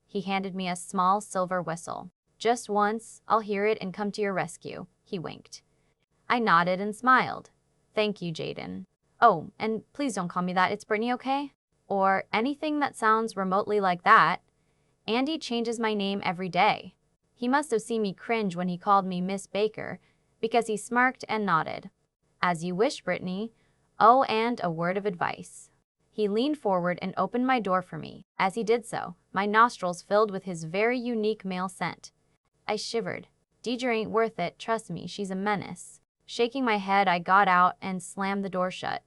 He handed me a small silver whistle. "Just once, I'll hear it and come to your rescue," he winked. I nodded and smiled. "Thank you, Jaden. Oh, and please don't call me that, it's Brittany, okay?" Or anything that sounds remotely like that. Andy changes my name every day. He must have seen me cringe when he called me Miss Baker, because he smirked and nodded. "As you wish, Brittany. Oh, and a word of advice." He leaned forward and opened my door for me. As he did so, my nostrils filled with his very unique male scent. I shivered. "Deidre ain't worth it, trust me, she's a menace." Shaking my head, I got out and slammed the door shut.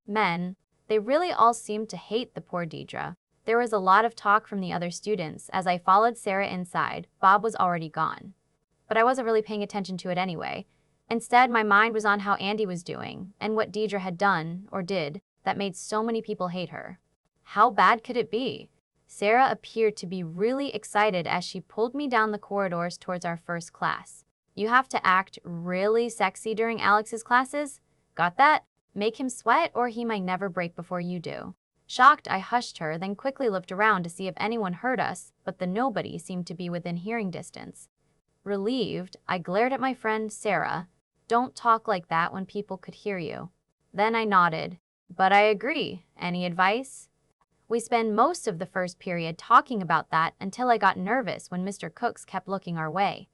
Men. They really all seemed to hate the poor Deidre. There was a lot of talk from the other students as I followed Sarah inside. Bob was already gone. But I wasn't really paying attention to it anyway. Instead, my mind was on how Andy was doing and what Deidre had done, or did, that made so many people hate her. How bad could it be? Sarah appeared to be really excited as she pulled me down the corridors towards our first class. "You have to act really sexy during Alex's classes. Got that? Make him sweat or he might never break before you do." Shocked, I hushed her, then quickly looked around to see if anyone heard us, but the nobody seemed to be within hearing distance. Relieved, I glared at my friend Sarah. "Don't talk like that when people could hear you." Then I nodded. "But I agree. Any advice?" We spent most of the first period talking about that until I got nervous when Mr. Cooks kept looking our way.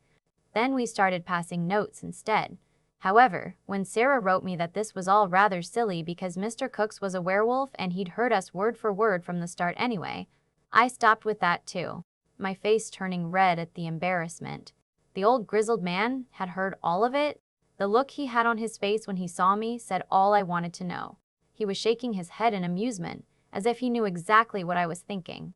Then we started passing notes instead. However, when Sarah wrote me that this was all rather silly because Mr. Cooks was a werewolf and he'd heard us word for word from the start anyway, I stopped with that too, my face turning red at the embarrassment. The old grizzled man had heard all of it. The look he had on his face when he saw me said all I wanted to know. He was shaking his head in amusement, as if he knew exactly what I was thinking.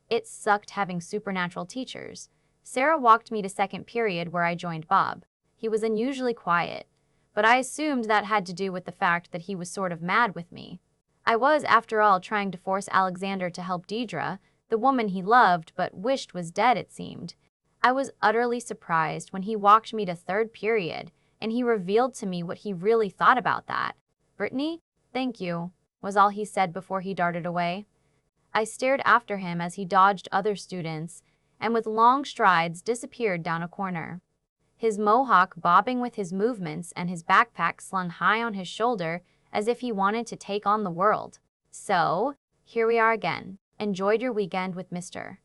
It sucked having supernatural teachers. Sarah walked me to second period where I joined Bob. He was unusually quiet, but I assumed that had to do with the fact that he was sort of mad with me. I was, after all, trying to force Alexander to help Deidre, the woman he loved but wished was dead, it seemed. I was utterly surprised when he walked me to third period, and he revealed to me what he really thought about that. "Brittany, thank you," was all he said before he darted away. I stared after him as he dodged other students, and with long strides disappeared down a corner. His mohawk bobbing with his movements and his backpack slung high on his shoulder as if he wanted to take on the world. "So, here we are again. Enjoyed your weekend with Mr.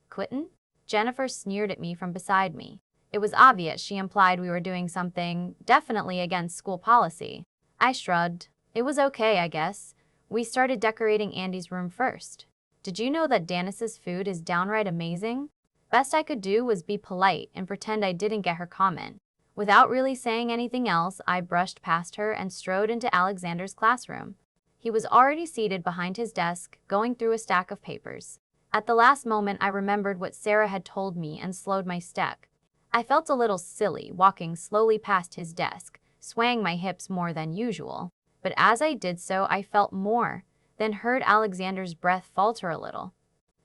Clitton?" Jennifer sneered at me from beside me. It was obvious she implied we were doing something definitely against school policy. I shrugged. It was okay, I guess. We started decorating Andy's room first. "Did you know that Danis's food is downright amazing?" Best I could do was be polite and pretend I didn't get her comment. Without really saying anything else, I brushed past her and strode into Alexander's classroom. He was already seated behind his desk, going through a stack of papers. At the last moment, I remembered what Sarah had told me and slowed my step. I felt a little silly walking slowly past his desk, swaying my hips more than usual. But as I did so, I felt more, then heard Alexander's breath falter a little.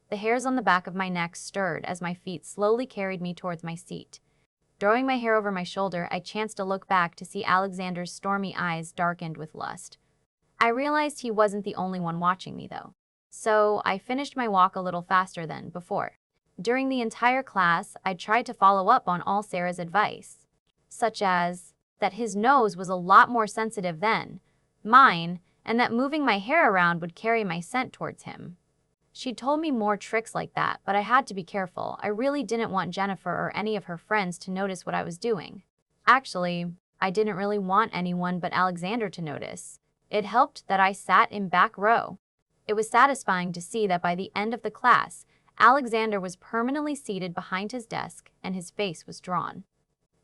The hairs on the back of my neck stirred as my feet slowly carried me towards my seat. Throwing my hair over my shoulder, I chanced to look back to see Alexander's stormy eyes darkened with lust. I realized he wasn't the only one watching me, though. So I finished my walk a little faster than before. During the entire class, I tried to follow up on all Sarah's advice, such as that his nose was a lot more sensitive than mine, and that moving my hair around would carry my scent towards him. She'd told me more tricks like that, but I had to be careful. I really didn't want Jennifer or any of her friends to notice what I was doing. Actually, I didn't really want anyone but Alexander to notice. It helped that I sat in back row. It was satisfying to see that by the end of the class, Alexander was permanently seated behind his desk and his face was drawn.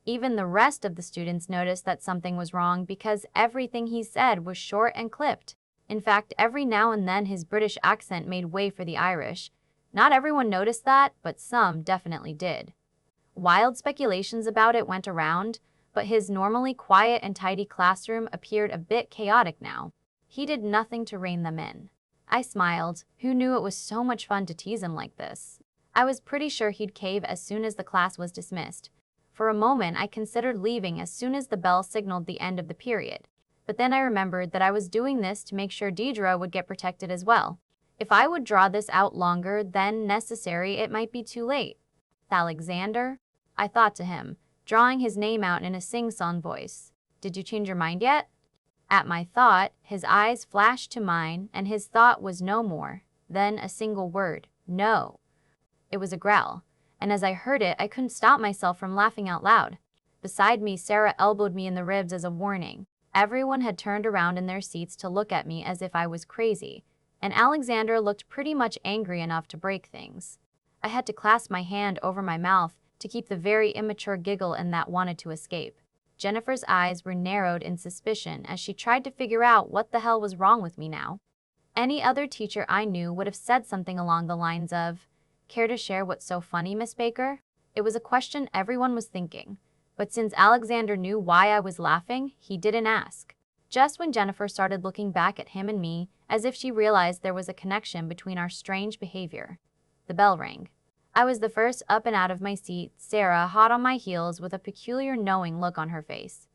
Even the rest of the students noticed that something was wrong because everything he said was short and clipped. In fact, every now and then his British accent made way for the Irish. Not everyone noticed that, but some definitely did. Wild speculations about it went around, but his normally quiet and tidy classroom appeared a bit chaotic now. He did nothing to rein them in. I smiled. Who knew it was so much fun to tease him like this? I was pretty sure he'd cave as soon as the class was dismissed. For a moment, I considered leaving as soon as the bell signaled the end of the period. But then I remembered that I was doing this to make sure Deidre would get protected as well. If I would draw this out longer than necessary, it might be too late. Alexander? I thought to him, drawing his name out in a sing-song voice. Did you change your mind yet? At my thought, his eyes flashed to mine, and his thought was no more than a single word, no. It was a growl, and as I heard it, I couldn't stop myself from laughing out loud. Beside me, Sarah elbowed me in the ribs as a warning. Everyone had turned around in their seats to look at me as if I was crazy, and Alexander looked pretty much angry enough to break things. I had to clasp my hand over my mouth to keep the very immature giggle in that wanted to escape. Jennifer's eyes were narrowed in suspicion as she tried to figure out what the hell was wrong with me now. Any other teacher I knew would have said something along the lines of, "Care to share what's so funny, Miss Baker?" It was a question everyone was thinking, but since Alexander knew why I was laughing, he didn't ask. Just when Jennifer started looking back at him and me, as if she realized there was a connection between our strange behavior, the bell rang. I was the first up and out of my seat, Sarah hot on my heels with a peculiar knowing look on her face.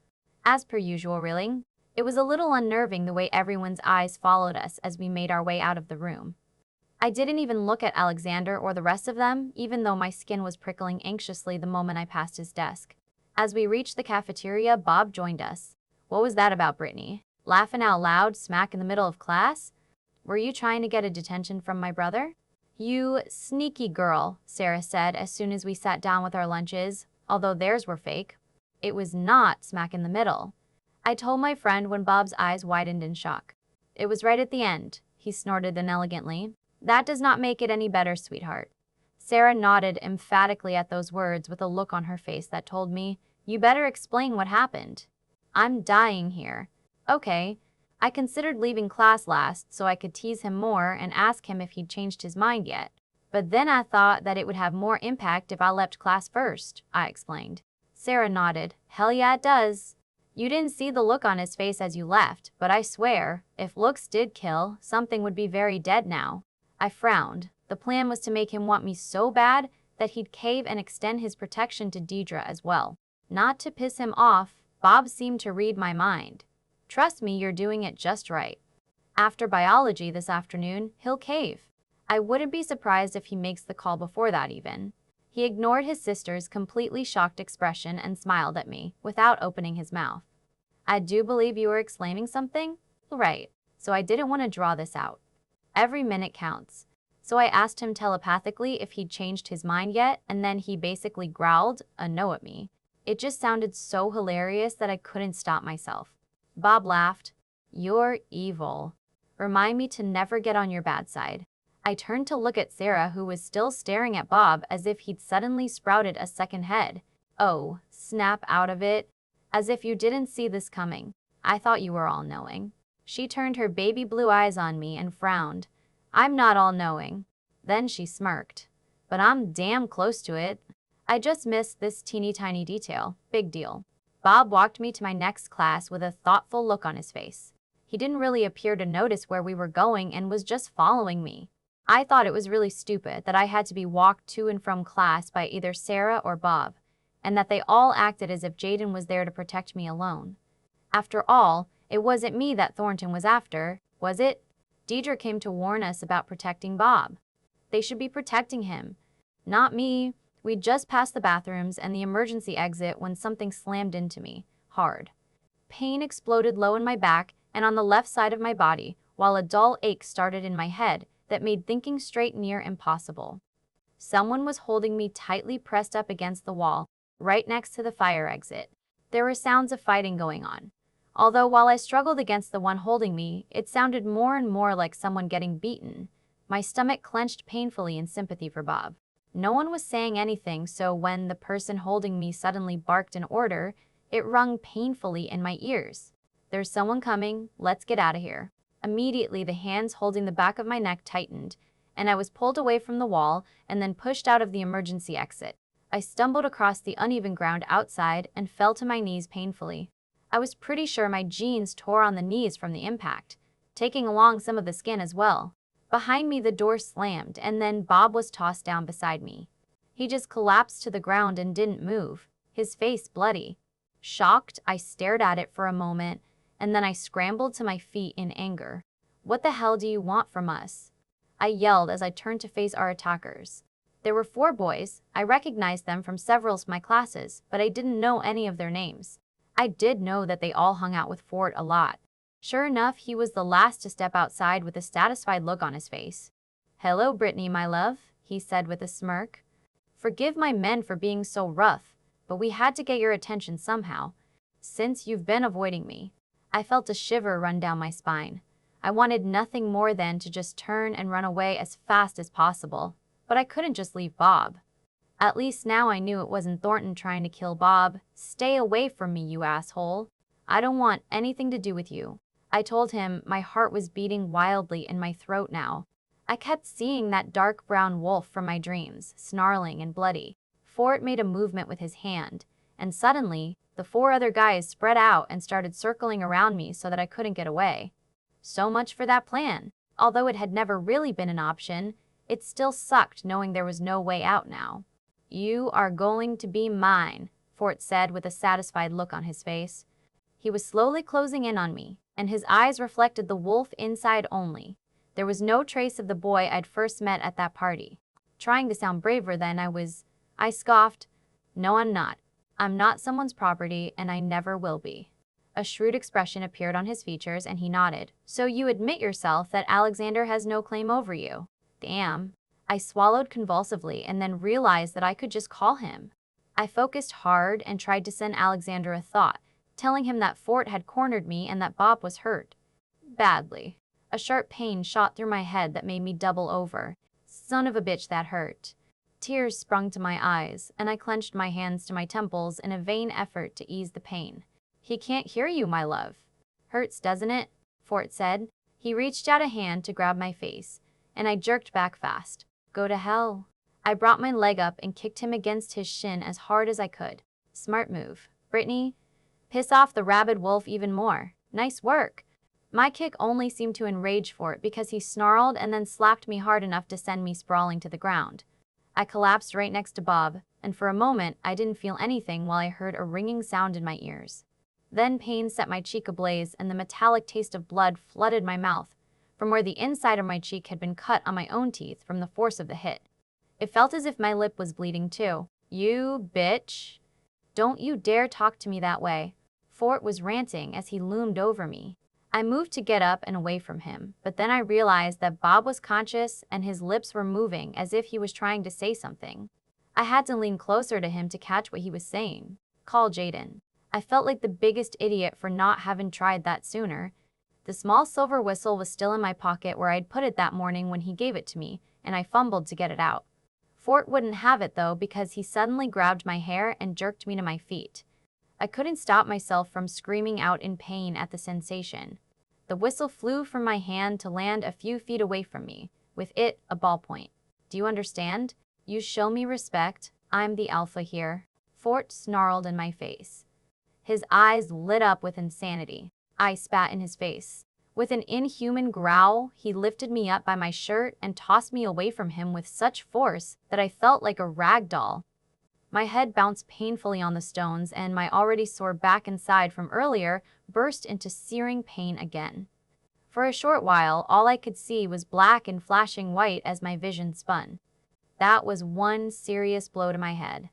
As per usual, really. It was a little unnerving the way everyone's eyes followed us as we made our way out of the room. I didn't even look at Alexander or the rest of them, even though my skin was prickling anxiously the moment I passed his desk. As we reached the cafeteria, Bob joined us. What was that about, Brittany? Laughing out loud, smack in the middle of class? Were you trying to get a detention from my brother? You sneaky girl, Sarah said as soon as we sat down with our lunches, although theirs were fake. It was not smack in the middle, I told my friend when Bob's eyes widened in shock. It was right at the end, he snorted inelegantly. That does not make it any better, sweetheart. Sarah nodded emphatically at those words with a look on her face that told me, you better explain what happened. I'm dying here. Okay. I considered leaving class last so I could tease him more and ask him if he'd changed his mind yet. But then I thought that it would have more impact if I left class first, I explained. Sarah nodded. Hell yeah, it does. You didn't see the look on his face as you left, but I swear, if looks did kill, something would be very dead now. I frowned. The plan was to make him want me so bad that he'd cave and extend his protection to Deidre as well. Not to piss him off, Bob seemed to read my mind. Trust me, you're doing it just right. After biology this afternoon, he'll cave. I wouldn't be surprised if he makes the call before that even. He ignored his sister's completely shocked expression and smiled at me, without opening his mouth. I do believe you were exclaiming something? Right, so I didn't want to draw this out. Every minute counts. So I asked him telepathically if he'd changed his mind yet, and then he basically growled a no at me. It just sounded so hilarious that I couldn't stop myself. Bob laughed. You're evil. Remind me to never get on your bad side. I turned to look at Sarah, who was still staring at Bob as if he'd suddenly sprouted a second head. Oh, snap out of it. As if you didn't see this coming. I thought you were all-knowing. She turned her baby blue eyes on me and frowned. I'm not all-knowing. Then she smirked. But I'm damn close to it. I just missed this teeny-tiny detail. Big deal. Bob walked me to my next class with a thoughtful look on his face. He didn't really appear to notice where we were going and was just following me. I thought it was really stupid that I had to be walked to and from class by either Sarah or Bob, and that they all acted as if Jaden was there to protect me alone. After all, it wasn't me that Thornton was after, was it? Deidre came to warn us about protecting Bob. They should be protecting him, not me. We'd just passed the bathrooms and the emergency exit when something slammed into me, hard. Pain exploded low in my back and on the left side of my body, while a dull ache started in my head that made thinking straight near impossible. Someone was holding me tightly pressed up against the wall, right next to the fire exit. There were sounds of fighting going on. Although while I struggled against the one holding me, it sounded more and more like someone getting beaten. My stomach clenched painfully in sympathy for Bob. No one was saying anything, so when the person holding me suddenly barked an order, it rung painfully in my ears. There's someone coming, let's get out of here. Immediately, the hands holding the back of my neck tightened, and I was pulled away from the wall and then pushed out of the emergency exit. I stumbled across the uneven ground outside and fell to my knees painfully. I was pretty sure my jeans tore on the knees from the impact, taking along some of the skin as well. Behind me, the door slammed, and then Bob was tossed down beside me. He just collapsed to the ground and didn't move, his face bloody. Shocked, I stared at it for a moment, and then I scrambled to my feet in anger. What the hell do you want from us? I yelled as I turned to face our attackers. There were 4 boys. I recognized them from several of my classes, but I didn't know any of their names. I did know that they all hung out with Fort a lot. Sure enough, he was the last to step outside with a satisfied look on his face. "Hello, Brittany, my love," he said with a smirk. "Forgive my men for being so rough, but we had to get your attention somehow, since you've been avoiding me." I felt a shiver run down my spine. I wanted nothing more than to just turn and run away as fast as possible, but I couldn't just leave Bob. At least now I knew it wasn't Thornton trying to kill Bob. "Stay away from me, you asshole. I don't want anything to do with you," I told him. My heart was beating wildly in my throat now. I kept seeing that dark brown wolf from my dreams, snarling and bloody. Fort made a movement with his hand, and suddenly, the 4 other guys spread out and started circling around me so that I couldn't get away. So much for that plan. Although it had never really been an option, it still sucked knowing there was no way out now. "You are going to be mine," Fort said with a satisfied look on his face. He was slowly closing in on me, and his eyes reflected the wolf inside only. There was no trace of the boy I'd first met at that party. Trying to sound braver than I scoffed. "No, I'm not. I'm not someone's property, and I never will be." A shrewd expression appeared on his features, and he nodded. "So you admit yourself that Alexander has no claim over you?" Damn. I swallowed convulsively and then realized that I could just call him. I focused hard and tried to send Alexander a thought, telling him that Fort had cornered me and that Bob was hurt. Badly. A sharp pain shot through my head that made me double over. Son of a bitch, that hurt. Tears sprung to my eyes, and I clenched my hands to my temples in a vain effort to ease the pain. "He can't hear you, my love." "Hurts, doesn't it?" Fort said. He reached out a hand to grab my face, and I jerked back fast. "Go to hell." I brought my leg up and kicked him against his shin as hard as I could. "Smart move, Brittany. Piss off the rabid wolf even more. Nice work." My kick only seemed to enrage Fort because he snarled and then slapped me hard enough to send me sprawling to the ground. I collapsed right next to Bob, and for a moment I didn't feel anything while I heard a ringing sound in my ears. Then pain set my cheek ablaze and the metallic taste of blood flooded my mouth, from where the inside of my cheek had been cut on my own teeth from the force of the hit. It felt as if my lip was bleeding too. "You bitch. Don't you dare talk to me that way." Fort was ranting as he loomed over me. I moved to get up and away from him, but then I realized that Bob was conscious and his lips were moving as if he was trying to say something. I had to lean closer to him to catch what he was saying. "Call Jaden." I felt like the biggest idiot for not having tried that sooner. The small silver whistle was still in my pocket where I'd put it that morning when he gave it to me, and I fumbled to get it out. Fort wouldn't have it though because he suddenly grabbed my hair and jerked me to my feet. I couldn't stop myself from screaming out in pain at the sensation. The whistle flew from my hand to land a few feet away from me, with it a ballpoint. "Do you understand? You show me respect. I'm the alpha here." Fort snarled in my face. His eyes lit up with insanity. I spat in his face. With an inhuman growl, he lifted me up by my shirt and tossed me away from him with such force that I felt like a rag doll. My head bounced painfully on the stones, and my already sore back and side from earlier burst into searing pain again. For a short while, all I could see was black and flashing white as my vision spun. That was one serious blow to my head.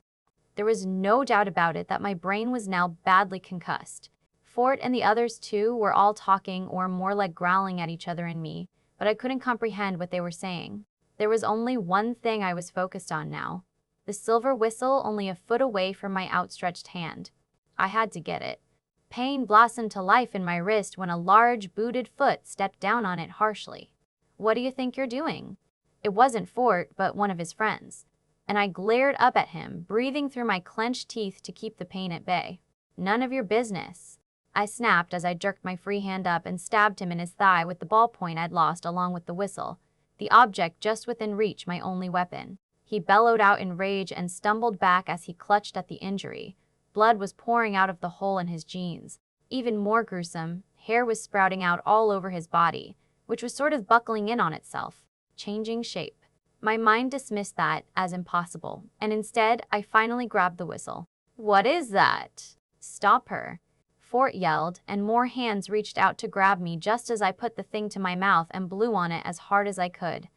There was no doubt about it that my brain was now badly concussed. Fort and the others too were all talking, or more like growling at each other and me, but I couldn't comprehend what they were saying. There was only one thing I was focused on now. The silver whistle only a foot away from my outstretched hand. I had to get it. Pain blossomed to life in my wrist when a large, booted foot stepped down on it harshly. "What do you think you're doing?" It wasn't Fort, but one of his friends. And I glared up at him, breathing through my clenched teeth to keep the pain at bay. "None of your business," I snapped as I jerked my free hand up and stabbed him in his thigh with the ballpoint I'd lost along with the whistle, the object just within reach, my only weapon. He bellowed out in rage and stumbled back as he clutched at the injury. Blood was pouring out of the hole in his jeans. Even more gruesome, hair was sprouting out all over his body, which was sort of buckling in on itself, changing shape. My mind dismissed that as impossible, and instead, I finally grabbed the whistle. "What is that?" "Stop her," Fort yelled, and more hands reached out to grab me just as I put the thing to my mouth and blew on it as hard as I could.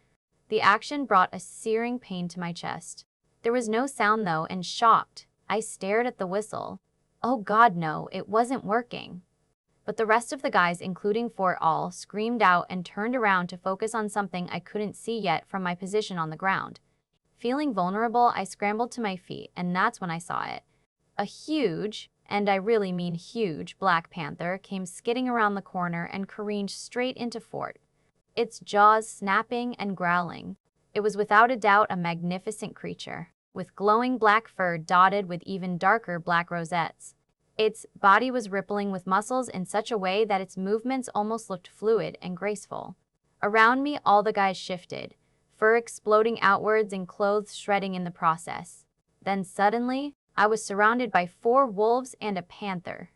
The action brought a searing pain to my chest. There was no sound though, and shocked, I stared at the whistle. Oh God, no, it wasn't working. But the rest of the guys, including Fort all, screamed out and turned around to focus on something I couldn't see yet from my position on the ground. Feeling vulnerable, I scrambled to my feet, and that's when I saw it. A huge, and I really mean huge, black panther came skidding around the corner and careened straight into Fort, its jaws snapping and growling. It was without a doubt a magnificent creature, with glowing black fur dotted with even darker black rosettes. Its body was rippling with muscles in such a way that its movements almost looked fluid and graceful. Around me, all the guys shifted, fur exploding outwards and clothes shredding in the process. Then suddenly, I was surrounded by 4 wolves and a panther.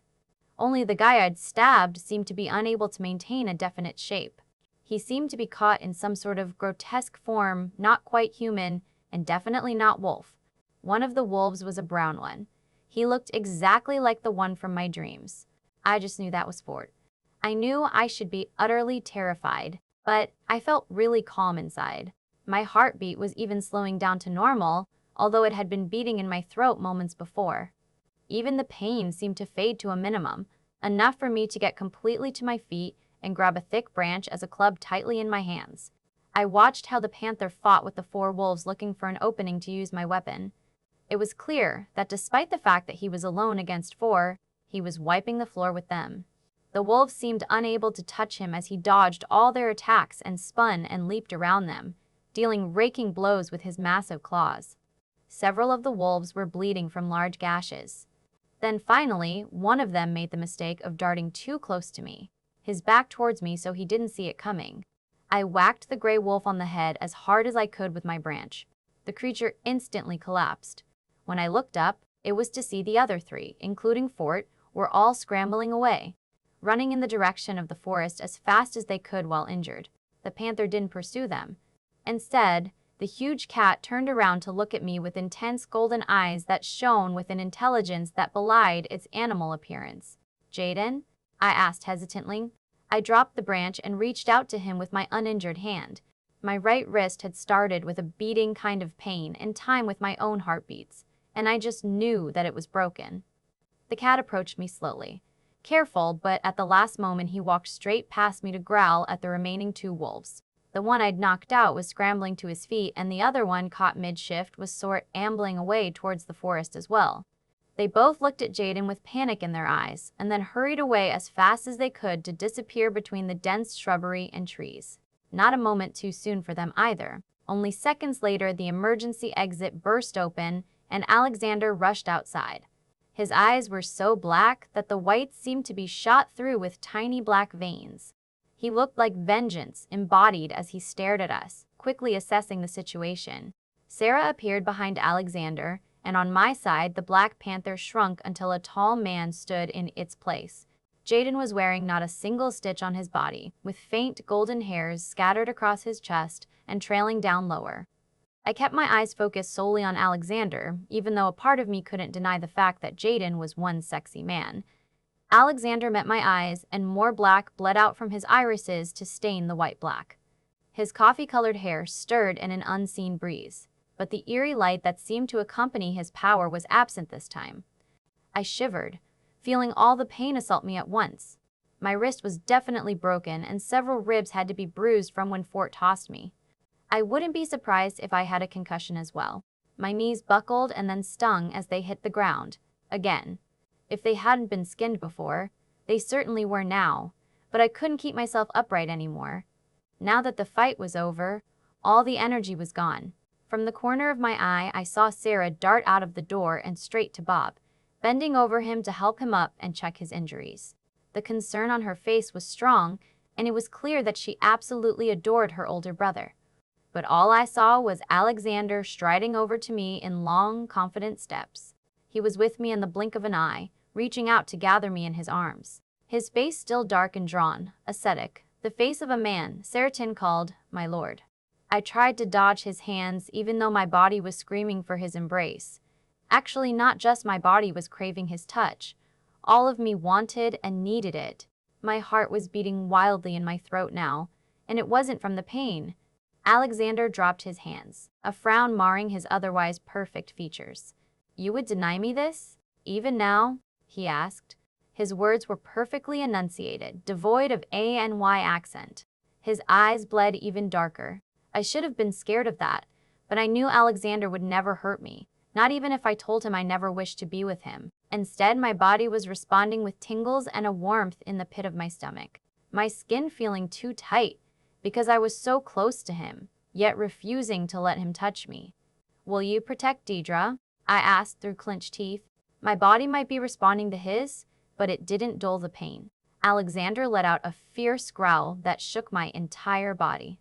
Only the guy I'd stabbed seemed to be unable to maintain a definite shape. He seemed to be caught in some sort of grotesque form, not quite human, and definitely not wolf. One of the wolves was a brown one. He looked exactly like the one from my dreams. I just knew that was Fort. I knew I should be utterly terrified, but I felt really calm inside. My heartbeat was even slowing down to normal, although it had been beating in my throat moments before. Even the pain seemed to fade to a minimum, enough for me to get completely to my feet and grab a thick branch as a club tightly in my hands. I watched how the panther fought with the 4 wolves, looking for an opening to use my weapon. It was clear that despite the fact that he was alone against 4, he was wiping the floor with them. The wolves seemed unable to touch him as he dodged all their attacks and spun and leaped around them, dealing raking blows with his massive claws. Several of the wolves were bleeding from large gashes. Then finally, one of them made the mistake of darting too close to me, his back towards me so he didn't see it coming. I whacked the gray wolf on the head as hard as I could with my branch. The creature instantly collapsed. When I looked up, it was to see the other 3, including Fort, were all scrambling away, running in the direction of the forest as fast as they could while injured. The panther didn't pursue them. Instead, the huge cat turned around to look at me with intense golden eyes that shone with an intelligence that belied its animal appearance. "Jaden?" I asked hesitantly. I dropped the branch and reached out to him with my uninjured hand. My right wrist had started with a beating kind of pain in time with my own heartbeats, and I just knew that it was broken. The cat approached me slowly, careful, but at the last moment he walked straight past me to growl at the remaining 2 wolves. The one I'd knocked out was scrambling to his feet, and the other one, caught mid-shift, was ambling away towards the forest as well. They both looked at Jaden with panic in their eyes, and then hurried away as fast as they could to disappear between the dense shrubbery and trees. Not a moment too soon for them either. Only seconds later, the emergency exit burst open, and Alexander rushed outside. His eyes were so black that the whites seemed to be shot through with tiny black veins. He looked like vengeance embodied as he stared at us, quickly assessing the situation. Sarah appeared behind Alexander, and on my side, the Black Panther shrunk until a tall man stood in its place. Jaden was wearing not a single stitch on his body, with faint golden hairs scattered across his chest and trailing down lower. I kept my eyes focused solely on Alexander, even though a part of me couldn't deny the fact that Jaden was one sexy man. Alexander met my eyes, and more black bled out from his irises to stain the white black. His coffee-colored hair stirred in an unseen breeze, but the eerie light that seemed to accompany his power was absent this time. I shivered, feeling all the pain assault me at once. My wrist was definitely broken, and several ribs had to be bruised from when Fort tossed me. I wouldn't be surprised if I had a concussion as well. My knees buckled and then stung as they hit the ground. Again. If they hadn't been skinned before, they certainly were now, but I couldn't keep myself upright anymore. Now that the fight was over, all the energy was gone. From the corner of my eye, I saw Sarah dart out of the door and straight to Bob, bending over him to help him up and check his injuries. The concern on her face was strong, and it was clear that she absolutely adored her older brother. But all I saw was Alexander striding over to me in long, confident steps. He was with me in the blink of an eye, reaching out to gather me in his arms. His face still dark and drawn, ascetic, the face of a man Seratin called my lord. I tried to dodge his hands even though my body was screaming for his embrace. Actually, not just my body was craving his touch. All of me wanted and needed it. My heart was beating wildly in my throat now, and it wasn't from the pain. Alexander dropped his hands, a frown marring his otherwise perfect features. You would deny me this? Even now? He asked. His words were perfectly enunciated, devoid of A-N-Y accent. His eyes bled even darker. I should have been scared of that, but I knew Alexander would never hurt me, not even if I told him I never wished to be with him. Instead, my body was responding with tingles and a warmth in the pit of my stomach, my skin feeling too tight because I was so close to him, yet refusing to let him touch me. Will you protect Deidre? I asked through clenched teeth. My body might be responding to his, but it didn't dull the pain. Alexander let out a fierce growl that shook my entire body.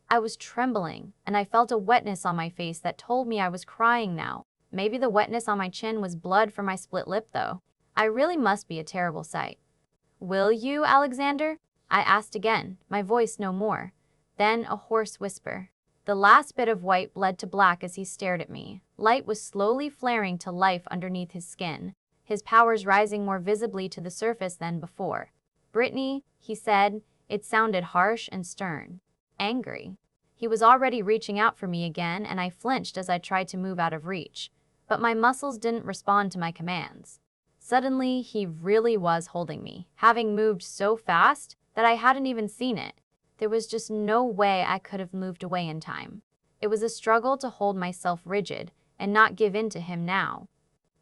I was trembling, and I felt a wetness on my face that told me I was crying now. Maybe the wetness on my chin was blood from my split lip, though. I really must be a terrible sight. Will you, Alexander? I asked again, my voice no more. Then a hoarse whisper. The last bit of white bled to black as he stared at me. Light was slowly flaring to life underneath his skin, his powers rising more visibly to the surface than before. Brittany, he said. It sounded harsh and stern. Angry. He was already reaching out for me again, and I flinched as I tried to move out of reach. But my muscles didn't respond to my commands. Suddenly, he really was holding me, having moved so fast that I hadn't even seen it. There was just no way I could have moved away in time. It was a struggle to hold myself rigid and not give in to him now.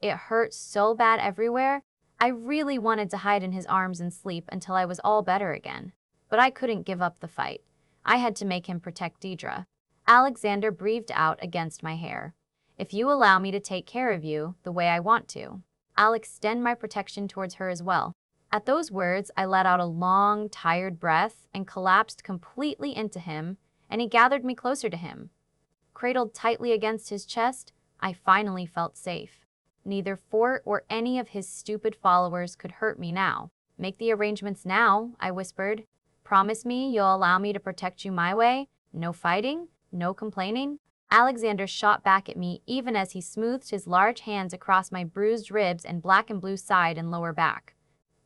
It hurt so bad everywhere. I really wanted to hide in his arms and sleep until I was all better again. But I couldn't give up the fight. I had to make him protect Deidre. Alexander breathed out against my hair. If you allow me to take care of you the way I want to, I'll extend my protection towards her as well. At those words, I let out a long, tired breath and collapsed completely into him, and he gathered me closer to him. Cradled tightly against his chest, I finally felt safe. Neither Fort or any of his stupid followers could hurt me now. Make the arrangements now, I whispered. Promise me you'll allow me to protect you my way? No fighting? No complaining? Alexander shot back at me even as he smoothed his large hands across my bruised ribs and black and blue side and lower back.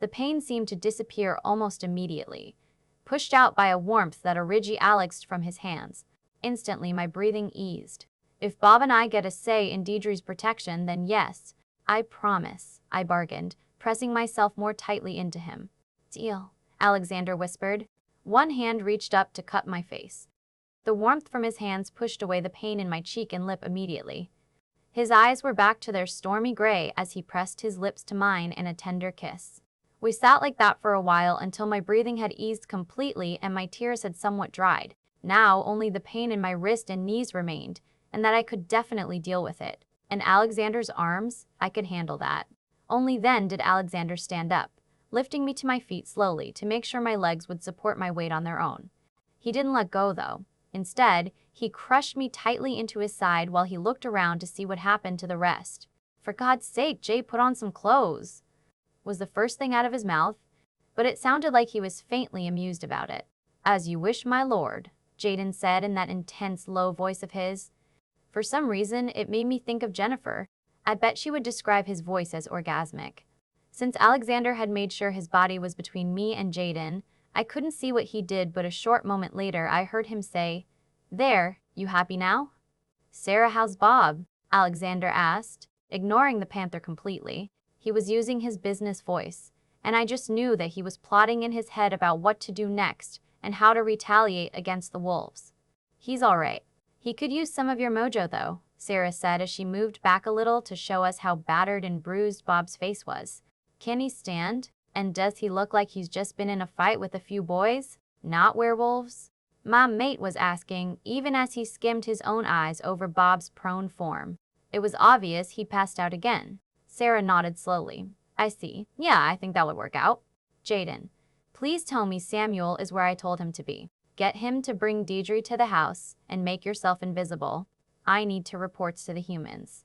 The pain seemed to disappear almost immediately, pushed out by a warmth that originated from his hands. Instantly, my breathing eased. If Bob and I get a say in Deidre's protection, then yes, I promise, I bargained, pressing myself more tightly into him. Deal, Alexander whispered. One hand reached up to cup my face. The warmth from his hands pushed away the pain in my cheek and lip immediately. His eyes were back to their stormy gray as he pressed his lips to mine in a tender kiss. We sat like that for a while until my breathing had eased completely and my tears had somewhat dried. Now only the pain in my wrist and knees remained, and that I could definitely deal with it. In Alexander's arms, I could handle that. Only then did Alexander stand up, lifting me to my feet slowly to make sure my legs would support my weight on their own. He didn't let go, though. Instead, he crushed me tightly into his side while he looked around to see what happened to the rest. For God's sake, Jay, put on some clothes, was the first thing out of his mouth, but it sounded like he was faintly amused about it. As you wish, my lord, Jaden said in that intense, low voice of his. For some reason, it made me think of Jennifer. I bet she would describe his voice as orgasmic. Since Alexander had made sure his body was between me and Jaden, I couldn't see what he did, but a short moment later I heard him say, There, you happy now? Sarah, how's Bob? Alexander asked, ignoring the panther completely. He was using his business voice, and I just knew that he was plotting in his head about what to do next and how to retaliate against the wolves. He's all right. He could use some of your mojo, though, Sarah said as she moved back a little to show us how battered and bruised Bob's face was. Can he stand? And does he look like he's just been in a fight with a few boys? Not werewolves? My mate was asking, even as he skimmed his own eyes over Bob's prone form. It was obvious he'd passed out again. Sarah nodded slowly. I see. Yeah, I think that would work out. Jaden, please tell me Samuel is where I told him to be. Get him to bring Deidre to the house and make yourself invisible. I need to report to the humans.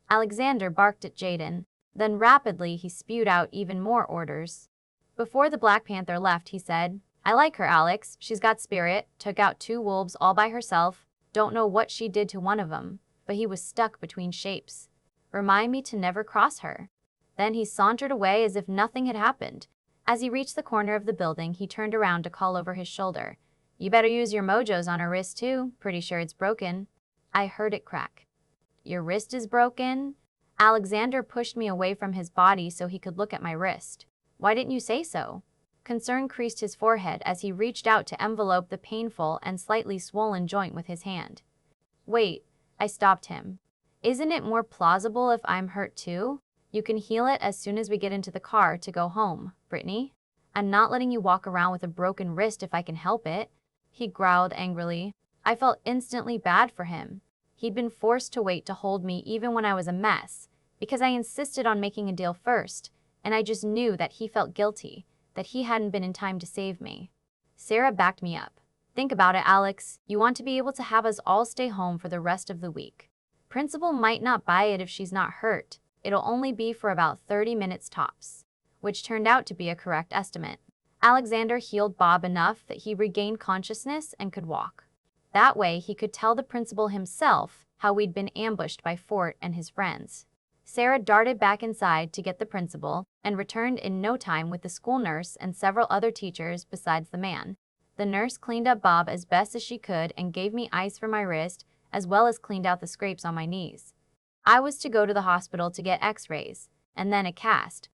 Alexander barked at Jaden. Then rapidly he spewed out even more orders. Before the Black Panther left, he said, I like her, Alex. She's got spirit, took out 2 wolves all by herself. Don't know what she did to one of them, but he was stuck between shapes. Remind me to never cross her. Then he sauntered away as if nothing had happened. As he reached the corner of the building, he turned around to call over his shoulder. You better use your mojos on her wrist too. Pretty sure it's broken. I heard it crack. Your wrist is broken? Alexander pushed me away from his body so he could look at my wrist. Why didn't you say so? Concern creased his forehead as he reached out to envelope the painful and slightly swollen joint with his hand. Wait, I stopped him. Isn't it more plausible if I'm hurt too? You can heal it as soon as we get into the car to go home, Brittany. I'm not letting you walk around with a broken wrist if I can help it, he growled angrily. I felt instantly bad for him. He'd been forced to wait to hold me even when I was a mess, because I insisted on making a deal first, and I just knew that he felt guilty, that he hadn't been in time to save me. Sarah backed me up. Think about it, Alex. You want to be able to have us all stay home for the rest of the week. Principal might not buy it if she's not hurt. It'll only be for about 30 minutes tops, which turned out to be a correct estimate. Alexander healed Bob enough that he regained consciousness and could walk. That way, he could tell the principal himself how we'd been ambushed by Fort and his friends. Sarah darted back inside to get the principal and returned in no time with the school nurse and several other teachers besides the man. The nurse cleaned up Bob as best as she could and gave me ice for my wrist, as well as cleaned out the scrapes on my knees. I was to go to the hospital to get x-rays, and then a cast.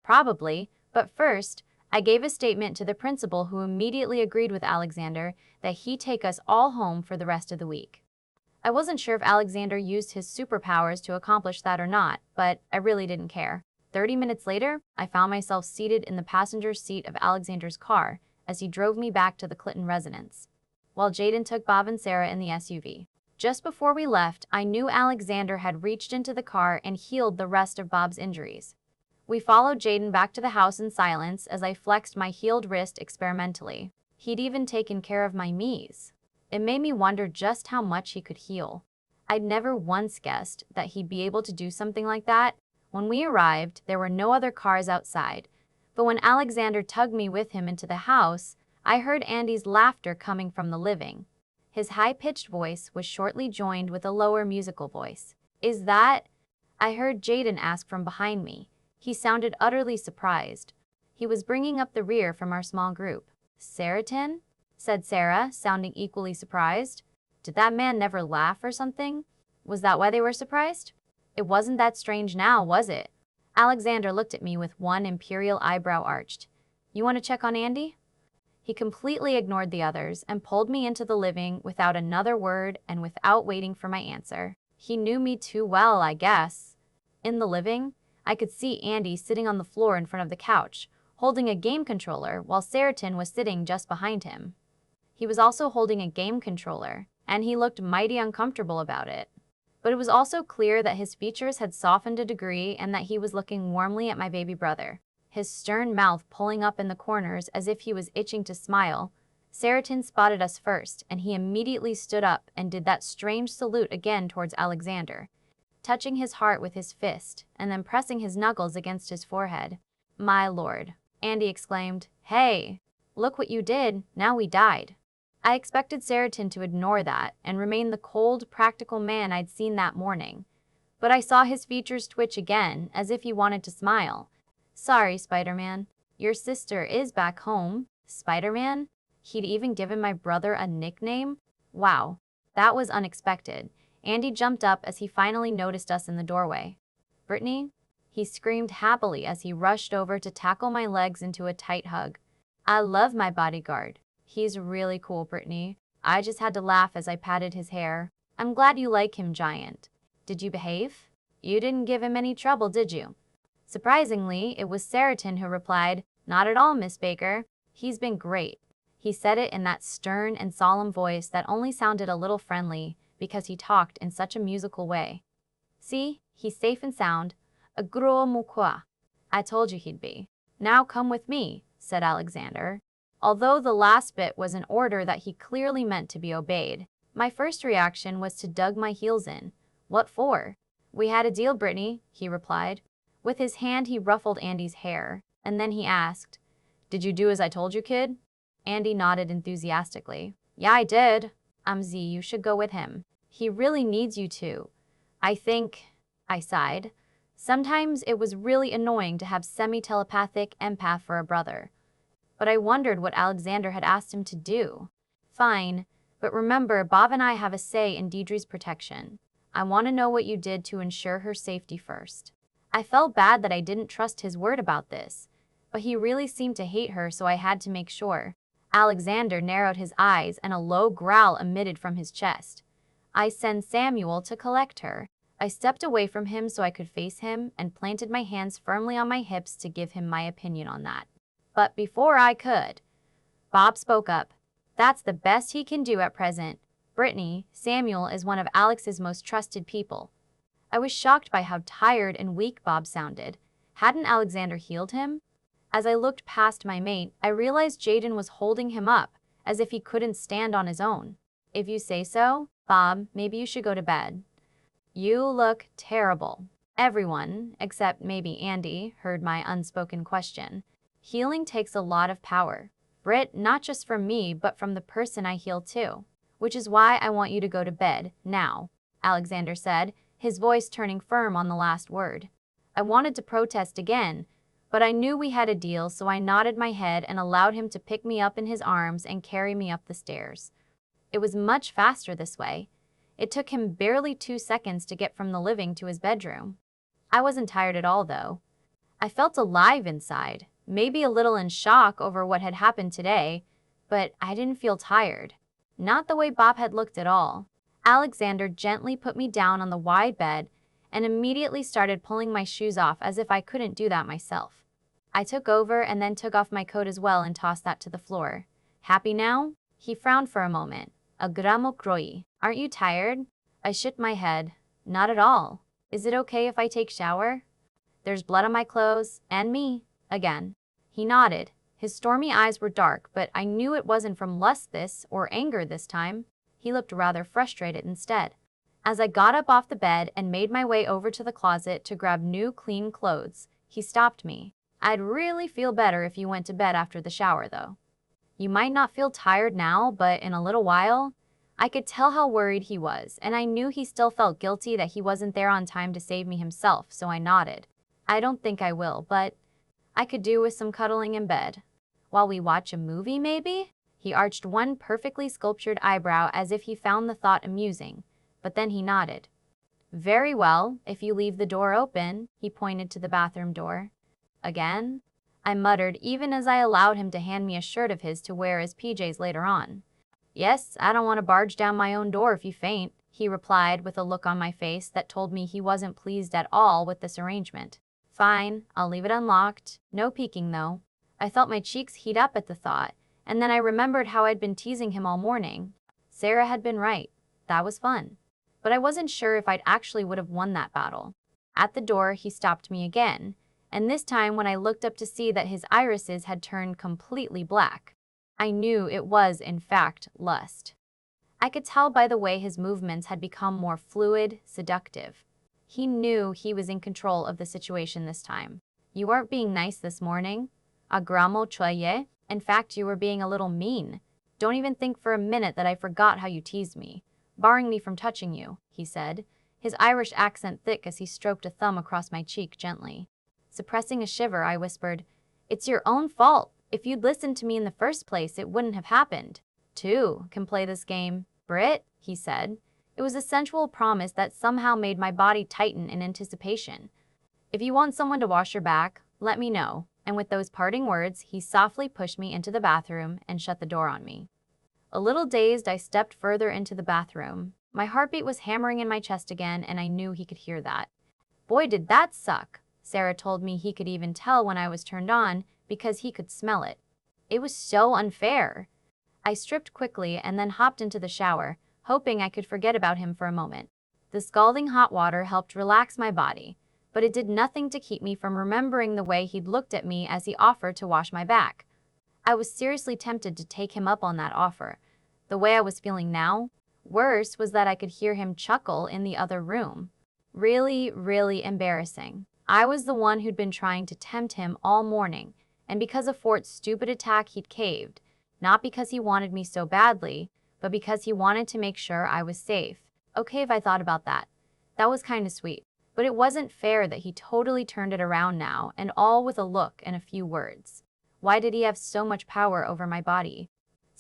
Probably, but first, I gave a statement to the principal who immediately agreed with Alexander that he'd take us all home for the rest of the week. I wasn't sure if Alexander used his superpowers to accomplish that or not, but I really didn't care. 30 minutes later, I found myself seated in the passenger seat of Alexander's car as he drove me back to the Clitton residence, while Jaden took Bob and Sarah in the SUV. Just before we left, I knew Alexander had reached into the car and healed the rest of Bob's injuries. We followed Jaden back to the house in silence as I flexed my healed wrist experimentally. He'd even taken care of my knees. It made me wonder just how much he could heal. I'd never once guessed that he'd be able to do something like that. When we arrived, there were no other cars outside, but when Alexander tugged me with him into the house, I heard Andy's laughter coming from the living. His high-pitched voice was shortly joined with a lower musical voice. Is that? I heard Jaden ask from behind me. He sounded utterly surprised. He was bringing up the rear from our small group. Seritin? Said Sarah, sounding equally surprised. Did that man never laugh or something? Was that why they were surprised? It wasn't that strange now, was it? Alexander looked at me with one imperial eyebrow arched. You want to check on Andy? He completely ignored the others and pulled me into the living without another word and without waiting for my answer. He knew me too well, I guess. In the living, I could see Andy sitting on the floor in front of the couch, holding a game controller while Seritin was sitting just behind him. He was also holding a game controller, and he looked mighty uncomfortable about it. But it was also clear that his features had softened a degree and that he was looking warmly at my baby brother, his stern mouth pulling up in the corners as if he was itching to smile. Seritin spotted us first, and he immediately stood up and did that strange salute again towards Alexander, touching his heart with his fist and then pressing his knuckles against his forehead. My lord, Andy exclaimed. Hey, look what you did, now we died. I expected Seritin to ignore that and remain the cold, practical man I'd seen that morning, but I saw his features twitch again as if he wanted to smile. Sorry, Spider-Man. Your sister is back home. Spider-Man? He'd even given my brother a nickname? Wow, that was unexpected. Andy jumped up as he finally noticed us in the doorway. Brittany? He screamed happily as he rushed over to tackle my legs into a tight hug. I love my bodyguard. He's really cool, Brittany. I just had to laugh as I patted his hair. I'm glad you like him, Giant. Did you behave? You didn't give him any trouble, did you? Surprisingly, it was Seritin who replied, Not at all, Miss Baker. He's been great. He said it in that stern and solemn voice that only sounded a little friendly because he talked in such a musical way. See, he's safe and sound. A gros mouquois. I told you he'd be. Now come with me, said Alexander. Although the last bit was an order that he clearly meant to be obeyed, my first reaction was to dug my heels in. What for? We had a deal, Brittany, he replied. With his hand he ruffled Andy's hair, and then he asked, Did you do as I told you, kid? Andy nodded enthusiastically. Yeah, I did. Z, you should go with him. He really needs you to. I sighed. Sometimes it was really annoying to have semi-telepathic empath for a brother. But I wondered what Alexander had asked him to do. Fine, but remember, Bob and I have a say in Deidre's protection. I want to know what you did to ensure her safety first. I felt bad that I didn't trust his word about this, but he really seemed to hate her, so I had to make sure. Alexander narrowed his eyes and a low growl emitted from his chest. I sent Samuel to collect her. I stepped away from him so I could face him and planted my hands firmly on my hips to give him my opinion on that. But before I could, Bob spoke up. That's the best he can do at present. Brittany, Samuel is one of Alex's most trusted people. I was shocked by how tired and weak Bob sounded. Hadn't Alexander healed him? As I looked past my mate, I realized Jaden was holding him up, as if he couldn't stand on his own. If you say so, Bob, maybe you should go to bed. You look terrible. Everyone, except maybe Andy, heard my unspoken question. Healing takes a lot of power. Britt, not just from me, but from the person I heal too. Which is why I want you to go to bed, now, Alexander said, his voice turning firm on the last word. I wanted to protest again, but I knew we had a deal, so I nodded my head and allowed him to pick me up in his arms and carry me up the stairs. It was much faster this way. It took him barely 2 seconds to get from the living to his bedroom. I wasn't tired at all, though. I felt alive inside, maybe a little in shock over what had happened today, but I didn't feel tired. Not the way Bob had looked at all. Alexander gently put me down on the wide bed and immediately started pulling my shoes off as if I couldn't do that myself. I took over and then took off my coat as well and tossed that to the floor. Happy now? He frowned for a moment. Agramo kroi. Aren't you tired? I shook my head. Not at all. Is it okay if I take shower? There's blood on my clothes, and me, again. He nodded. His stormy eyes were dark, but I knew it wasn't from lust or anger this time. He looked rather frustrated instead. As I got up off the bed and made my way over to the closet to grab new clean clothes, he stopped me. I'd really feel better if you went to bed after the shower, though. You might not feel tired now, but in a little while. I could tell how worried he was, and I knew he still felt guilty that he wasn't there on time to save me himself, so I nodded. I don't think I will, but I could do with some cuddling in bed. While we watch a movie, maybe? He arched one perfectly sculptured eyebrow as if he found the thought amusing, but then he nodded. Very well, if you leave the door open, he pointed to the bathroom door. Again? I muttered even as I allowed him to hand me a shirt of his to wear as PJs later on. Yes, I don't want to barge down my own door if you faint, he replied with a look on my face that told me he wasn't pleased at all with this arrangement. Fine, I'll leave it unlocked. No peeking, though. I felt my cheeks heat up at the thought, and then I remembered how I'd been teasing him all morning. Sarah had been right. That was fun. But I wasn't sure if I'd actually would have won that battle. At the door, he stopped me again, and this time when I looked up to see that his irises had turned completely black, I knew it was, in fact, lust. I could tell by the way his movements had become more fluid, seductive. He knew he was in control of the situation this time. You weren't being nice this morning. Agramo choye. In fact, you were being a little mean. Don't even think for a minute that I forgot how you teased me, barring me from touching you, he said, his Irish accent thick as he stroked a thumb across my cheek gently. Suppressing a shiver, I whispered, It's your own fault. If you'd listened to me in the first place, it wouldn't have happened. Two can play this game. Britt, he said. It was a sensual promise that somehow made my body tighten in anticipation. If you want someone to wash your back, let me know. And with those parting words, he softly pushed me into the bathroom and shut the door on me. A little dazed, I stepped further into the bathroom. My heartbeat was hammering in my chest again, and I knew he could hear that. Boy, did that suck. Sarah told me he could even tell when I was turned on because he could smell it. It was so unfair. I stripped quickly and then hopped into the shower, hoping I could forget about him for a moment. The scalding hot water helped relax my body, but it did nothing to keep me from remembering the way he'd looked at me as he offered to wash my back. I was seriously tempted to take him up on that offer. The way I was feeling now, worse was that I could hear him chuckle in the other room. Really, really embarrassing. I was the one who'd been trying to tempt him all morning, and because of Fort's stupid attack he'd caved, not because he wanted me so badly, but because he wanted to make sure I was safe. Okay if I thought about that. That was kind of sweet. But it wasn't fair that he totally turned it around now, and all with a look and a few words. Why did he have so much power over my body?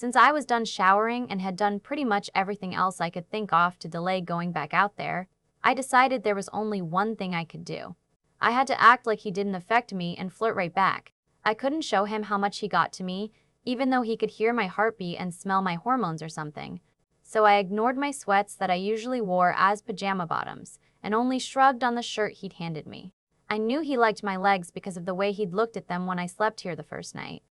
Since I was done showering and had done pretty much everything else I could think of to delay going back out there, I decided there was only one thing I could do. I had to act like he didn't affect me and flirt right back. I couldn't show him how much he got to me, even though he could hear my heartbeat and smell my hormones or something. So I ignored my sweats that I usually wore as pajama bottoms, and only shrugged on the shirt he'd handed me. I knew he liked my legs because of the way he'd looked at them when I slept here the first night.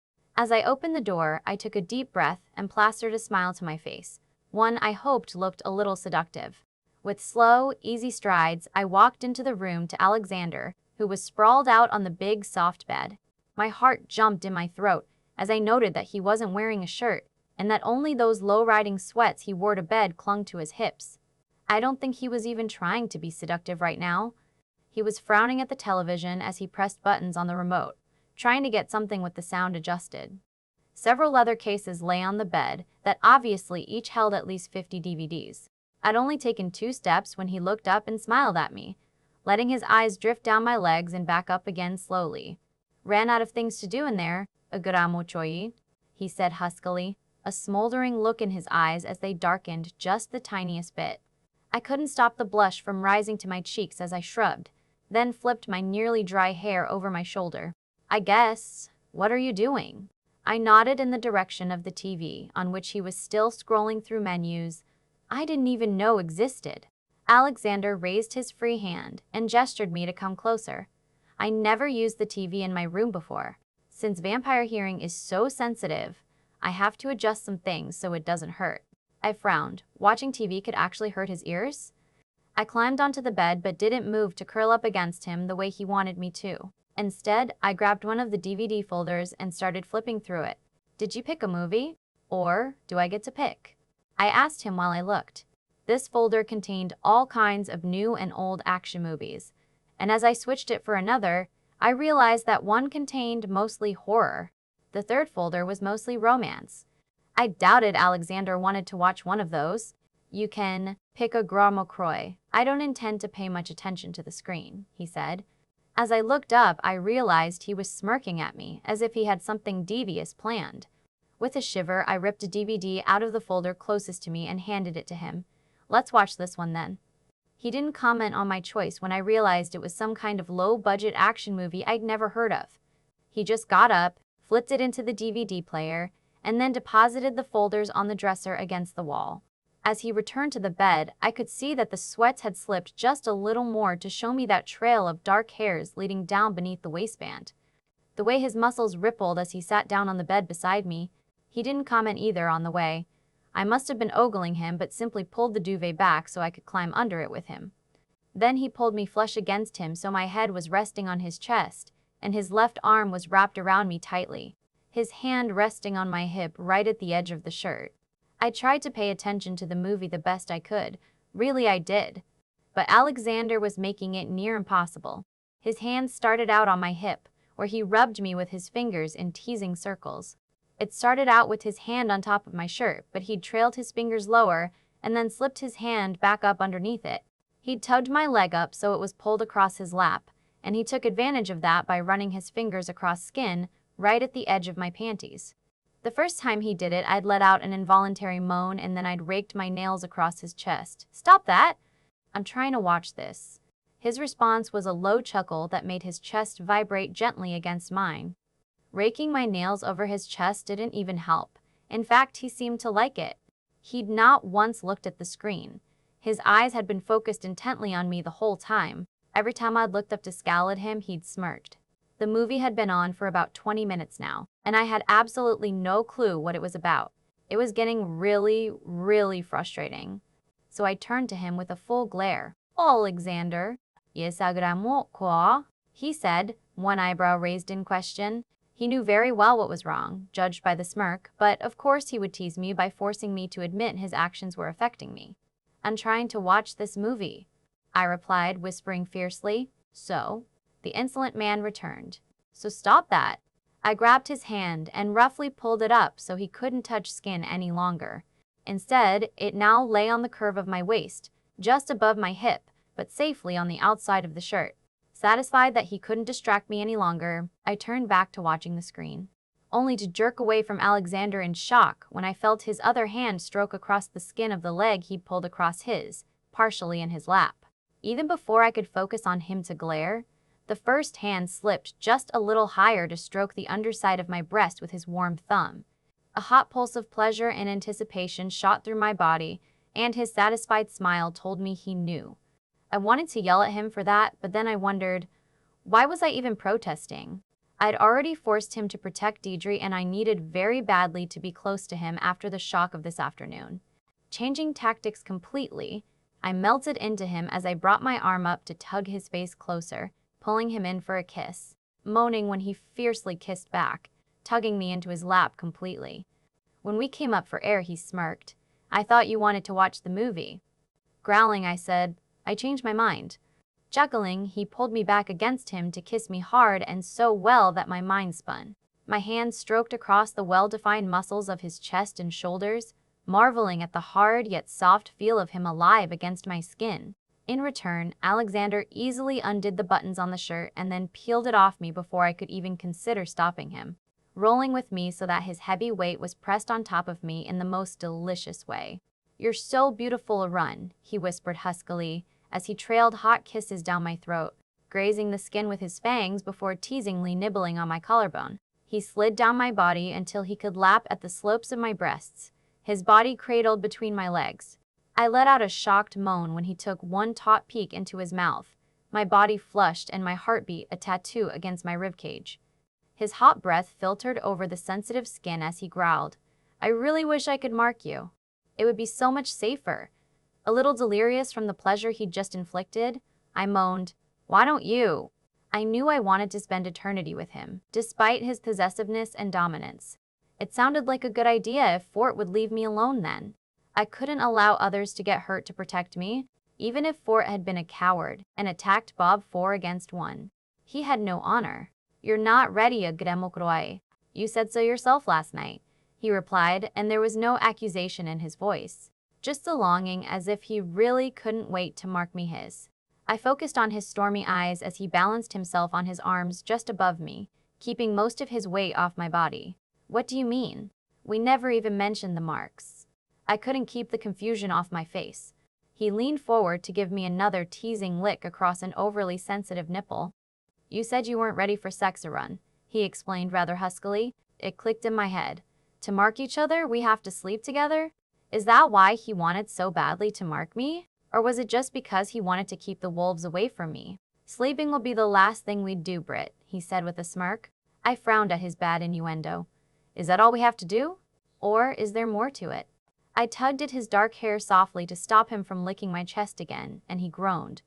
As I opened the door, I took a deep breath and plastered a smile to my face, one I hoped looked a little seductive. With slow, easy strides, I walked into the room to Alexander, who was sprawled out on the big, soft bed. My heart jumped in my throat as I noted that he wasn't wearing a shirt, and that only those low-riding sweats he wore to bed clung to his hips. I don't think he was even trying to be seductive right now. He was frowning at the television as he pressed buttons on the remote, trying to get something with the sound adjusted. Several leather cases lay on the bed that obviously each held at least 50 DVDs. I'd only taken 2 steps when he looked up and smiled at me, letting his eyes drift down my legs and back up again slowly. "Ran out of things to do in there, agramo choi," he said huskily, a smoldering look in his eyes as they darkened just the tiniest bit. I couldn't stop the blush from rising to my cheeks as I shrugged, then flipped my nearly dry hair over my shoulder. "I guess. What are you doing?" I nodded in the direction of the TV, on which he was still scrolling through menus I didn't even know existed. Alexander raised his free hand and gestured me to come closer. I never used the TV in my room before. Since vampire hearing is so sensitive, I have to adjust some things so it doesn't hurt. I frowned. Watching TV could actually hurt his ears? I climbed onto the bed but didn't move to curl up against him the way he wanted me to. Instead, I grabbed one of the DVD folders and started flipping through it. "Did you pick a movie? Or do I get to pick?" I asked him while I looked. This folder contained all kinds of new and old action movies, and as I switched it for another, I realized that one contained mostly horror. The third folder was mostly romance. I doubted Alexander wanted to watch one of those. "You can pick a gramo croy. I don't intend to pay much attention to the screen," he said. As I looked up, I realized he was smirking at me, as if he had something devious planned. With a shiver, I ripped a DVD out of the folder closest to me and handed it to him. "Let's watch this one then." He didn't comment on my choice when I realized it was some kind of low-budget action movie I'd never heard of. He just got up, flipped it into the DVD player, and then deposited the folders on the dresser against the wall. As he returned to the bed, I could see that the sweats had slipped just a little more to show me that trail of dark hairs leading down beneath the waistband. The way his muscles rippled as he sat down on the bed beside me, he didn't comment either on the way. I must have been ogling him but simply pulled the duvet back so I could climb under it with him. Then he pulled me flush against him so my head was resting on his chest, and his left arm was wrapped around me tightly, his hand resting on my hip right at the edge of the shirt. I tried to pay attention to the movie the best I could. Really, I did. But Alexander was making it near impossible. His hand started out on my hip, where he rubbed me with his fingers in teasing circles. It started out with his hand on top of my shirt, but he'd trailed his fingers lower and then slipped his hand back up underneath it. He'd tugged my leg up so it was pulled across his lap, and he took advantage of that by running his fingers across skin right at the edge of my panties. The first time he did it, I'd let out an involuntary moan and then I'd raked my nails across his chest. "Stop that! I'm trying to watch this." His response was a low chuckle that made his chest vibrate gently against mine. Raking my nails over his chest didn't even help. In fact, he seemed to like it. He'd not once looked at the screen. His eyes had been focused intently on me the whole time. Every time I'd looked up to scowl at him, he'd smirked. The movie had been on for about 20 minutes now, and I had absolutely no clue what it was about. It was getting really, really frustrating. So I turned to him with a full glare. "Alexander, yes, agramo quoi?" he said, one eyebrow raised in question. He knew very well what was wrong, judged by the smirk, but of course he would tease me by forcing me to admit his actions were affecting me. "I'm trying to watch this movie," I replied, whispering fiercely. "So?" The insolent man returned. "So stop that." I grabbed his hand and roughly pulled it up so he couldn't touch skin any longer. Instead, it now lay on the curve of my waist, just above my hip, but safely on the outside of the shirt. Satisfied that he couldn't distract me any longer, I turned back to watching the screen. only to jerk away from Alexander in shock when I felt his other hand stroke across the skin of the leg he'd pulled across his, partially in his lap. Even before I could focus on him to glare, the first hand slipped just a little higher to stroke the underside of my breast with his warm thumb. A hot pulse of pleasure and anticipation shot through my body, and his satisfied smile told me he knew. I wanted to yell at him for that, but then I wondered, why was I even protesting? I'd already forced him to protect Deidre, and I needed very badly to be close to him after the shock of this afternoon. Changing tactics completely, I melted into him as I brought my arm up to tug his face closer, pulling him in for a kiss, moaning when he fiercely kissed back, tugging me into his lap completely. When we came up for air, he smirked. "I thought you wanted to watch the movie." Growling, I said, "I changed my mind." Chuckling, he pulled me back against him to kiss me hard and so well that my mind spun. My hands stroked across the well-defined muscles of his chest and shoulders, marveling at the hard yet soft feel of him alive against my skin. In return, Alexander easily undid the buttons on the shirt and then peeled it off me before I could even consider stopping him, rolling with me so that his heavy weight was pressed on top of me in the most delicious way. "You're so beautiful, Run," he whispered huskily, as he trailed hot kisses down my throat, grazing the skin with his fangs before teasingly nibbling on my collarbone. He slid down my body until he could lap at the slopes of my breasts, his body cradled between my legs. I let out a shocked moan when he took one taut peek into his mouth, my body flushed and my heartbeat a tattoo against my ribcage. His hot breath filtered over the sensitive skin as he growled, "I really wish I could mark you. It would be so much safer." A little delirious from the pleasure he'd just inflicted, I moaned, "Why don't you?" I knew I wanted to spend eternity with him, despite his possessiveness and dominance. It sounded like a good idea if Fort would leave me alone then. I couldn't allow others to get hurt to protect me, even if Fort had been a coward and attacked Bob 4-against-1. He had no honor. "You're not ready, Agremokroy. You said so yourself last night," he replied, and there was no accusation in his voice, just a longing as if he really couldn't wait to mark me his. I focused on his stormy eyes as he balanced himself on his arms just above me, keeping most of his weight off my body. "What do you mean? We never even mentioned the marks." I couldn't keep the confusion off my face. He leaned forward to give me another teasing lick across an overly sensitive nipple. "You said you weren't ready for sex, Run," he explained rather huskily. It clicked in my head. To mark each other, we have to sleep together? Is that why he wanted so badly to mark me? Or was it just because he wanted to keep the wolves away from me? "Sleeping will be the last thing we'd do, Britt," he said with a smirk. I frowned at his bad innuendo. "Is that all we have to do? Or is there more to it?" I tugged at his dark hair softly to stop him from licking my chest again, and he groaned.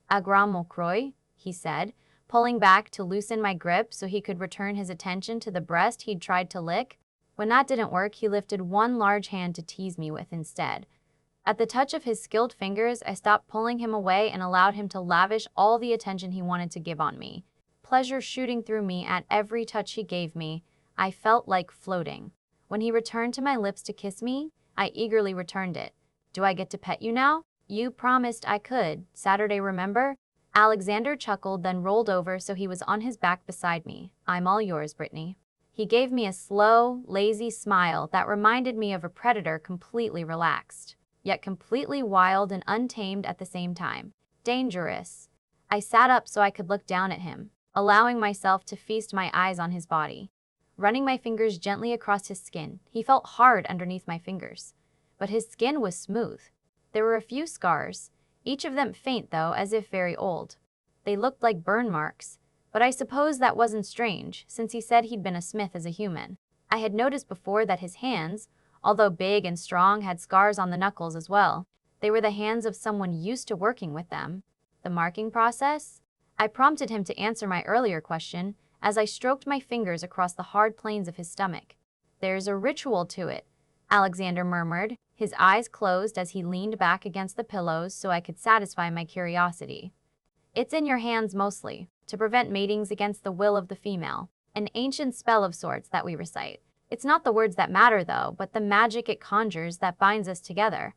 "Agramokroy," he said, pulling back to loosen my grip so he could return his attention to the breast he'd tried to lick. When that didn't work, he lifted one large hand to tease me with instead. At the touch of his skilled fingers, I stopped pulling him away and allowed him to lavish all the attention he wanted to give on me. Pleasure shooting through me at every touch he gave me. I felt like floating. When he returned to my lips to kiss me, I eagerly returned it. "Do I get to pet you now? You promised I could. Saturday, remember?" Alexander chuckled, then rolled over so he was on his back beside me. "I'm all yours, Brittany." He gave me a slow, lazy smile that reminded me of a predator completely relaxed, yet completely wild and untamed at the same time. Dangerous. I sat up so I could look down at him, allowing myself to feast my eyes on his body. Running my fingers gently across his skin, he felt hard underneath my fingers. But his skin was smooth. There were a few scars, each of them faint though, as if very old. They looked like burn marks. But I suppose that wasn't strange, since he said he'd been a smith as a human. I had noticed before that his hands, although big and strong, had scars on the knuckles as well. They were the hands of someone used to working with them. The marking process? I prompted him to answer my earlier question as I stroked my fingers across the hard planes of his stomach. "There's a ritual to it," Alexander murmured, his eyes closed as he leaned back against the pillows so I could satisfy my curiosity. "It's in your hands mostly, to prevent matings against the will of the female. An ancient spell of sorts that we recite. It's not the words that matter though, but the magic it conjures that binds us together.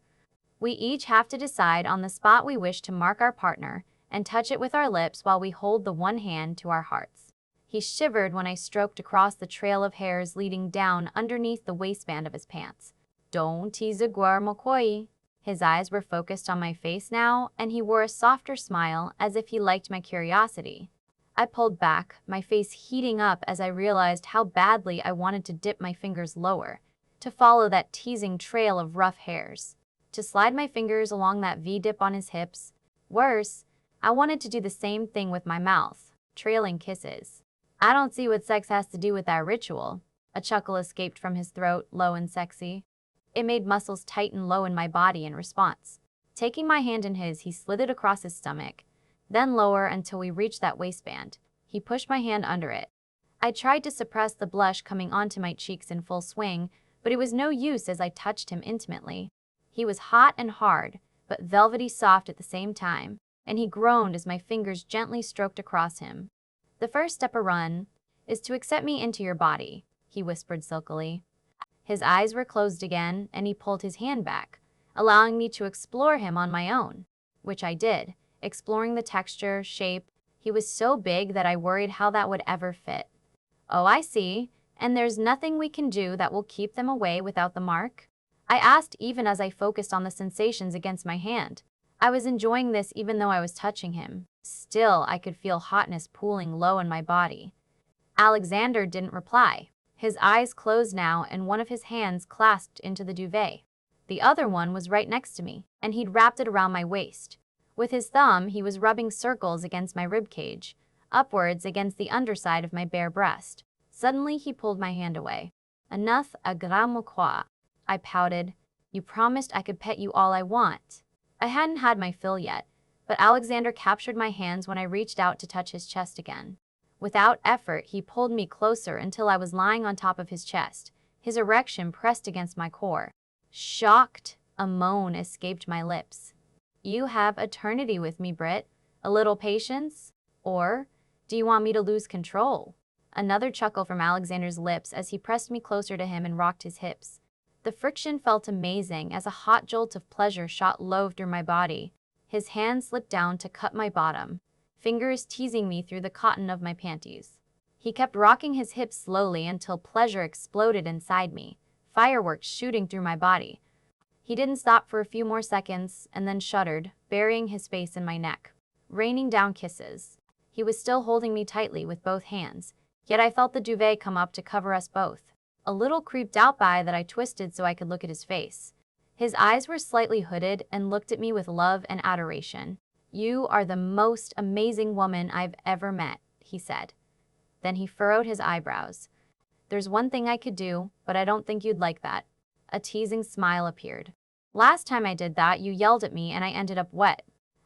We each have to decide on the spot we wish to mark our partner and touch it with our lips while we hold the one hand to our hearts." He shivered when I stroked across the trail of hairs leading down underneath the waistband of his pants. Don't tease a guarmokoi. His eyes were focused on my face now, and he wore a softer smile as if he liked my curiosity. I pulled back, my face heating up as I realized how badly I wanted to dip my fingers lower, to follow that teasing trail of rough hairs, to slide my fingers along that V-dip on his hips. Worse, I wanted to do the same thing with my mouth, trailing kisses. I don't see what sex has to do with that ritual. A chuckle escaped from his throat, low and sexy. It made muscles tighten low in my body in response. Taking my hand in his, he slid it across his stomach, then lower until we reached that waistband. He pushed my hand under it. I tried to suppress the blush coming onto my cheeks in full swing, but it was no use as I touched him intimately. He was hot and hard, but velvety soft at the same time, and he groaned as my fingers gently stroked across him. The first step is to accept me into your body, he whispered silkily. His eyes were closed again, and he pulled his hand back, allowing me to explore him on my own, which I did, exploring the texture, shape. He was so big that I worried how that would ever fit. Oh, I see. And there's nothing we can do that will keep them away without the mark? I asked even as I focused on the sensations against my hand. I was enjoying this even though I was touching him. Still, I could feel hotness pooling low in my body. Alexander didn't reply. His eyes closed now, and one of his hands clasped into the duvet. The other one was right next to me, and he'd wrapped it around my waist. With his thumb, he was rubbing circles against my ribcage, upwards against the underside of my bare breast. Suddenly, he pulled my hand away. Enough, a grand quoi. I pouted. You promised I could pet you all I want. I hadn't had my fill yet, but Alexander captured my hands when I reached out to touch his chest again. Without effort, he pulled me closer until I was lying on top of his chest, his erection pressed against my core. Shocked, a moan escaped my lips. You have eternity with me, Britt. A little patience? Or do you want me to lose control? Another chuckle from Alexander's lips as he pressed me closer to him and rocked his hips. The friction felt amazing as a hot jolt of pleasure shot low through my body. His hand slipped down to cut my bottom, fingers teasing me through the cotton of my panties. He kept rocking his hips slowly until pleasure exploded inside me, fireworks shooting through my body. He didn't stop for a few more seconds and then shuddered, burying his face in my neck, raining down kisses. He was still holding me tightly with both hands, yet I felt the duvet come up to cover us both. A little creeped out by that I twisted so I could look at his face. His eyes were slightly hooded and looked at me with love and adoration. You are the most amazing woman I've ever met, he said. Then he furrowed his eyebrows. There's one thing I could do, but I don't think you'd like that. A teasing smile appeared. Last time I did that, you yelled at me and I ended up wet.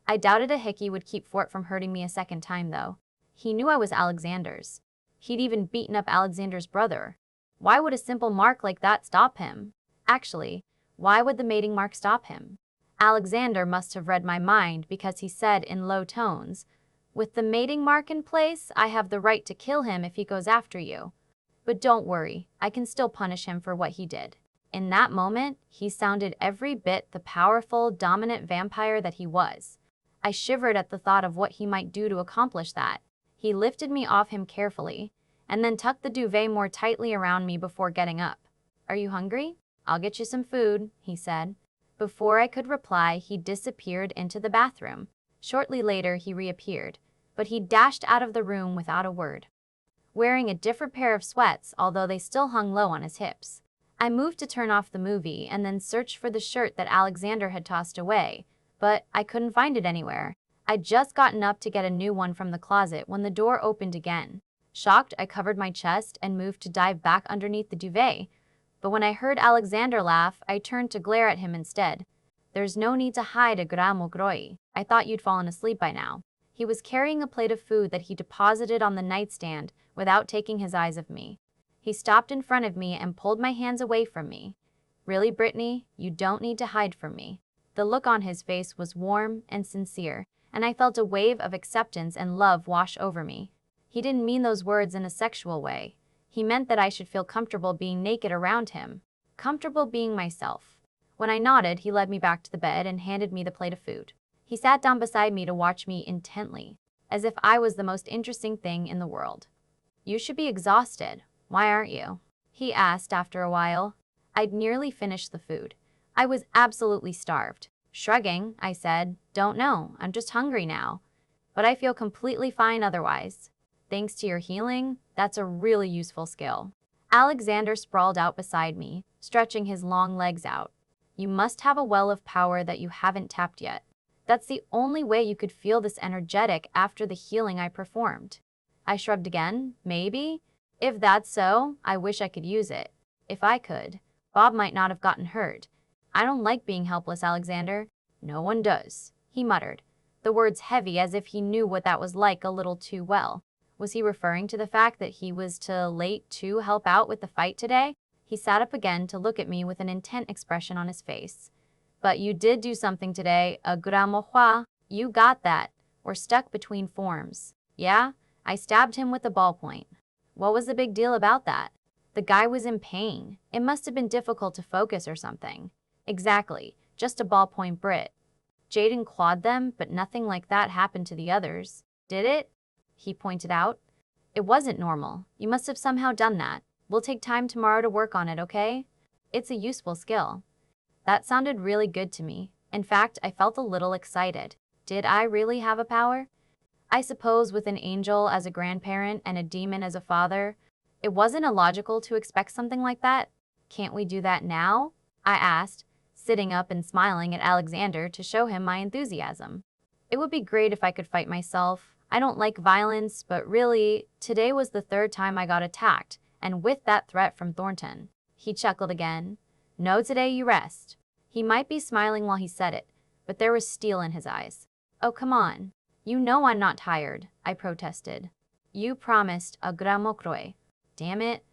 I doubted a hickey would keep Fort from hurting me a second time, though. He knew I was Alexander's. He'd even beaten up Alexander's brother. Why would a simple mark like that stop him? Actually, why would the mating mark stop him? Alexander must have read my mind because he said in low tones, with the mating mark in place, I have the right to kill him if he goes after you. But don't worry, I can still punish him for what he did. In that moment, he sounded every bit the powerful, dominant vampire that he was. I shivered at the thought of what he might do to accomplish that. He lifted me off him carefully, and then tucked the duvet more tightly around me before getting up. Are you hungry? I'll get you some food, he said. Before I could reply, he disappeared into the bathroom. Shortly later, he reappeared, but he dashed out of the room without a word, wearing a different pair of sweats, although they still hung low on his hips. I moved to turn off the movie and then searched for the shirt that Alexander had tossed away, but I couldn't find it anywhere. I'd just gotten up to get a new one from the closet when the door opened again. Shocked, I covered my chest and moved to dive back underneath the duvet. But when I heard Alexander laugh, I turned to glare at him instead. There's no need to hide a gramo groi. I thought you'd fallen asleep by now. He was carrying a plate of food that he deposited on the nightstand without taking his eyes off me. He stopped in front of me and pulled my hands away from me. Really, Brittany, you don't need to hide from me. The look on his face was warm and sincere, and I felt a wave of acceptance and love wash over me. He didn't mean those words in a sexual way. He meant that I should feel comfortable being naked around him, comfortable being myself. When I nodded, he led me back to the bed and handed me the plate of food. He sat down beside me to watch me intently, as if I was the most interesting thing in the world. You should be exhausted. Why aren't you? He asked after a while. I'd nearly finished the food. I was absolutely starved. Shrugging, I said, "Don't know, I'm just hungry now. But I feel completely fine otherwise. Thanks to your healing, that's a really useful skill." Alexander sprawled out beside me, stretching his long legs out. You must have a well of power that you haven't tapped yet. That's the only way you could feel this energetic after the healing I performed. I shrugged again. Maybe? If that's so, I wish I could use it. If I could, Bob might not have gotten hurt. I don't like being helpless, Alexander. No one does, he muttered, the words heavy as if he knew what that was like a little too well. Was he referring to the fact that he was too late to help out with the fight today? He sat up again to look at me with an intent expression on his face. But you did do something today, a gramohua. You got that. We're stuck between forms. Yeah? I stabbed him with a ballpoint. What was the big deal about that? The guy was in pain. It must have been difficult to focus or something. Exactly. Just a ballpoint Brit. Jaden clawed them, but nothing like that happened to the others. Did it? He pointed out. It wasn't normal. You must have somehow done that. We'll take time tomorrow to work on it, okay? It's a useful skill. That sounded really good to me. In fact, I felt a little excited. Did I really have a power? I suppose with an angel as a grandparent and a demon as a father, it wasn't illogical to expect something like that. Can't we do that now? I asked, sitting up and smiling at Alexander to show him my enthusiasm. It would be great if I could fight myself. I don't like violence, but really, today was the third time I got attacked, and with that threat from Thornton. He chuckled again. No, today you rest. He might be smiling while he said it, but there was steel in his eyes. Oh, come on. You know I'm not tired, I protested. You promised a gramokroe. Damn it.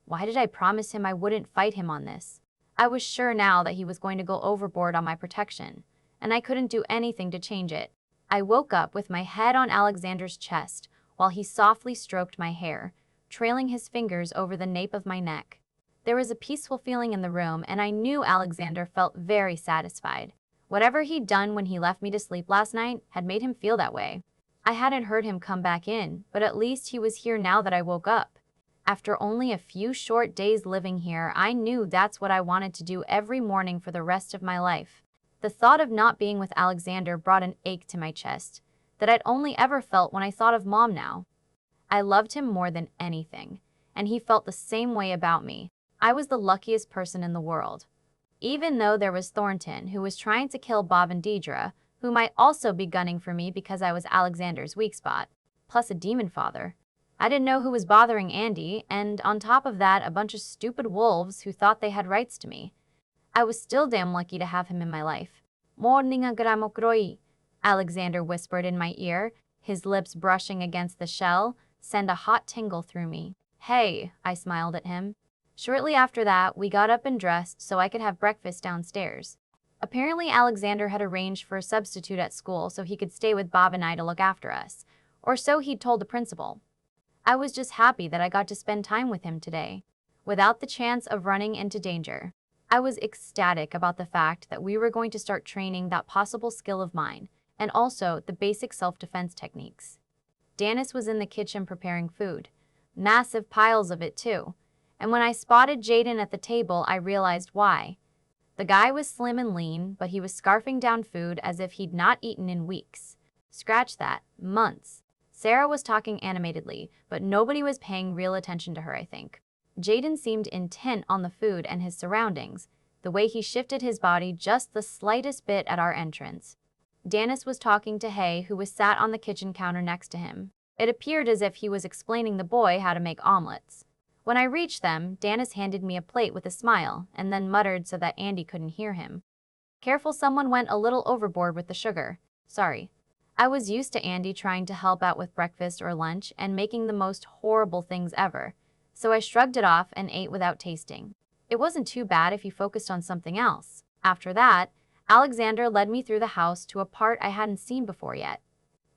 Why did I promise him I wouldn't fight him on this? I was sure now that he was going to go overboard on my protection, and I couldn't do anything to change it. I woke up with my head on Alexander's chest while he softly stroked my hair, trailing his fingers over the nape of my neck. There was a peaceful feeling in the room, and I knew Alexander felt very satisfied. Whatever he'd done when he left me to sleep last night had made him feel that way. I hadn't heard him come back in, but at least he was here now that I woke up. After only a few short days living here, I knew that's what I wanted to do every morning for the rest of my life. The thought of not being with Alexander brought an ache to my chest that I'd only ever felt when I thought of Mom now. I loved him more than anything, and he felt the same way about me. I was the luckiest person in the world. Even though there was Thornton, who was trying to kill Bob and Deidre, who might also be gunning for me because I was Alexander's weak spot, plus a demon father. I didn't know who was bothering Andy, and on top of that, a bunch of stupid wolves who thought they had rights to me. I was still damn lucky to have him in my life. Morninga gramokroi, Alexander whispered in my ear, his lips brushing against the shell, send a hot tingle through me. Hey, I smiled at him. Shortly after that, we got up and dressed so I could have breakfast downstairs. Apparently, Alexander had arranged for a substitute at school so he could stay with Bob and I to look after us, or so he'd told the principal. I was just happy that I got to spend time with him today, without the chance of running into danger. I was ecstatic about the fact that we were going to start training that possible skill of mine, and also the basic self-defense techniques. Danis was in the kitchen preparing food. Massive piles of it, too. And when I spotted Jaden at the table, I realized why. The guy was slim and lean, but he was scarfing down food as if he'd not eaten in weeks. Scratch that, months. Sarah was talking animatedly, but nobody was paying real attention to her, I think. Jaden seemed intent on the food and his surroundings, the way he shifted his body just the slightest bit at our entrance. Danis was talking to Hay, who was sat on the kitchen counter next to him. It appeared as if he was explaining the boy how to make omelets. When I reached them, Danis handed me a plate with a smile, and then muttered so that Andy couldn't hear him. Careful, someone went a little overboard with the sugar. Sorry. I was used to Andy trying to help out with breakfast or lunch and making the most horrible things ever, so I shrugged it off and ate without tasting. It wasn't too bad if he focused on something else. After that, Alexander led me through the house to a part I hadn't seen before yet.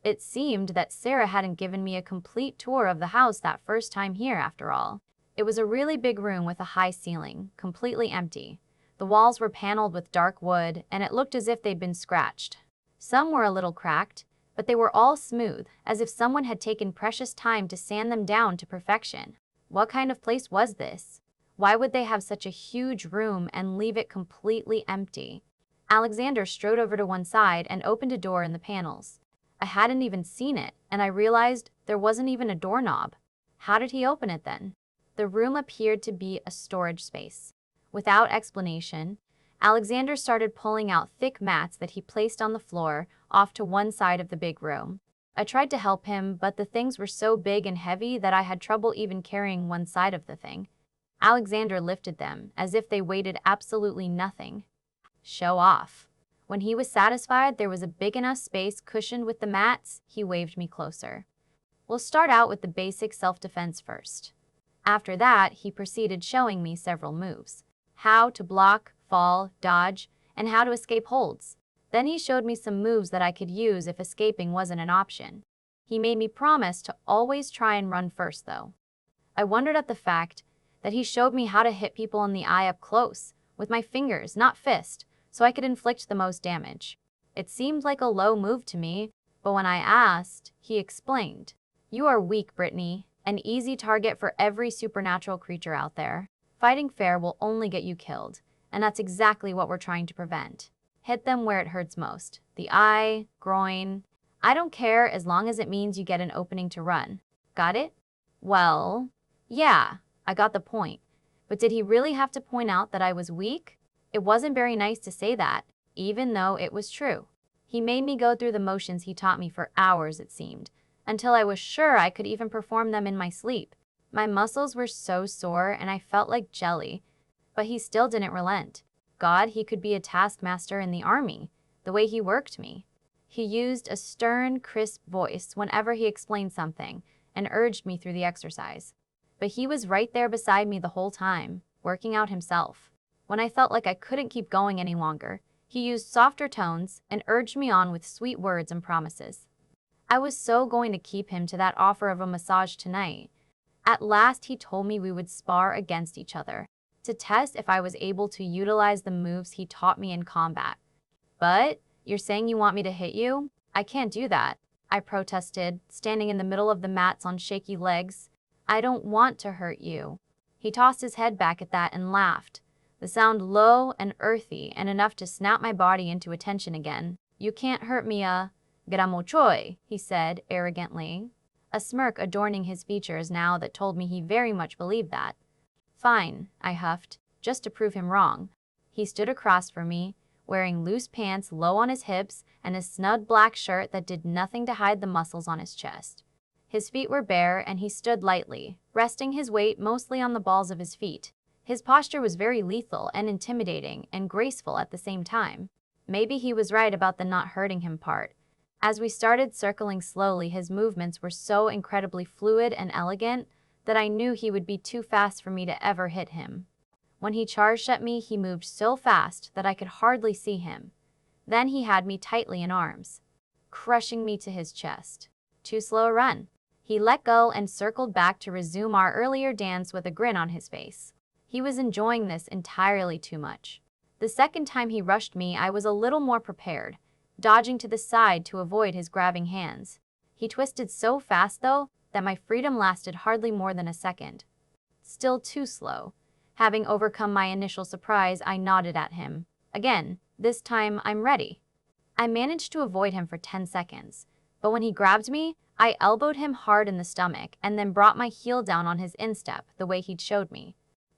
It seemed that Sarah hadn't given me a complete tour of the house that first time here, after all. It was a really big room with a high ceiling, completely empty. The walls were paneled with dark wood, and it looked as if they'd been scratched. Some were a little cracked, but they were all smooth, as if someone had taken precious time to sand them down to perfection. What kind of place was this? Why would they have such a huge room and leave it completely empty? Alexander strode over to one side and opened a door in the panels. I hadn't even seen it, and I realized there wasn't even a doorknob. How did he open it then? The room appeared to be a storage space. Without explanation, Alexander started pulling out thick mats that he placed on the floor off to one side of the big room. I tried to help him, but the things were so big and heavy that I had trouble even carrying one side of the thing. Alexander lifted them, as if they weighed absolutely nothing. Show off. When he was satisfied there was a big enough space cushioned with the mats, he waved me closer. We'll start out with the basic self-defense first. After that, he proceeded showing me several moves. How to block, fall, dodge, and how to escape holds. Then he showed me some moves that I could use if escaping wasn't an option. He made me promise to always try and run first, though. I wondered at the fact that he showed me how to hit people in the eye up close, with my fingers, not fist, so I could inflict the most damage. It seemed like a low move to me, but when I asked, he explained. You are weak, Brittany, an easy target for every supernatural creature out there. Fighting fair will only get you killed, and that's exactly what we're trying to prevent. Hit them where it hurts most. The eye, groin. I don't care as long as it means you get an opening to run. Got it? Well, yeah, I got the point. But did he really have to point out that I was weak? It wasn't very nice to say that, even though it was true. He made me go through the motions he taught me for hours, it seemed, until I was sure I could even perform them in my sleep. My muscles were so sore and I felt like jelly, but he still didn't relent. God, he could be a taskmaster in the army, the way he worked me. He used a stern, crisp voice whenever he explained something and urged me through the exercise. But he was right there beside me the whole time, working out himself. When I felt like I couldn't keep going any longer, he used softer tones and urged me on with sweet words and promises. I was so going to keep him to that offer of a massage tonight. At last he told me we would spar against each other, to test if I was able to utilize the moves he taught me in combat. But, you're saying you want me to hit you? I can't do that, I protested, standing in the middle of the mats on shaky legs. I don't want to hurt you. He tossed his head back at that and laughed, the sound low and earthy and enough to snap my body into attention again. You can't hurt me, Gramochoy, he said arrogantly, a smirk adorning his features now that told me he very much believed that. Fine, I huffed, just to prove him wrong. He stood across from me, wearing loose pants low on his hips and a snug black shirt that did nothing to hide the muscles on his chest. His feet were bare and he stood lightly, resting his weight mostly on the balls of his feet. His posture was very lethal and intimidating and graceful at the same time. Maybe he was right about the not hurting him part. As we started circling slowly, his movements were so incredibly fluid and elegant that I knew he would be too fast for me to ever hit him. When he charged at me, he moved so fast that I could hardly see him. Then he had me tightly in arms, crushing me to his chest. Too slow a run. He let go and circled back to resume our earlier dance with a grin on his face. He was enjoying this entirely too much. The second time he rushed me, I was a little more prepared, dodging to the side to avoid his grabbing hands. He twisted so fast, though, that my freedom lasted hardly more than a second. Still too slow. Having overcome my initial surprise, I nodded at him. Again, this time I'm ready. I managed to avoid him for 10 seconds, but when he grabbed me, I elbowed him hard in the stomach and then brought my heel down on his instep the way he'd showed me.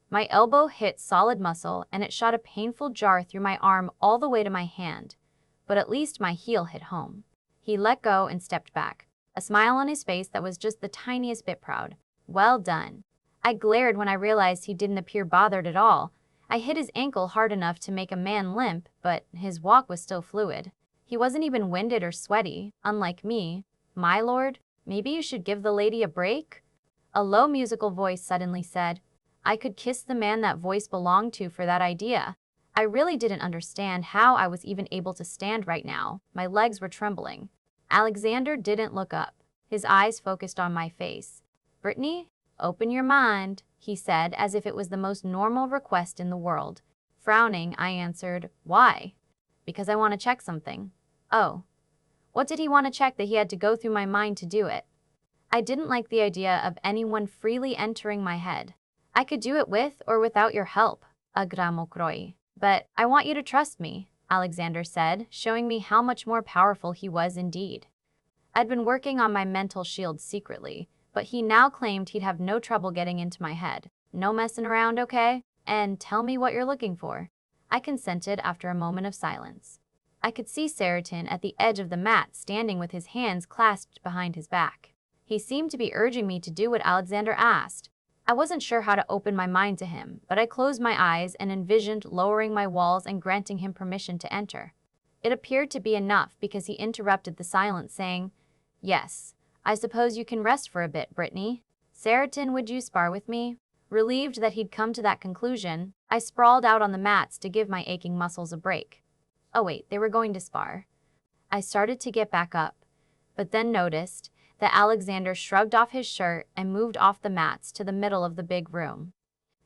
My elbow hit solid muscle and it shot a painful jar through my arm all the way to my hand, but at least my heel hit home. He let go and stepped back, a smile on his face that was just the tiniest bit proud. Well done. I glared when I realized he didn't appear bothered at all. I hit his ankle hard enough to make a man limp, but his walk was still fluid. He wasn't even winded or sweaty, unlike me. My lord, maybe you should give the lady a break? A low musical voice suddenly said. I could kiss the man that voice belonged to for that idea. I really didn't understand how I was even able to stand right now. My legs were trembling. Alexander didn't look up. His eyes focused on my face. Brittany, open your mind, he said as if it was the most normal request in the world. Frowning, I answered, why? Because I want to check something. Oh. What did he want to check that he had to go through my mind to do it? I didn't like the idea of anyone freely entering my head. I could do it with or without your help, Agramokroi. But I want you to trust me, Alexander said, showing me how much more powerful he was indeed. I'd been working on my mental shield secretly, but he now claimed he'd have no trouble getting into my head. No messing around, okay? And tell me what you're looking for. I consented after a moment of silence. I could see Seritin at the edge of the mat standing with his hands clasped behind his back. He seemed to be urging me to do what Alexander asked. I wasn't sure how to open my mind to him, but I closed my eyes and envisioned lowering my walls and granting him permission to enter. It appeared to be enough because he interrupted the silence, saying, "Yes, I suppose you can rest for a bit, Brittany. Seritin, would you spar with me?" Relieved that he'd come to that conclusion, I sprawled out on the mats to give my aching muscles a break. Oh wait, they were going to spar. I started to get back up, but then noticed that Alexander shrugged off his shirt and moved off the mats to the middle of the big room.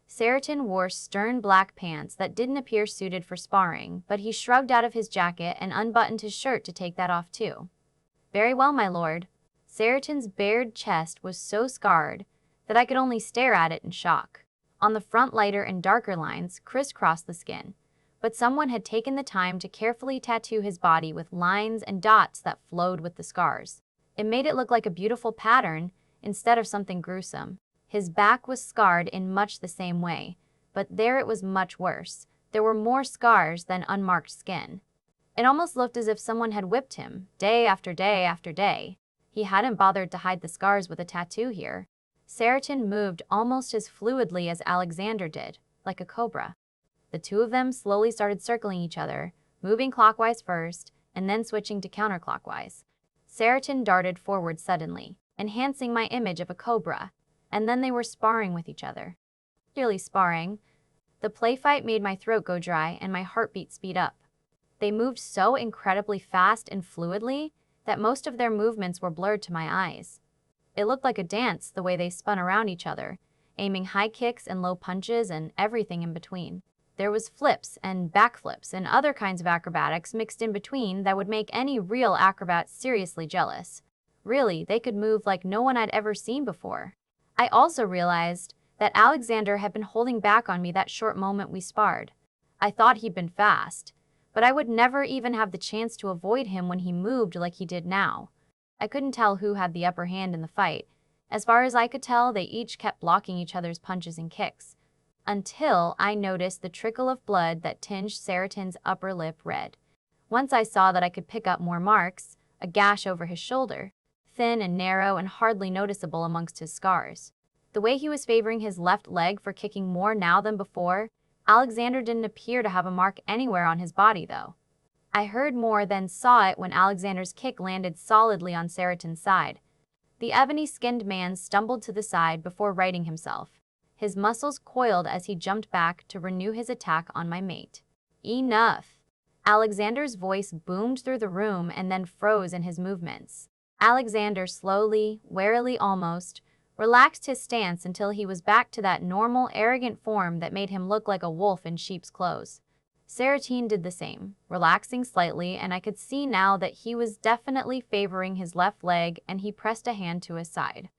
Seritin wore stern black pants that didn't appear suited for sparring, but he shrugged out of his jacket and unbuttoned his shirt to take that off too. "Very well, my lord." Seritin's bared chest was so scarred that I could only stare at it in shock. On the front, lighter and darker lines crisscrossed the skin, but someone had taken the time to carefully tattoo his body with lines and dots that flowed with the scars. It made it look like a beautiful pattern instead of something gruesome. His back was scarred in much the same way, but there it was much worse. There were more scars than unmarked skin. It almost looked as if someone had whipped him, day after day after day. He hadn't bothered to hide the scars with a tattoo here. Seritin moved almost as fluidly as Alexander did, like a cobra. The two of them slowly started circling each other, moving clockwise first, and then switching to counterclockwise. Seritin darted forward suddenly, enhancing my image of a cobra, and then they were sparring with each other. Really sparring. The play fight made my throat go dry and my heartbeat speed up. They moved so incredibly fast and fluidly that most of their movements were blurred to my eyes. It looked like a dance the way they spun around each other, aiming high kicks and low punches and everything in between. There was flips and backflips and other kinds of acrobatics mixed in between that would make any real acrobat seriously jealous. Really, they could move like no one I'd ever seen before. I also realized that Alexander had been holding back on me that short moment we sparred. I thought he'd been fast, but I would never even have the chance to avoid him when he moved like he did now. I couldn't tell who had the upper hand in the fight. As far as I could tell, they each kept blocking each other's punches and kicks, until I noticed the trickle of blood that tinged Seritin's upper lip red. Once I saw that I could pick up more marks, a gash over his shoulder, thin and narrow and hardly noticeable amongst his scars. The way he was favoring his left leg for kicking more now than before, Alexander didn't appear to have a mark anywhere on his body though. I heard more than saw it when Alexander's kick landed solidly on Seritin's side. The ebony-skinned man stumbled to the side before righting himself. His muscles coiled as he jumped back to renew his attack on my mate. "Enough!" Alexander's voice boomed through the room and then froze in his movements. Alexander slowly, warily almost, relaxed his stance until he was back to that normal, arrogant form that made him look like a wolf in sheep's clothes. Seritin did the same, relaxing slightly, and I could see now that he was definitely favoring his left leg, and he pressed a hand to his side.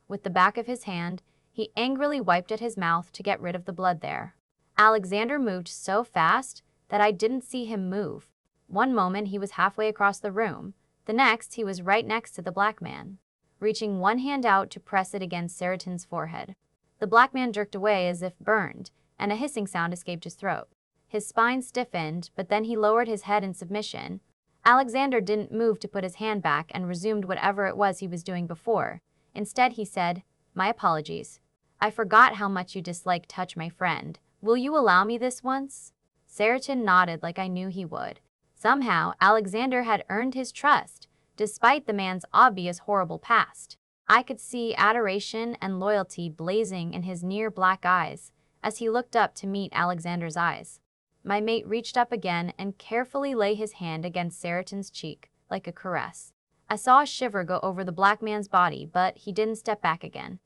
With the back of his hand, he angrily wiped at his mouth to get rid of the blood there. Alexander moved so fast that I didn't see him move. One moment he was halfway across the room, the next he was right next to the black man, reaching one hand out to press it against Seritin's forehead. The black man jerked away as if burned, and a hissing sound escaped his throat. His spine stiffened, but then he lowered his head in submission. Alexander didn't move to put his hand back and resumed whatever it was he was doing before. Instead, he said, "My apologies. I forgot how much you dislike touch, my friend. Will you allow me this once?" Seritin nodded like I knew he would. Somehow, Alexander had earned his trust, despite the man's obvious horrible past. I could see adoration and loyalty blazing in his near black eyes as he looked up to meet Alexander's eyes. My mate reached up again and carefully lay his hand against Seritin's cheek, like a caress. I saw a shiver go over the black man's body, but he didn't step back again.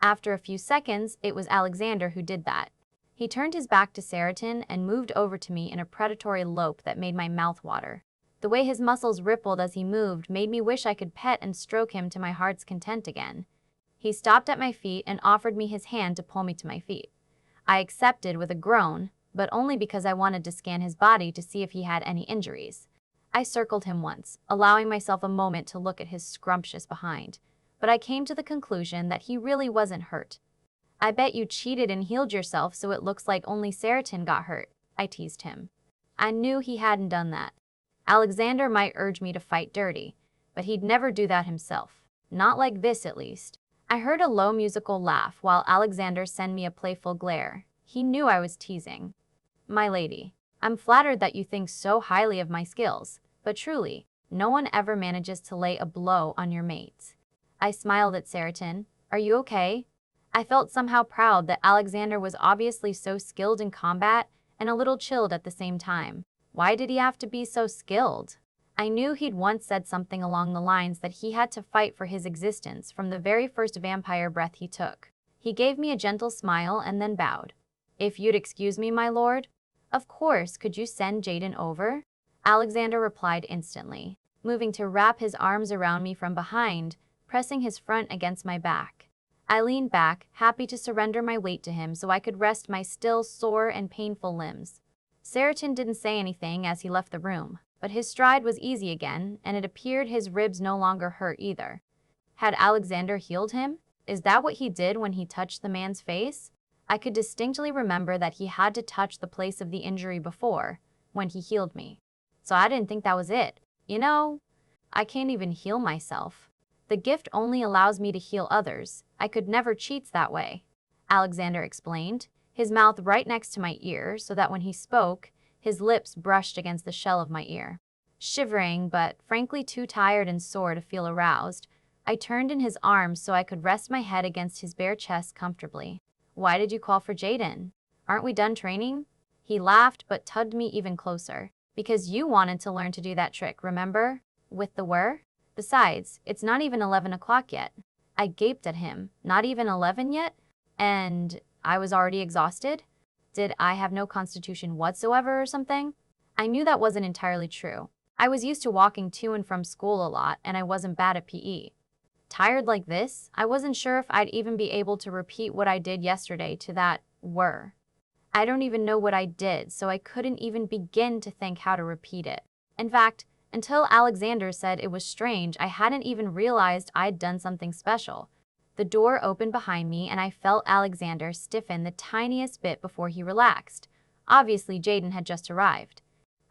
After a few seconds, it was Alexander who did that. He turned his back to Seritin and moved over to me in a predatory lope that made my mouth water. The way his muscles rippled as he moved made me wish I could pet and stroke him to my heart's content again. He stopped at my feet and offered me his hand to pull me to my feet. I accepted with a groan, but only because I wanted to scan his body to see if he had any injuries. I circled him once, allowing myself a moment to look at his scrumptious behind, but I came to the conclusion that he really wasn't hurt. I bet you cheated and healed yourself so it looks like only Seritin got hurt, I teased him. I knew he hadn't done that. Alexander might urge me to fight dirty, but he'd never do that himself. Not like this, at least. I heard a low musical laugh while Alexander sent me a playful glare. He knew I was teasing. My lady, I'm flattered that you think so highly of my skills, but truly, no one ever manages to lay a blow on your mates. I smiled at Seritin. Are you okay? I felt somehow proud that Alexander was obviously so skilled in combat and a little chilled at the same time. Why did he have to be so skilled? I knew he'd once said something along the lines that he had to fight for his existence from the very first vampire breath he took. He gave me a gentle smile and then bowed. If you'd excuse me, my lord? Of course, could you send Jaden over? Alexander replied instantly, moving to wrap his arms around me from behind, pressing his front against my back. I leaned back, happy to surrender my weight to him so I could rest my still sore and painful limbs. Seritin didn't say anything as he left the room, but his stride was easy again, and it appeared his ribs no longer hurt either. Had Alexander healed him? Is that what he did when he touched the man's face? I could distinctly remember that he had to touch the place of the injury before, when he healed me. So I didn't think that was it. You know, I can't even heal myself. The gift only allows me to heal others. I could never cheat that way, Alexander explained, his mouth right next to my ear so that when he spoke, his lips brushed against the shell of my ear. Shivering, but frankly too tired and sore to feel aroused, I turned in his arms so I could rest my head against his bare chest comfortably. Why did you call for Jaden? Aren't we done training? He laughed but tugged me even closer. Because you wanted to learn to do that trick, remember? With the were? Besides, it's not even 11 o'clock yet. I gaped at him. Not even 11 yet? And I was already exhausted? Did I have no constitution whatsoever or something? I knew that wasn't entirely true. I was used to walking to and from school a lot, and I wasn't bad at PE. Tired like this, I wasn't sure if I'd even be able to repeat what I did yesterday to that were. I don't even know what I did, so I couldn't even begin to think how to repeat it. In fact, until Alexander said it was strange, I hadn't even realized I'd done something special. The door opened behind me and I felt Alexander stiffen the tiniest bit before he relaxed. Obviously, Jaden had just arrived.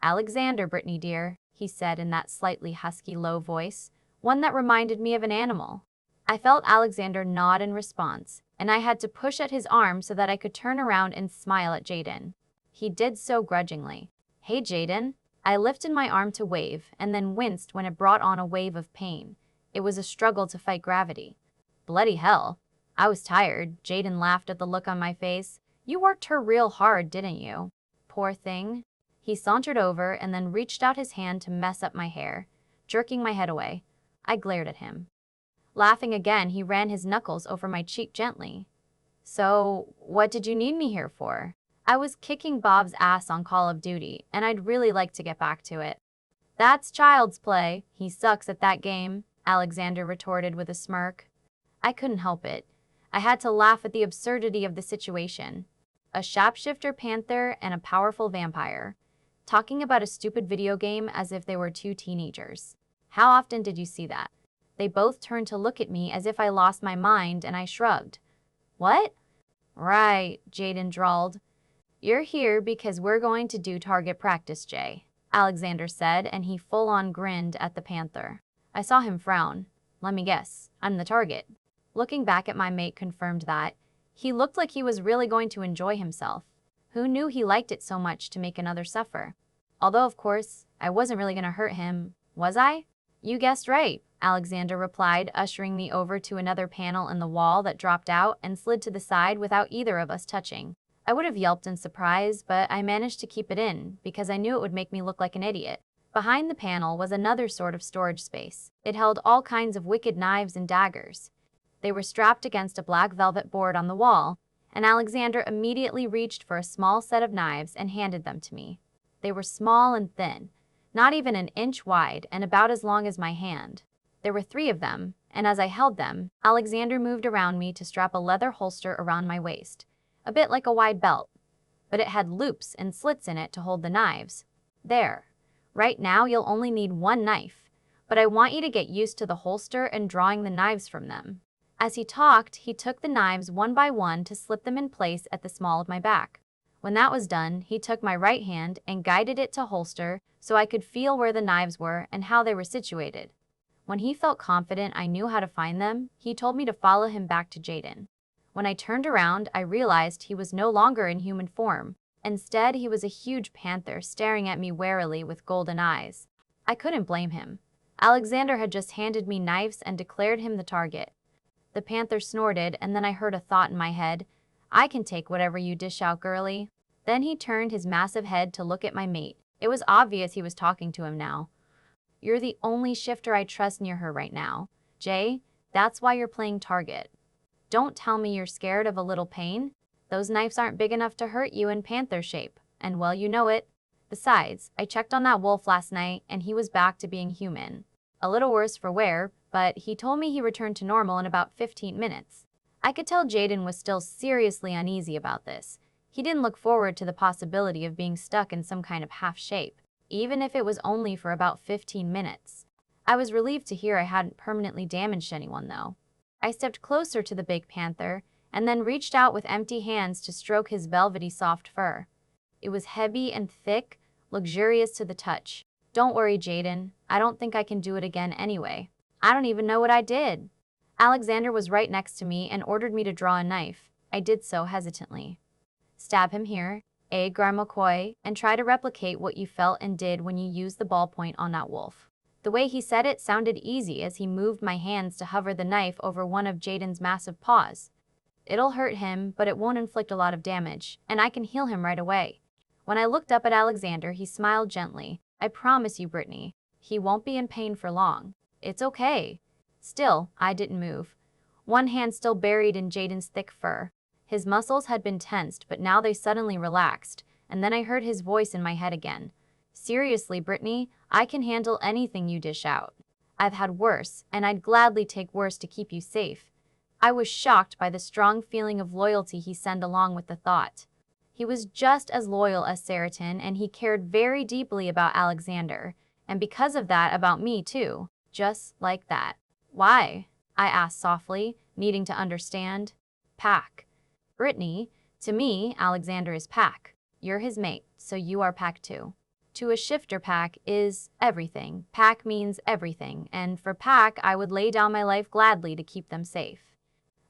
Alexander, Brittany dear, he said in that slightly husky low voice, one that reminded me of an animal. I felt Alexander nod in response, and I had to push at his arm so that I could turn around and smile at Jaden. He did so grudgingly. Hey Jaden. I lifted my arm to wave and then winced when it brought on a wave of pain. It was a struggle to fight gravity. Bloody hell. I was tired. Jaden laughed at the look on my face. You worked her real hard, didn't you? Poor thing. He sauntered over and then reached out his hand to mess up my hair, jerking my head away. I glared at him. Laughing again, he ran his knuckles over my cheek gently. So, what did you need me here for? I was kicking Bob's ass on Call of Duty, and I'd really like to get back to it. That's child's play. He sucks at that game, Alexander retorted with a smirk. I couldn't help it. I had to laugh at the absurdity of the situation. A shapeshifter panther and a powerful vampire, talking about a stupid video game as if they were two teenagers. How often did you see that? They both turned to look at me as if I lost my mind, and I shrugged. What? Right, Jaden drawled. You're here because we're going to do target practice, Jay, Alexander said, and he full-on grinned at the panther. I saw him frown. Let me guess, I'm the target. Looking back at my mate confirmed that. He looked like he was really going to enjoy himself. Who knew he liked it so much to make another suffer? Although, of course, I wasn't really going to hurt him, was I? You guessed right, Alexander replied, ushering me over to another panel in the wall that dropped out and slid to the side without either of us touching. I would have yelped in surprise, but I managed to keep it in because I knew it would make me look like an idiot. Behind the panel was another sort of storage space. It held all kinds of wicked knives and daggers. They were strapped against a black velvet board on the wall, and Alexander immediately reached for a small set of knives and handed them to me. They were small and thin, not even an inch wide and about as long as my hand. There were 3 of them, and as I held them, Alexander moved around me to strap a leather holster around my waist, a bit like a wide belt, but it had loops and slits in it to hold the knives. There. Right now you'll only need 1 knife, but I want you to get used to the holster and drawing the knives from them. As he talked, he took the knives one by one to slip them in place at the small of my back. When that was done, he took my right hand and guided it to holster so I could feel where the knives were and how they were situated. When he felt confident I knew how to find them, he told me to follow him back to Jaden. When I turned around, I realized he was no longer in human form. Instead, he was a huge panther staring at me warily with golden eyes. I couldn't blame him. Alexander had just handed me knives and declared him the target. The panther snorted, and then I heard a thought in my head. I can take whatever you dish out, girlie. Then he turned his massive head to look at my mate. It was obvious he was talking to him now. You're the only shifter I trust near her right now, Jay. That's why you're playing target. Don't tell me you're scared of a little pain. Those knives aren't big enough to hurt you in panther shape, and well, you know it. Besides, I checked on that wolf last night, and he was back to being human. A little worse for wear, but he told me he returned to normal in about 15 minutes. I could tell Jaden was still seriously uneasy about this. He didn't look forward to the possibility of being stuck in some kind of half shape, even if it was only for about 15 minutes. I was relieved to hear I hadn't permanently damaged anyone, though. I stepped closer to the big panther, and then reached out with empty hands to stroke his velvety soft fur. It was heavy and thick, luxurious to the touch. Don't worry, Jaden. I don't think I can do it again anyway. I don't even know what I did. Alexander was right next to me and ordered me to draw a knife. I did so hesitantly. Stab him here, McCoy, and try to replicate what you felt and did when you used the ballpoint on that wolf. The way he said it sounded easy as he moved my hands to hover the knife over one of Jaden's massive paws. It'll hurt him, but it won't inflict a lot of damage, and I can heal him right away. When I looked up at Alexander, he smiled gently. I promise you, Brittany, he won't be in pain for long. It's okay. Still, I didn't move. One hand still buried in Jaden's thick fur. His muscles had been tensed, but now they suddenly relaxed, and then I heard his voice in my head again. Seriously, Brittany, I can handle anything you dish out. I've had worse, and I'd gladly take worse to keep you safe. I was shocked by the strong feeling of loyalty he sent along with the thought. He was just as loyal as Seritin, and he cared very deeply about Alexander, and because of that, about me too, just like that. Why? I asked softly, needing to understand. Pack. Brittany, to me, Alexander is pack. You're his mate, so you are pack too. To a shifter, pack is everything. Pack means everything, and for pack, I would lay down my life gladly to keep them safe.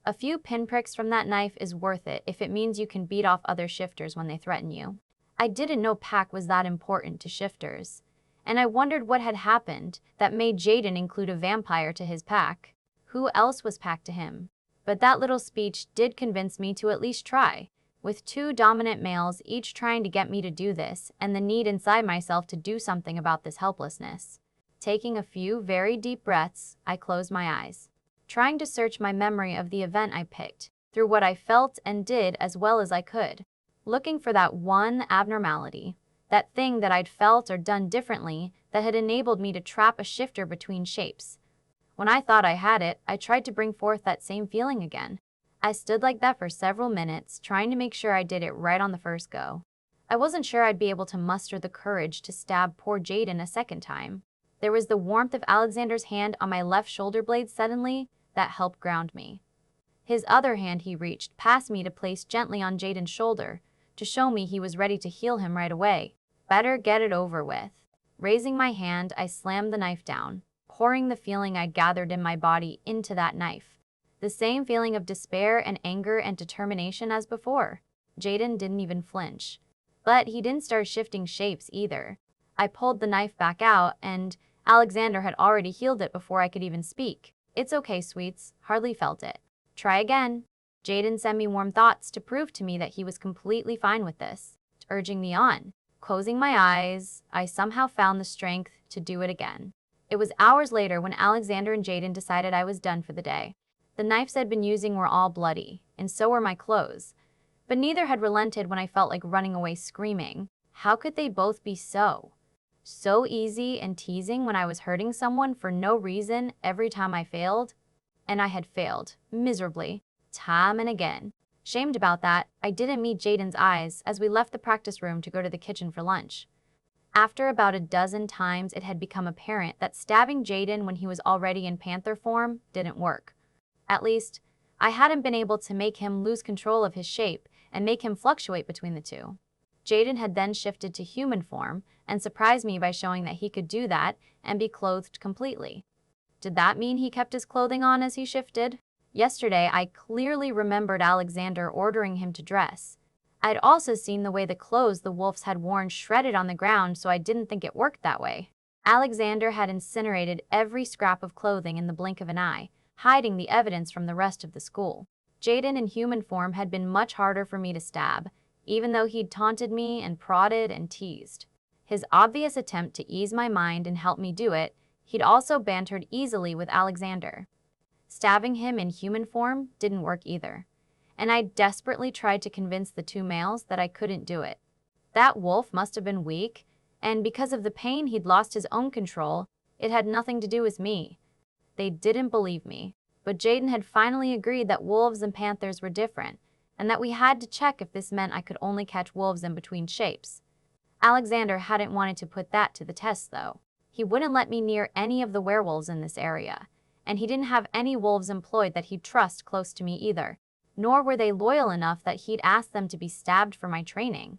A few pinpricks from that knife is worth it if it means you can beat off other shifters when they threaten you. I didn't know pack was that important to shifters, and I wondered what had happened that made Jaden include a vampire to his pack. Who else was pack to him? But that little speech did convince me to at least try, with 2 dominant males each trying to get me to do this, and the need inside myself to do something about this helplessness. Taking a few very deep breaths, I closed my eyes, trying to search my memory of the event I picked, through what I felt and did as well as I could, looking for that one abnormality, that thing that I'd felt or done differently that had enabled me to trap a shifter between shapes. When I thought I had it, I tried to bring forth that same feeling again. I stood like that for several minutes, trying to make sure I did it right on the first go. I wasn't sure I'd be able to muster the courage to stab poor Jaden a second time. There was the warmth of Alexander's hand on my left shoulder blade suddenly that helped ground me. His other hand he reached past me to place gently on Jaden's shoulder, to show me he was ready to heal him right away. Better get it over with. Raising my hand, I slammed the knife down, pouring the feeling I'd gathered in my body into that knife. The same feeling of despair and anger and determination as before. Jaden didn't even flinch. But he didn't start shifting shapes either. I pulled the knife back out, and Alexander had already healed it before I could even speak. It's okay, sweets. Hardly felt it. Try again. Jaden sent me warm thoughts to prove to me that he was completely fine with this, urging me on. Closing my eyes, I somehow found the strength to do it again. It was hours later when Alexander and Jaden decided I was done for the day. The knives I'd been using were all bloody, and so were my clothes. But neither had relented when I felt like running away screaming. How could they both be so? So easy and teasing when I was hurting someone for no reason every time I failed. And I had failed, miserably, time and again. Shamed about that, I didn't meet Jaden's eyes as we left the practice room to go to the kitchen for lunch. After about a dozen times, it had become apparent that stabbing Jaden when he was already in panther form didn't work. At least, I hadn't been able to make him lose control of his shape and make him fluctuate between the two. Jaden had then shifted to human form and surprised me by showing that he could do that and be clothed completely. Did that mean he kept his clothing on as he shifted? Yesterday, I clearly remembered Alexander ordering him to dress. I'd also seen the way the clothes the wolves had worn shredded on the ground, so I didn't think it worked that way. Alexander had incinerated every scrap of clothing in the blink of an eye, hiding the evidence from the rest of the school. Jaden in human form had been much harder for me to stab, even though he'd taunted me and prodded and teased. His obvious attempt to ease my mind and help me do it, he'd also bantered easily with Alexander. Stabbing him in human form didn't work either, and I desperately tried to convince the two males that I couldn't do it. That wolf must have been weak, and because of the pain he'd lost his own control, it had nothing to do with me. They didn't believe me, but Jaden had finally agreed that wolves and panthers were different, and that we had to check if this meant I could only catch wolves in between shapes. Alexander hadn't wanted to put that to the test, though. He wouldn't let me near any of the werewolves in this area, and he didn't have any wolves employed that he'd trust close to me either, nor were they loyal enough that he'd ask them to be stabbed for my training.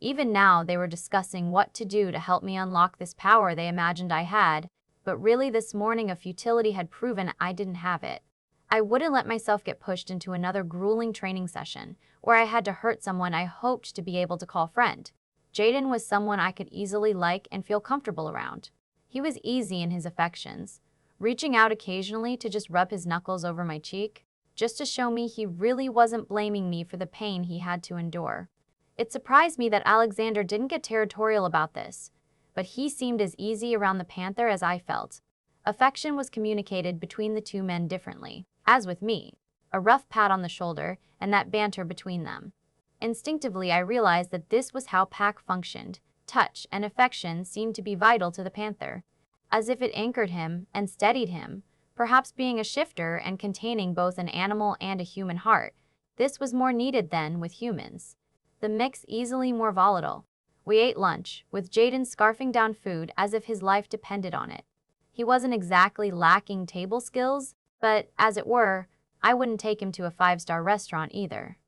Even now, they were discussing what to do to help me unlock this power they imagined I had, but really this morning a futility had proven I didn't have it. I wouldn't let myself get pushed into another grueling training session, where I had to hurt someone I hoped to be able to call friend. Jaden was someone I could easily like and feel comfortable around. He was easy in his affections, reaching out occasionally to just rub his knuckles over my cheek, just to show me he really wasn't blaming me for the pain he had to endure. It surprised me that Alexander didn't get territorial about this, but he seemed as easy around the panther as I felt. Affection was communicated between the two men differently, as with me, a rough pat on the shoulder and that banter between them. Instinctively, I realized that this was how pack functioned. Touch and affection seemed to be vital to the panther, as if it anchored him and steadied him. Perhaps being a shifter and containing both an animal and a human heart, this was more needed than with humans. The mix easily more volatile. We ate lunch, with Jaden scarfing down food as if his life depended on it. He wasn't exactly lacking table skills, but, as it were, I wouldn't take him to a 5-star restaurant either.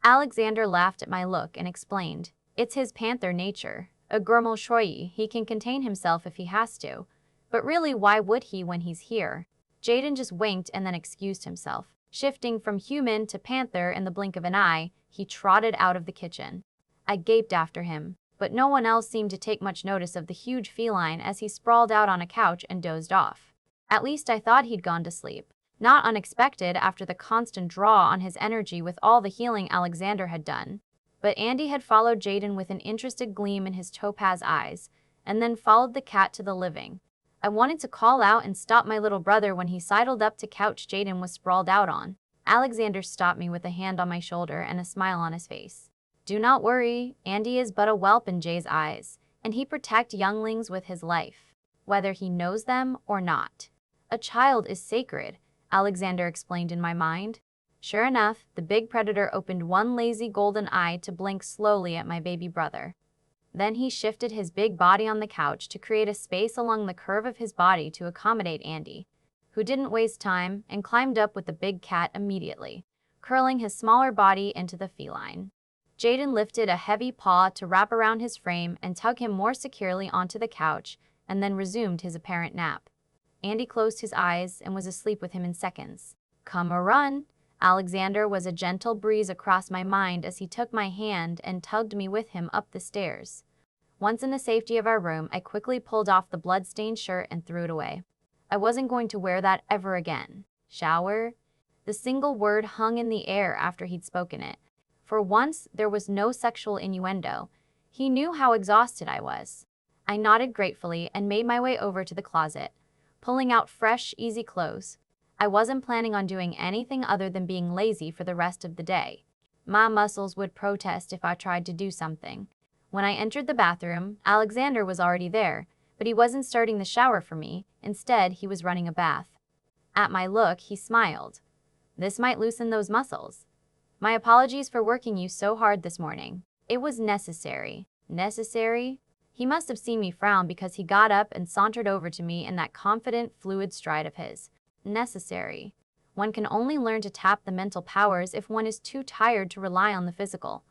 Alexander laughed at my look and explained, "It's his panther nature. A gurmal shoyi, he can contain himself if he has to. But really, why would he when he's here?" Jaden just winked and then excused himself. Shifting from human to panther in the blink of an eye, he trotted out of the kitchen. I gaped after him, but no one else seemed to take much notice of the huge feline as he sprawled out on a couch and dozed off. At least I thought he'd gone to sleep. Not unexpected after the constant draw on his energy with all the healing Alexander had done. But Andy had followed Jaden with an interested gleam in his topaz eyes, and then followed the cat to the living. I wanted to call out and stop my little brother when he sidled up to couch Jaden was sprawled out on. Alexander stopped me with a hand on my shoulder and a smile on his face. "Do not worry, Andy is but a whelp in Jay's eyes, and he protects younglings with his life, whether he knows them or not. A child is sacred," Alexander explained in my mind. Sure enough, the big predator opened one lazy golden eye to blink slowly at my baby brother. Then he shifted his big body on the couch to create a space along the curve of his body to accommodate Andy, who didn't waste time and climbed up with the big cat immediately, curling his smaller body into the feline. Jaden lifted a heavy paw to wrap around his frame and tug him more securely onto the couch, and then resumed his apparent nap. Andy closed his eyes and was asleep with him in seconds. "Come a run." Alexander was a gentle breeze across my mind as he took my hand and tugged me with him up the stairs. Once in the safety of our room, I quickly pulled off the blood-stained shirt and threw it away. I wasn't going to wear that ever again. Shower? The single word hung in the air after he'd spoken it. For once, there was no sexual innuendo. He knew how exhausted I was. I nodded gratefully and made my way over to the closet, pulling out fresh, easy clothes. I wasn't planning on doing anything other than being lazy for the rest of the day. My muscles would protest if I tried to do something. When I entered the bathroom, Alexander was already there, but he wasn't starting the shower for me. Instead, he was running a bath. At my look, he smiled. This might loosen those muscles. My apologies for working you so hard this morning. It was necessary. Necessary? He must have seen me frown because he got up and sauntered over to me in that confident, fluid stride of his. Necessary. One can only learn to tap the mental powers if one is too tired to rely on the physical.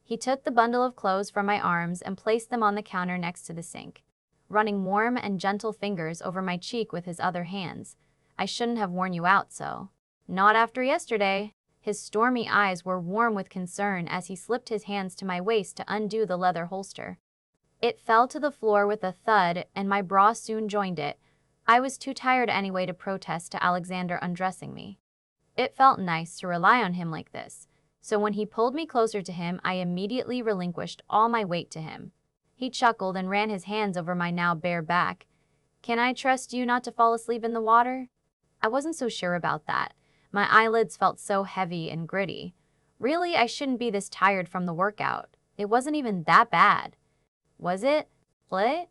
He took the bundle of clothes from my arms and placed them on the counter next to the sink, running warm and gentle fingers over my cheek with his other hands. I shouldn't have worn you out so. Not after yesterday. His stormy eyes were warm with concern as he slipped his hands to my waist to undo the leather holster. It fell to the floor with a thud, and my bra soon joined it. I was too tired anyway to protest to Alexander undressing me. It felt nice to rely on him like this, so when he pulled me closer to him, I immediately relinquished all my weight to him. He chuckled and ran his hands over my now bare back. Can I trust you not to fall asleep in the water? I wasn't so sure about that. My eyelids felt so heavy and gritty. Really, I shouldn't be this tired from the workout. It wasn't even that bad. Was it? What?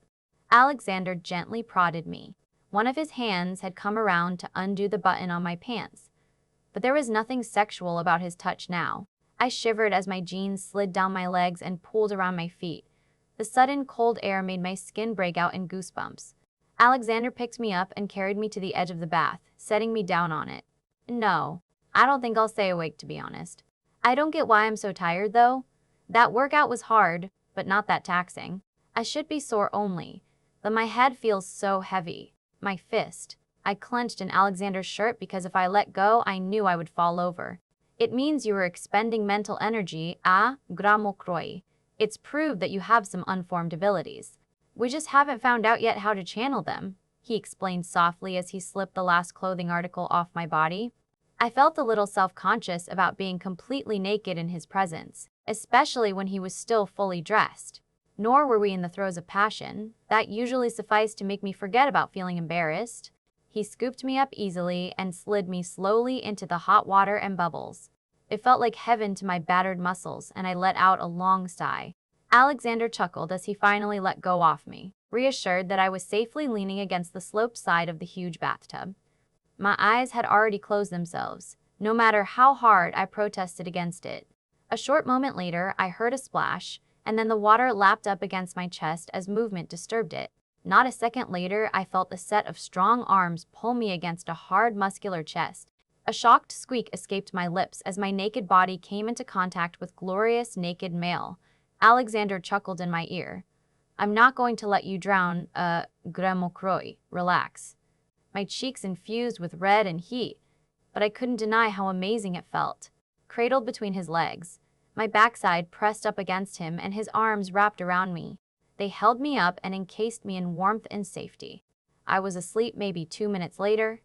Alexander gently prodded me. One of his hands had come around to undo the button on my pants. But there was nothing sexual about his touch now. I shivered as my jeans slid down my legs and pulled around my feet. The sudden cold air made my skin break out in goosebumps. Alexander picked me up and carried me to the edge of the bath, setting me down on it. No, I don't think I'll stay awake, to be honest. I don't get why I'm so tired, though. That workout was hard, but not that taxing. I should be sore only, but my head feels so heavy. My fist. I clenched in Alexander's shirt because if I let go, I knew I would fall over. It means you are expending mental energy, gramokroi. It's proved that you have some unformed abilities. We just haven't found out yet how to channel them, he explained softly as he slipped the last clothing article off my body. I felt a little self-conscious about being completely naked in his presence, especially when he was still fully dressed. Nor were we in the throes of passion. That usually sufficed to make me forget about feeling embarrassed. He scooped me up easily and slid me slowly into the hot water and bubbles. It felt like heaven to my battered muscles, and I let out a long sigh. Alexander chuckled as he finally let go off me, reassured that I was safely leaning against the sloped side of the huge bathtub. My eyes had already closed themselves, no matter how hard I protested against it. A short moment later, I heard a splash, and then the water lapped up against my chest as movement disturbed it. Not a second later, I felt a set of strong arms pull me against a hard, muscular chest. A shocked squeak escaped my lips as my naked body came into contact with glorious, naked male. Alexander chuckled in my ear. I'm not going to let you drown, gramokroi. Relax. My cheeks infused with red and heat, but I couldn't deny how amazing it felt. Cradled between his legs, my backside pressed up against him and his arms wrapped around me. They held me up and encased me in warmth and safety. I was asleep maybe 2 minutes later.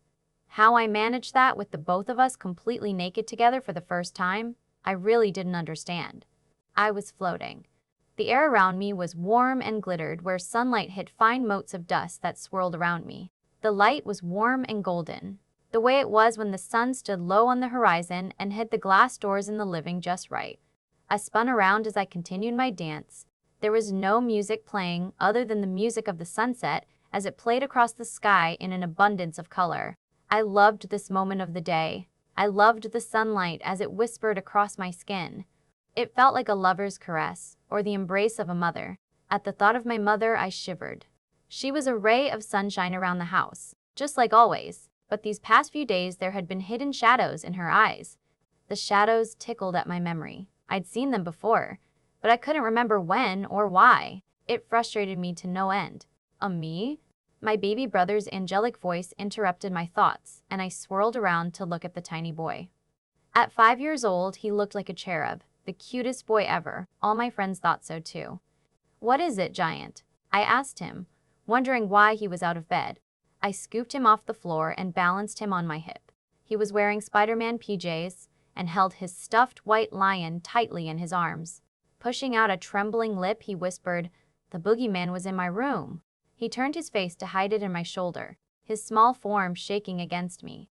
How I managed that with the both of us completely naked together for the first time, I really didn't understand. I was floating. The air around me was warm and glittered where sunlight hit fine motes of dust that swirled around me. The light was warm and golden, the way it was when the sun stood low on the horizon and hid the glass doors in the living just right. I spun around as I continued my dance. There was no music playing other than the music of the sunset as it played across the sky in an abundance of color. I loved this moment of the day. I loved the sunlight as it whispered across my skin. It felt like a lover's caress, or the embrace of a mother. At the thought of my mother, I shivered. She was a ray of sunshine around the house, just like always, but these past few days there had been hidden shadows in her eyes. The shadows tickled at my memory. I'd seen them before, but I couldn't remember when or why. It frustrated me to no end. Me? My baby brother's angelic voice interrupted my thoughts, and I swirled around to look at the tiny boy. At 5 years old, he looked like a cherub, the cutest boy ever. All my friends thought so too. What is it, giant? I asked him, wondering why he was out of bed. I scooped him off the floor and balanced him on my hip. He was wearing Spider-Man PJs and held his stuffed white lion tightly in his arms. Pushing out a trembling lip, he whispered, "The boogeyman was in my room." He turned his face to hide it in my shoulder, his small form shaking against me.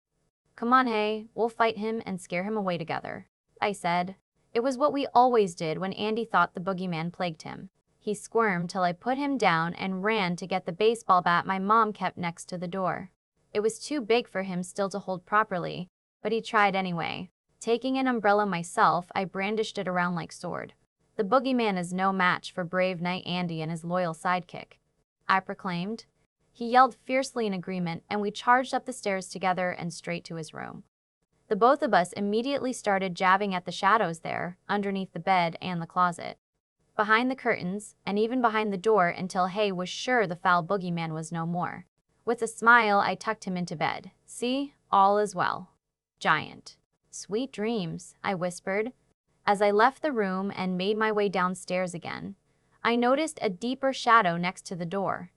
"Come on, hey, we'll fight him and scare him away together," I said. It was what we always did when Andy thought the boogeyman plagued him. He squirmed till I put him down and ran to get the baseball bat my mom kept next to the door. It was too big for him still to hold properly, but he tried anyway. Taking an umbrella myself, I brandished it around like sword. The boogeyman is no match for brave Knight Andy and his loyal sidekick, I proclaimed. He yelled fiercely in agreement, and we charged up the stairs together and straight to his room. The both of us immediately started jabbing at the shadows there, underneath the bed and the closet, behind the curtains, and even behind the door until Hay was sure the foul boogeyman was no more. With a smile, I tucked him into bed. See, all is well. Giant. Sweet dreams, I whispered. As I left the room and made my way downstairs again, I noticed a deeper shadow next to the door.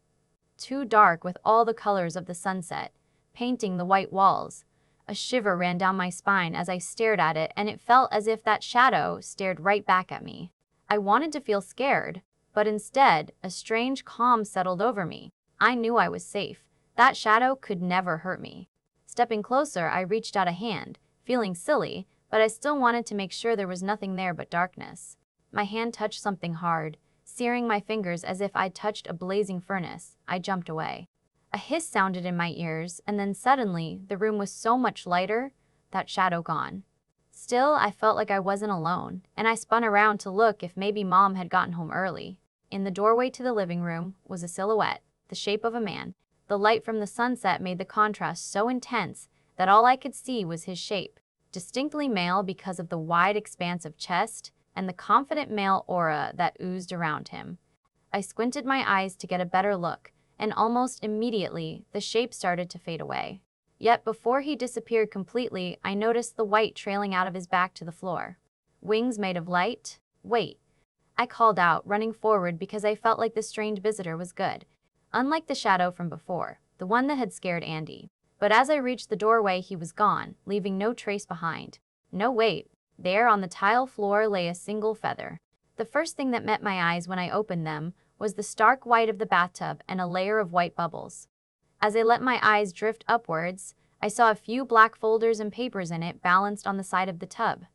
Too dark with all the colors of the sunset, painting the white walls. A shiver ran down my spine as I stared at it, and it felt as if that shadow stared right back at me. I wanted to feel scared, but instead, a strange calm settled over me. I knew I was safe. That shadow could never hurt me. Stepping closer, I reached out a hand, feeling silly, but I still wanted to make sure there was nothing there but darkness. My hand touched something hard, searing my fingers as if I'd touched a blazing furnace. I jumped away. A hiss sounded in my ears, and then suddenly, the room was so much lighter, that shadow gone. Still, I felt like I wasn't alone, and I spun around to look if maybe Mom had gotten home early. In the doorway to the living room was a silhouette, the shape of a man. The light from the sunset made the contrast so intense that all I could see was his shape. Distinctly male because of the wide expanse of chest and the confident male aura that oozed around him. I squinted my eyes to get a better look, and almost immediately, the shape started to fade away. Yet before he disappeared completely, I noticed the white trailing out of his back to the floor. Wings made of light? Wait. I called out, running forward because I felt like the strange visitor was good. Unlike the shadow from before, the one that had scared Andy. But as I reached the doorway, he was gone, leaving no trace behind. No, wait. There on the tile floor lay a single feather. The first thing that met my eyes when I opened them was the stark white of the bathtub and a layer of white bubbles. As I let my eyes drift upwards, I saw a few black folders and papers in it balanced on the side of the tub.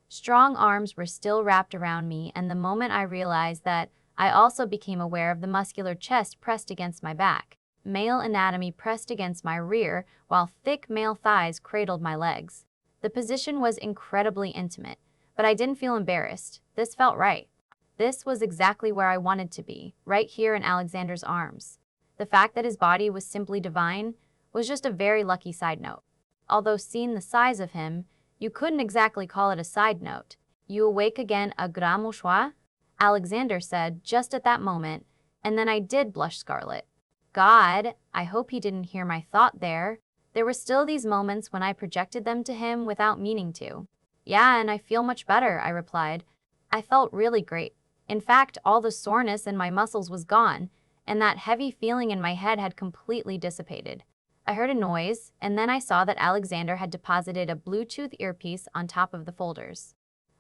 Strong arms were still wrapped around me, and the moment I realized that, I also became aware of the muscular chest pressed against my back. Male anatomy pressed against my rear, while thick male thighs cradled my legs. The position was incredibly intimate, but I didn't feel embarrassed. This felt right. This was exactly where I wanted to be, right here in Alexander's arms. The fact that his body was simply divine was just a very lucky side note. Although seeing the size of him, you couldn't exactly call it a side note. You awake again à grand mouchoir? Alexander said just at that moment, and then I did blush scarlet. God, I hope he didn't hear my thought there. There were still these moments when I projected them to him without meaning to. Yeah, and I feel much better, I replied. I felt really great. In fact, all the soreness in my muscles was gone, and that heavy feeling in my head had completely dissipated. I heard a noise, and then I saw that Alexander had deposited a Bluetooth earpiece on top of the folders.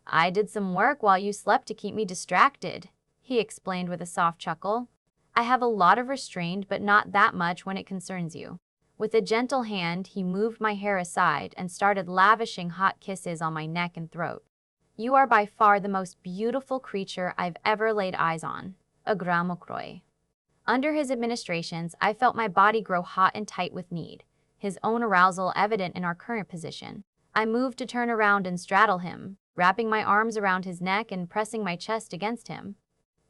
I did some work while you slept to keep me distracted, he explained with a soft chuckle. I have a lot of restraint, but not that much when it concerns you. With a gentle hand, he moved my hair aside and started lavishing hot kisses on my neck and throat. You are by far the most beautiful creature I've ever laid eyes on. A grand mouchoir. Under his administrations, I felt my body grow hot and tight with need, his own arousal evident in our current position. I moved to turn around and straddle him, wrapping my arms around his neck and pressing my chest against him.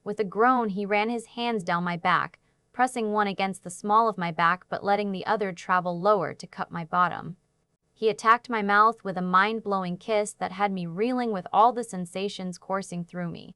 With a groan, he ran his hands down my back, pressing one against the small of my back but letting the other travel lower to cup my bottom. He attacked my mouth with a mind-blowing kiss that had me reeling with all the sensations coursing through me.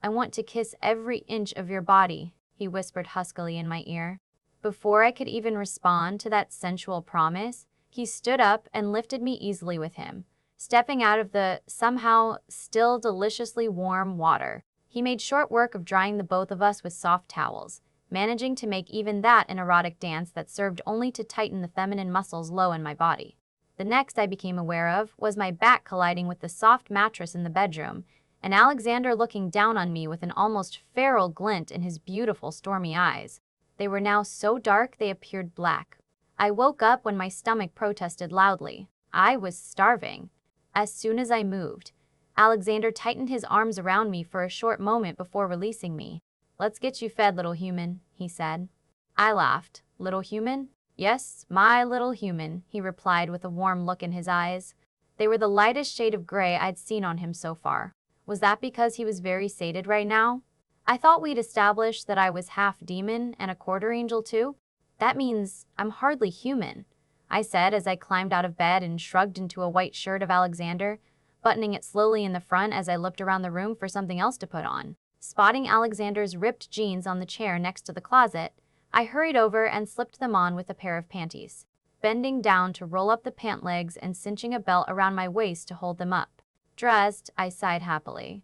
I want to kiss every inch of your body, he whispered huskily in my ear. Before I could even respond to that sensual promise, he stood up and lifted me easily with him, stepping out of the, somehow, still deliciously warm water. He made short work of drying the both of us with soft towels, managing to make even that an erotic dance that served only to tighten the feminine muscles low in my body. The next I became aware of was my back colliding with the soft mattress in the bedroom, and Alexander looking down on me with an almost feral glint in his beautiful, stormy eyes. They were now so dark they appeared black. I woke up when my stomach protested loudly. I was starving. As soon as I moved, Alexander tightened his arms around me for a short moment before releasing me. Let's get you fed, little human, he said. I laughed. Little human? Yes, my little human, he replied with a warm look in his eyes. They were the lightest shade of gray I'd seen on him so far. Was that because he was very sated right now? I thought we'd established that I was half demon and a quarter angel too. That means I'm hardly human, I said as I climbed out of bed and shrugged into a white shirt of Alexander, buttoning it slowly in the front as I looked around the room for something else to put on. Spotting Alexander's ripped jeans on the chair next to the closet, I hurried over and slipped them on with a pair of panties, bending down to roll up the pant legs and cinching a belt around my waist to hold them up. Dressed, I sighed happily,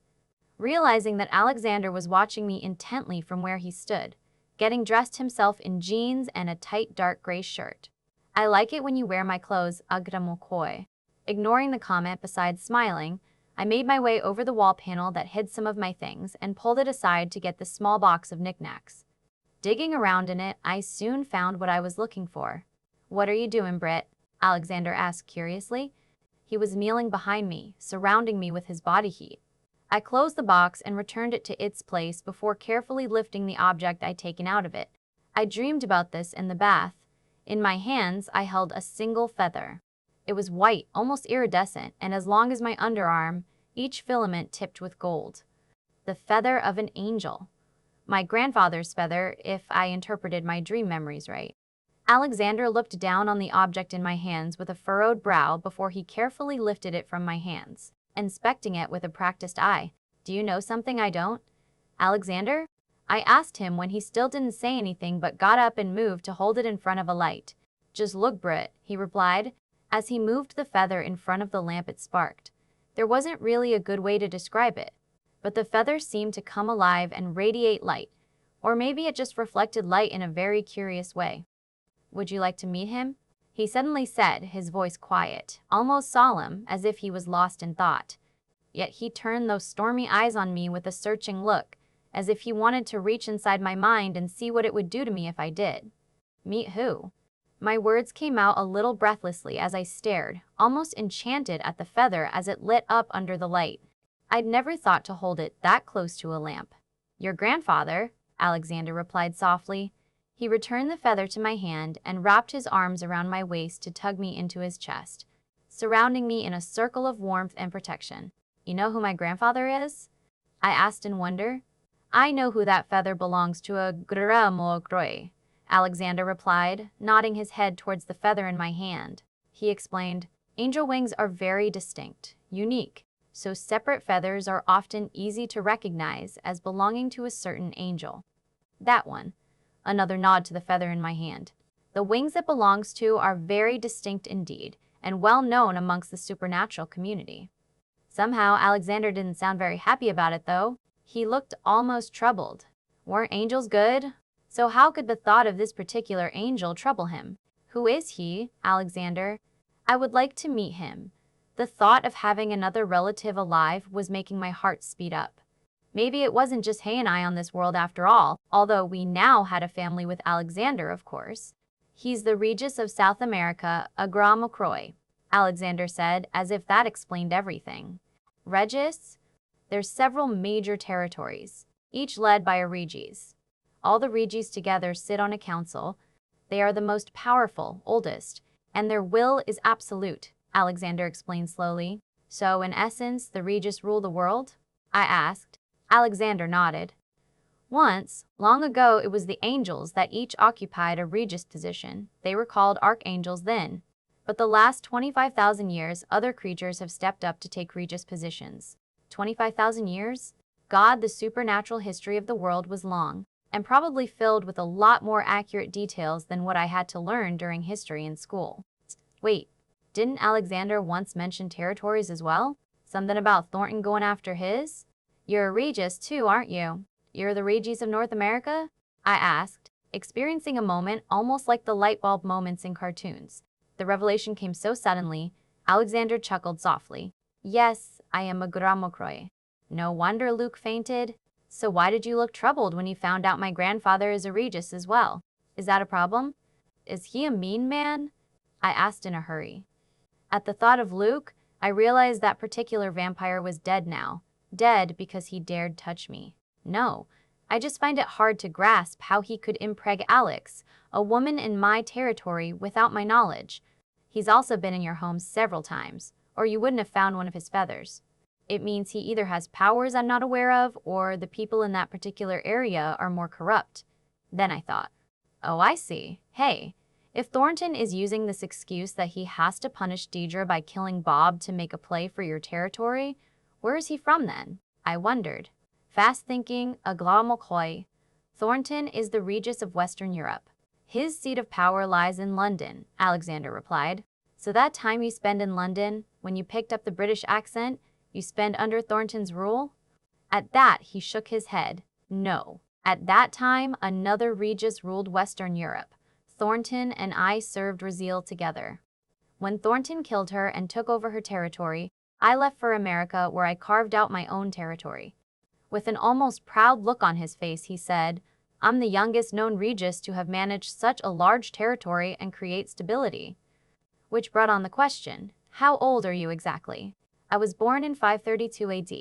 realizing that Alexander was watching me intently from where he stood, getting dressed himself in jeans and a tight dark gray shirt. I like it when you wear my clothes, agramokoi. Ignoring the comment besides smiling, I made my way over the wall panel that hid some of my things and pulled it aside to get the small box of knickknacks. Digging around in it, I soon found what I was looking for. What are you doing, Britt? Alexander asked curiously. He was kneeling behind me, surrounding me with his body heat. I closed the box and returned it to its place before carefully lifting the object I'd taken out of it. I dreamed about this in the bath. In my hands, I held a single feather. It was white, almost iridescent, and as long as my underarm, each filament tipped with gold. The feather of an angel. My grandfather's feather, if I interpreted my dream memories right. Alexander looked down on the object in my hands with a furrowed brow before he carefully lifted it from my hands, inspecting it with a practiced eye. Do you know something I don't, Alexander? I asked him when he still didn't say anything but got up and moved to hold it in front of a light. Just look, Britt, he replied, as he moved the feather in front of the lamp it sparked. There wasn't really a good way to describe it, but the feather seemed to come alive and radiate light, or maybe it just reflected light in a very curious way. Would you like to meet him? He suddenly said, his voice quiet, almost solemn, as if he was lost in thought. Yet he turned those stormy eyes on me with a searching look, as if he wanted to reach inside my mind and see what it would do to me if I did. Meet who? My words came out a little breathlessly as I stared, almost enchanted at the feather as it lit up under the light. I'd never thought to hold it that close to a lamp. Your grandfather, Alexander replied softly. He returned the feather to my hand and wrapped his arms around my waist to tug me into his chest, surrounding me in a circle of warmth and protection. You know who my grandfather is? I asked in wonder. I know who that feather belongs to, a gramokoi, Alexander replied, nodding his head towards the feather in my hand. He explained, angel wings are very distinct, unique, so separate feathers are often easy to recognize as belonging to a certain angel. That one. Another nod to the feather in my hand. The wings it belongs to are very distinct indeed, and well known amongst the supernatural community. Somehow Alexander didn't sound very happy about it though. He looked almost troubled. Weren't angels good? So how could the thought of this particular angel trouble him? Who is he, Alexander? I would like to meet him. The thought of having another relative alive was making my heart speed up. Maybe it wasn't just Hay and I on this world after all, although we now had a family with Alexander, of course. He's the Regis of South America, a gramokoi, Alexander said, as if that explained everything. Regis? There's several major territories, each led by a Regis. All the Regis together sit on a council. They are the most powerful, oldest, and their will is absolute, Alexander explained slowly. So, in essence, the Regis rule the world? I asked. Alexander nodded. Once, long ago, it was the angels that each occupied a Regis position. They were called archangels then. But the last 25,000 years, other creatures have stepped up to take Regis positions. 25,000 years? God, the supernatural history of the world was long, and probably filled with a lot more accurate details than what I had to learn during history in school. Wait, didn't Alexander once mention territories as well? Something about Thornton going after his? You're a Regis too, aren't you? You're the Regis of North America? I asked, experiencing a moment almost like the light bulb moments in cartoons. The revelation came so suddenly, Alexander chuckled softly. Yes, I am a gramokoi. No wonder Luke fainted. So why did you look troubled when you found out my grandfather is a Regis as well? Is that a problem? Is he a mean man? I asked in a hurry. At the thought of Luke, I realized that particular vampire was dead now. Dead because he dared touch me. No, I just find it hard to grasp how he could impreg Alex, a woman in my territory, without my knowledge. He's also been in your home several times, or you wouldn't have found one of his feathers. It means he either has powers I'm not aware of, or the people in that particular area are more corrupt. Then I thought, oh, I see. Hey, if Thornton is using this excuse that he has to punish Deidre by killing Bob to make a play for your territory, where is he from then? I wondered. Fast thinking, a McCoy. Thornton is the Regis of Western Europe. His seat of power lies in London, Alexander replied. So that time you spend in London, when you picked up the British accent, you spend under Thornton's rule? At that, he shook his head. No. At that time, another Regis ruled Western Europe. Thornton and I served Raziel together. When Thornton killed her and took over her territory, I left for America where I carved out my own territory. With an almost proud look on his face, he said, I'm the youngest known Regis to have managed such a large territory and create stability. Which brought on the question, how old are you exactly? I was born in 532 AD.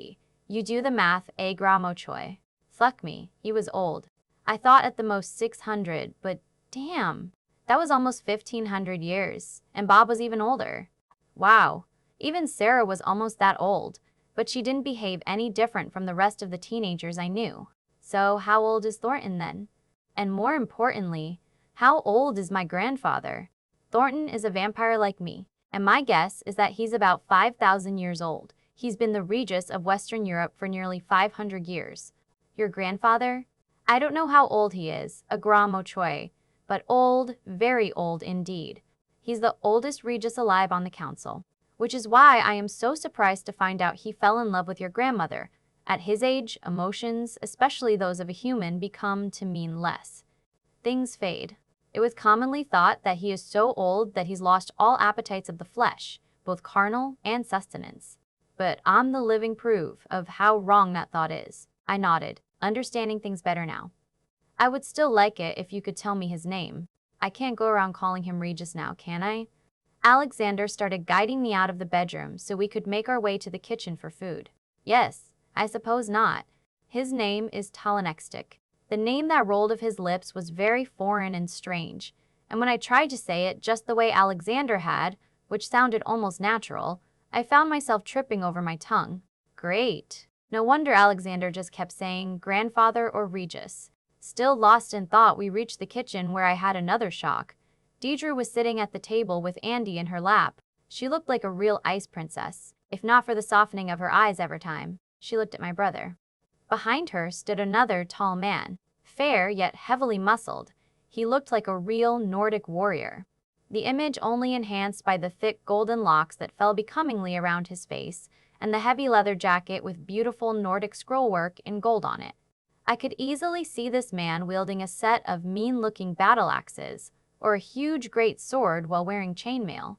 You do the math, a gramo choi. Fuck me, he was old. I thought at the most 600, but damn, that was almost 1500 years, and Bob was even older. Wow, even Sarah was almost that old, but she didn't behave any different from the rest of the teenagers I knew. So how old is Thornton then? And more importantly, how old is my grandfather? Thornton is a vampire like me, and my guess is that he's about 5,000 years old. He's been the Regis of Western Europe for nearly 500 years. Your grandfather? I don't know how old he is, a gramo choi, but old, very old indeed. He's the oldest Regis alive on the council, which is why I am so surprised to find out he fell in love with your grandmother. At his age, emotions, especially those of a human, become to mean less. Things fade. It was commonly thought that he is so old that he's lost all appetites of the flesh, both carnal and sustenance. But I'm the living proof of how wrong that thought is. I nodded, understanding things better now. I would still like it if you could tell me his name. I can't go around calling him Regis now, can I? Alexander started guiding me out of the bedroom so we could make our way to the kitchen for food. Yes, I suppose not. His name is Talanextic. The name that rolled off his lips was very foreign and strange, and when I tried to say it just the way Alexander had, which sounded almost natural, I found myself tripping over my tongue. Great. No wonder Alexander just kept saying grandfather or Regis. Still lost in thought, we reached the kitchen where I had another shock. Deidre was sitting at the table with Andy in her lap. She looked like a real ice princess, if not for the softening of her eyes every time she looked at my brother. Behind her stood another tall man, fair yet heavily muscled. He looked like a real Nordic warrior. The image only enhanced by the thick golden locks that fell becomingly around his face and the heavy leather jacket with beautiful Nordic scrollwork in gold on it. I could easily see this man wielding a set of mean-looking battle axes or a huge great sword while wearing chainmail.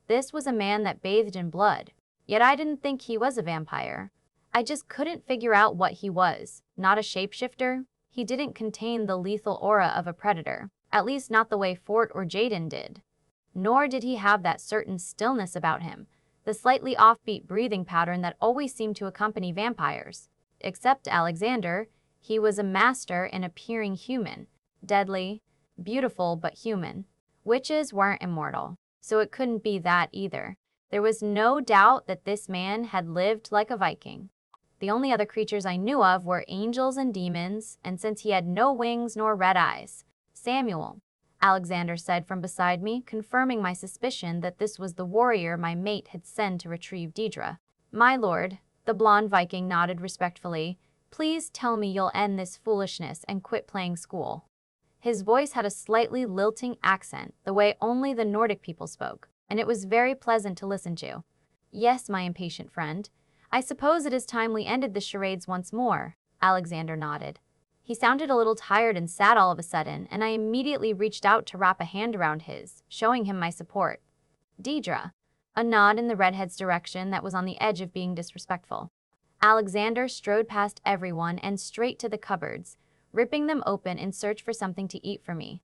This was a man that bathed in blood, yet I didn't think he was a vampire. I just couldn't figure out what he was. Not a shapeshifter. He didn't contain the lethal aura of a predator, at least not the way Fort or Jaden did. Nor did he have that certain stillness about him, the slightly offbeat breathing pattern that always seemed to accompany vampires. Except Alexander, he was a master in appearing human, deadly, beautiful but human. Witches weren't immortal, so it couldn't be that either. There was no doubt that this man had lived like a Viking. The only other creatures I knew of were angels and demons, and since he had no wings nor red eyes. Samuel, Alexander said from beside me, confirming my suspicion that this was the warrior my mate had sent to retrieve Deidre. My lord, the blonde Viking nodded respectfully. Please tell me you'll end this foolishness and quit playing school. His voice had a slightly lilting accent, the way only the Nordic people spoke, and it was very pleasant to listen to. Yes, my impatient friend. I suppose it is time we ended the charades once more. Alexander nodded. He sounded a little tired and sad all of a sudden, and I immediately reached out to wrap a hand around his, showing him my support. Deidre. A nod in the redhead's direction that was on the edge of being disrespectful. Alexander strode past everyone and straight to the cupboards, ripping them open in search for something to eat for me.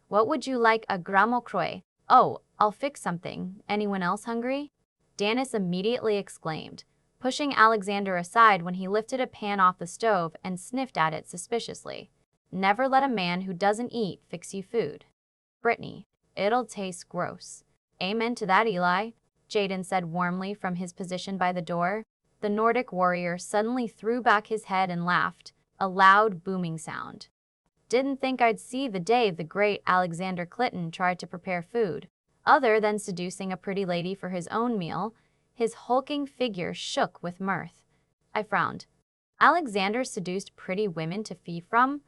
What would you like, a gramo croy? Oh, I'll fix something. Anyone else hungry? Danis immediately exclaimed. pushing Alexander aside when he lifted a pan off the stove and sniffed at it suspiciously. Never let a man who doesn't eat fix you food. Brittany, it'll taste gross. Amen to that, Eli, Jaden said warmly from his position by the door. The Nordic warrior suddenly threw back his head and laughed, a loud, booming sound. Didn't think I'd see the day the great Alexander Clitton tried to prepare food. Other than seducing a pretty lady for his own meal, his hulking figure shook with mirth. I frowned. Alexander seduced pretty women to feed from?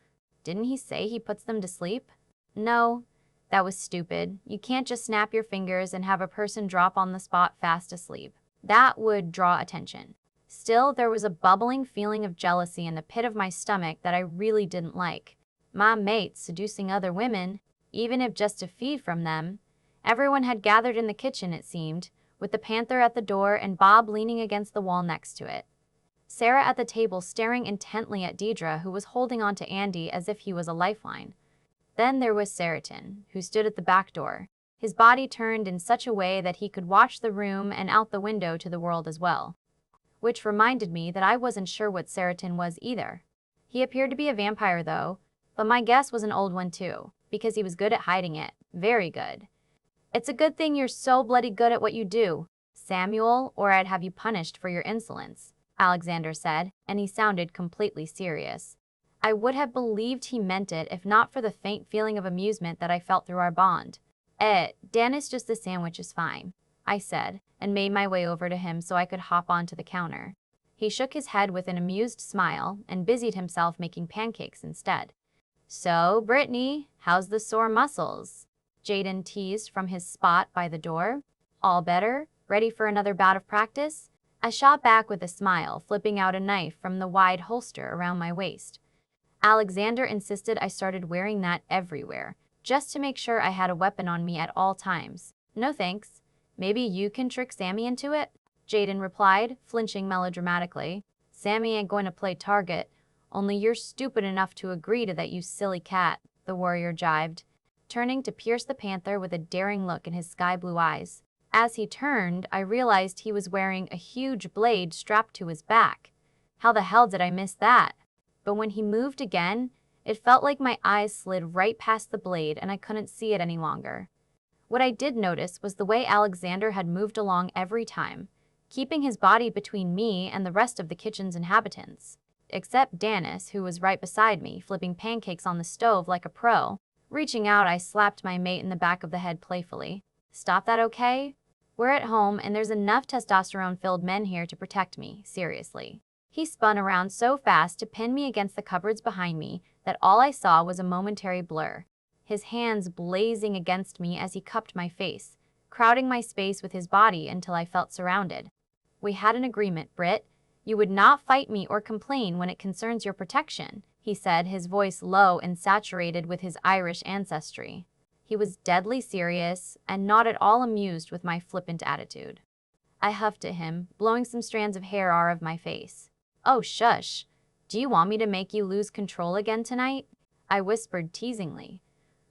Didn't he say he puts them to sleep? No, that was stupid. You can't just snap your fingers and have a person drop on the spot fast asleep. That would draw attention. Still, there was a bubbling feeling of jealousy in the pit of my stomach that I really didn't like. My mates seducing other women, even if just to feed from them. Everyone had gathered in the kitchen, it seemed, with the panther at the door and Bob leaning against the wall next to it. Sarah at the table staring intently at Deidre, who was holding on to Andy as if he was a lifeline. Then there was Seriton, who stood at the back door, his body turned in such a way that he could watch the room and out the window to the world as well. Which reminded me that I wasn't sure what Seriton was either. He appeared to be a vampire though, but my guess was an old one too, because he was good at hiding it, very good. It's a good thing you're so bloody good at what you do, Samuel, or I'd have you punished for your insolence, Alexander said, and he sounded completely serious. I would have believed he meant it if not for the faint feeling of amusement that I felt through our bond. Dan is just the sandwich is fine, I said, and made my way over to him so I could hop onto the counter. He shook his head with an amused smile and busied himself making pancakes instead. So, Brittany, how's the sore muscles? Jaden teased from his spot by the door. All better? Ready for another bout of practice? I shot back with a smile, flipping out a knife from the wide holster around my waist. Alexander insisted I started wearing that everywhere, just to make sure I had a weapon on me at all times. No thanks. Maybe you can trick Sammy into it? Jaden replied, flinching melodramatically. Sammy ain't going to play target. Only you're stupid enough to agree to that, you silly cat, the warrior jibed, turning to pierce the panther with a daring look in his sky-blue eyes. As he turned, I realized he was wearing a huge blade strapped to his back. How the hell did I miss that? But when he moved again, it felt like my eyes slid right past the blade and I couldn't see it any longer. What I did notice was the way Alexander had moved along every time, keeping his body between me and the rest of the kitchen's inhabitants. Except Dennis, who was right beside me, flipping pancakes on the stove like a pro. Reaching out, I slapped my mate in the back of the head playfully. Stop that, okay? We're at home and there's enough testosterone-filled men here to protect me, seriously. He spun around so fast to pin me against the cupboards behind me that all I saw was a momentary blur. His hands blazing against me as he cupped my face, crowding my space with his body until I felt surrounded. We had an agreement, Britt. You would not fight me or complain when it concerns your protection, he said, his voice low and saturated with his Irish ancestry. He was deadly serious and not at all amused with my flippant attitude. I huffed at him, blowing some strands of hair out of my face. Oh, shush. Do you want me to make you lose control again tonight? I whispered teasingly.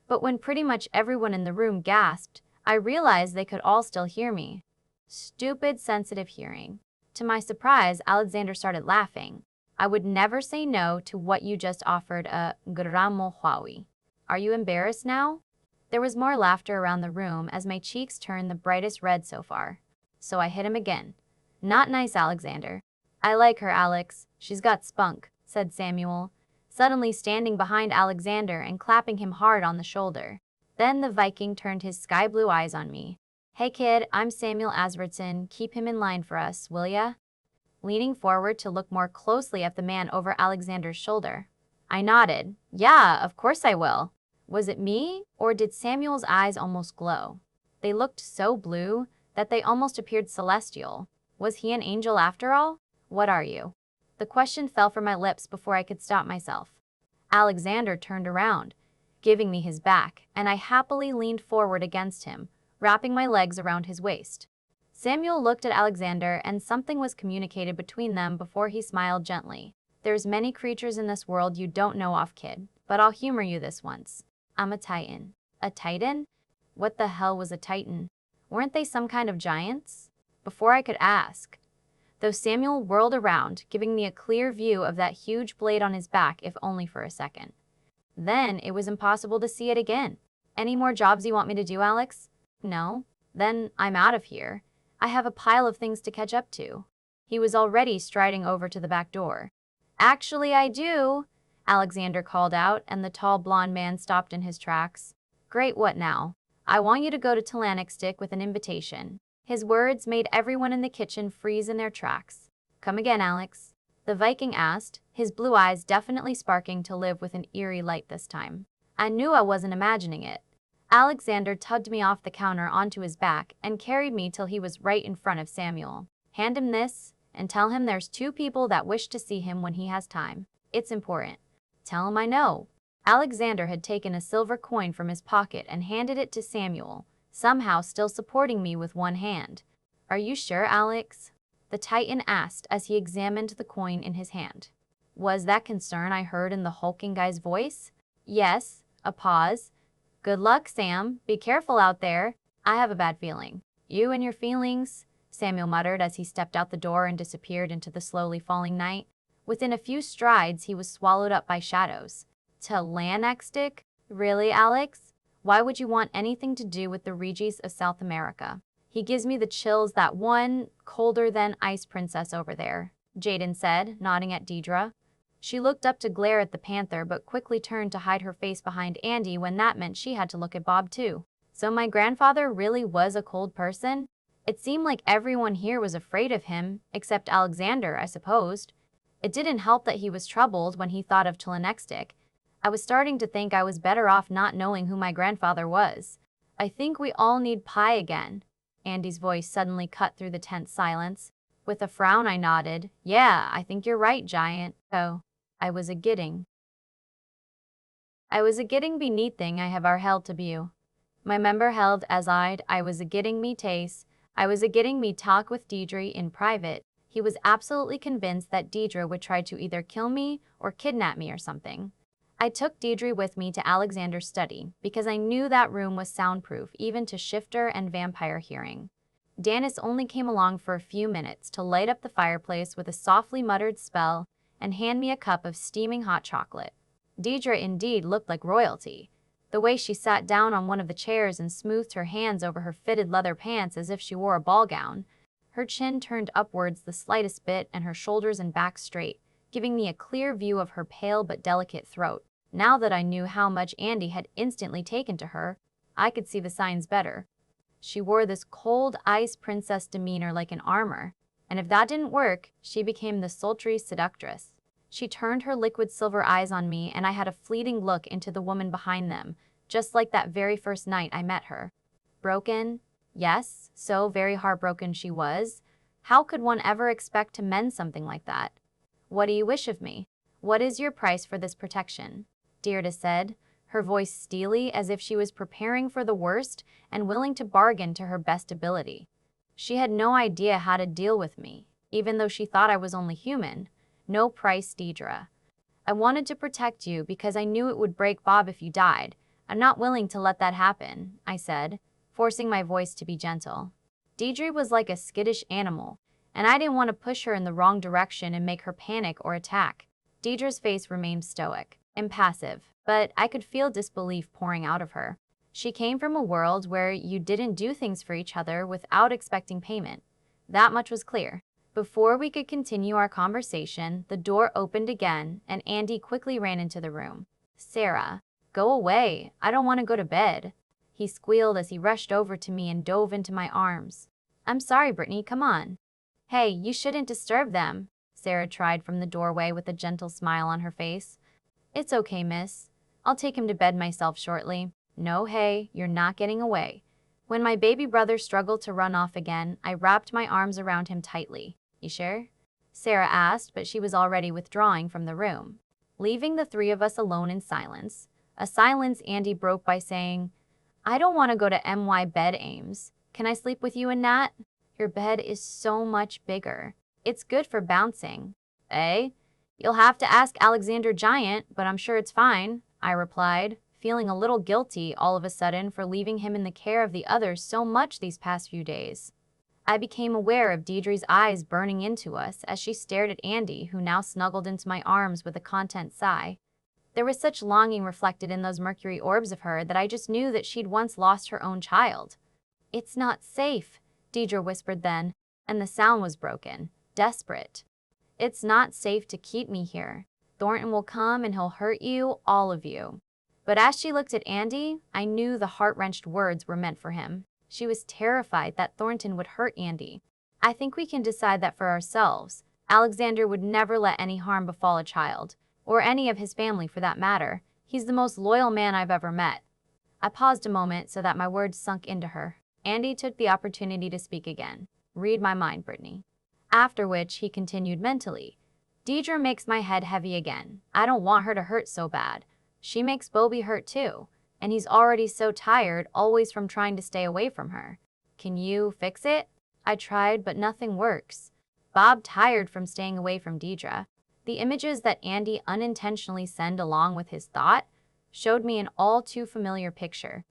But when pretty much everyone in the room gasped, I realized they could all still hear me. Stupid, sensitive hearing. To my surprise, Alexander started laughing. I would never say no to what you just offered, a gramo huawi. Are you embarrassed now? There was more laughter around the room as my cheeks turned the brightest red so far. So I hit him again. Not nice, Alexander. I like her, Alex. She's got spunk, said Samuel, suddenly standing behind Alexander and clapping him hard on the shoulder. Then the Viking turned his sky-blue eyes on me. Hey kid, I'm Samuel Asbertson. Keep him in line for us, will ya? Leaning forward to look more closely at the man over Alexander's shoulder. I nodded. Yeah, of course I will. Was it me, or did Samuel's eyes almost glow? They looked so blue that they almost appeared celestial. Was he an angel after all? What are you? The question fell from my lips before I could stop myself. Alexander turned around, giving me his back, and I happily leaned forward against him, wrapping my legs around his waist. Samuel looked at Alexander and something was communicated between them before he smiled gently. There's many creatures in this world you don't know of, kid, but I'll humor you this once. I'm a titan. A titan? What the hell was a titan? Weren't they some kind of giants? Before I could ask, though Samuel whirled around, giving me a clear view of that huge blade on his back, if only for a second. Then it was impossible to see it again. Any more jobs you want me to do, Alex? No? Then I'm out of here. I have a pile of things to catch up to. He was already striding over to the back door. Actually, I do, Alexander called out, and the tall blonde man stopped in his tracks. Great, what now? I want you to go to Stick with an invitation. His words made everyone in the kitchen freeze in their tracks. Come again, Alex? The Viking asked, his blue eyes definitely sparking to live with an eerie light this time. I knew I wasn't imagining it. Alexander tugged me off the counter onto his back and carried me till he was right in front of Samuel. Hand him this, and tell him there's 2 people that wish to see him when he has time. It's important. Tell him I know. Alexander had taken a silver coin from his pocket and handed it to Samuel, somehow still supporting me with one hand. Are you sure, Alex? The Titan asked as he examined the coin in his hand. Was that concern I heard in the hulking guy's voice? Yes. A pause. Good luck, Sam. Be careful out there. I have a bad feeling. You and your feelings, Samuel muttered as he stepped out the door and disappeared into the slowly falling night. Within a few strides, he was swallowed up by shadows. To Stick? Really, Alex? Why would you want anything to do with the Regis of South America? He gives me the chills, that one colder-than-ice princess over there, Jaden said, nodding at Deidre. She looked up to glare at the panther but quickly turned to hide her face behind Andy when that meant she had to look at Bob too. So my grandfather really was a cold person? It seemed like everyone here was afraid of him, except Alexander, I supposed. It didn't help that he was troubled when he thought of Stick. I was starting to think I was better off not knowing who my grandfather was. I think we all need pie again. Andy's voice suddenly cut through the tense silence. With a frown, I nodded. Yeah, I think you're right, Giant. Oh, I was a getting be neat thing I have our held to bew. My member held as I was a getting me taste. I was a getting me talk with Deidre in private. He was absolutely convinced that Deidre would try to either kill me or kidnap me or something. I took Deidre with me to Alexander's study because I knew that room was soundproof even to shifter and vampire hearing. Dennis only came along for a few minutes to light up the fireplace with a softly muttered spell and hand me a cup of steaming hot chocolate. Deidre indeed looked like royalty. The way she sat down on one of the chairs and smoothed her hands over her fitted leather pants as if she wore a ball gown. Her chin turned upwards the slightest bit and her shoulders and back straight, giving me a clear view of her pale but delicate throat. Now that I knew how much Andy had instantly taken to her, I could see the signs better. She wore this cold ice princess demeanor like an armor, and if that didn't work, she became the sultry seductress. She turned her liquid silver eyes on me and I had a fleeting look into the woman behind them, just like that very first night I met her. Broken? Yes, so very heartbroken she was. How could one ever expect to mend something like that? What do you wish of me? What is your price for this protection? Deirdre said, her voice steely as if she was preparing for the worst and willing to bargain to her best ability. She had no idea how to deal with me, even though she thought I was only human. No price, Deirdre. I wanted to protect you because I knew it would break Bob if you died. I'm not willing to let that happen, I said, forcing my voice to be gentle. Deirdre was like a skittish animal, and I didn't want to push her in the wrong direction and make her panic or attack. Deirdre's face remained stoic, impassive, but I could feel disbelief pouring out of her. She came from a world where you didn't do things for each other without expecting payment. That much was clear. Before we could continue our conversation, the door opened again, and Andy quickly ran into the room. Sarah, go away. I don't want to go to bed, he squealed as he rushed over to me and dove into my arms. I'm sorry, Brittany, come on. Hey, you shouldn't disturb them, Sarah tried from the doorway with a gentle smile on her face. It's okay, miss. I'll take him to bed myself shortly. No, hey, you're not getting away. When my baby brother struggled to run off again, I wrapped my arms around him tightly. You sure? Sarah asked, but she was already withdrawing from the room, leaving the 3 of us alone in silence. A silence Andy broke by saying, I don't want to go to MY bed, Ames. Can I sleep with you and Nat? Your bed is so much bigger. It's good for bouncing. Eh? You'll have to ask Alexander Giant, but I'm sure it's fine, I replied, feeling a little guilty all of a sudden for leaving him in the care of the others so much these past few days. I became aware of Deidre's eyes burning into us as she stared at Andy, who now snuggled into my arms with a content sigh. There was such longing reflected in those mercury orbs of her that I just knew that she'd once lost her own child. "It's not safe," Deidre whispered then, and the sound was broken, desperate. "It's not safe to keep me here. Thornton will come and he'll hurt you, all of you." But as she looked at Andy, I knew the heart-wrenched words were meant for him. She was terrified that Thornton would hurt Andy. "I think we can decide that for ourselves. Alexander would never let any harm befall a child, or any of his family for that matter. He's the most loyal man I've ever met." I paused a moment so that my words sunk into her. Andy took the opportunity to speak again. "Read my mind, Brittany." After which he continued mentally. "Deidre makes my head heavy again. I don't want her to hurt so bad. She makes Bobby hurt too. And he's already so tired, always from trying to stay away from her. Can you fix it?" I tried, but nothing works. Bob tired from staying away from Deidre. The images that Andy unintentionally sent along with his thought showed me an all too familiar picture.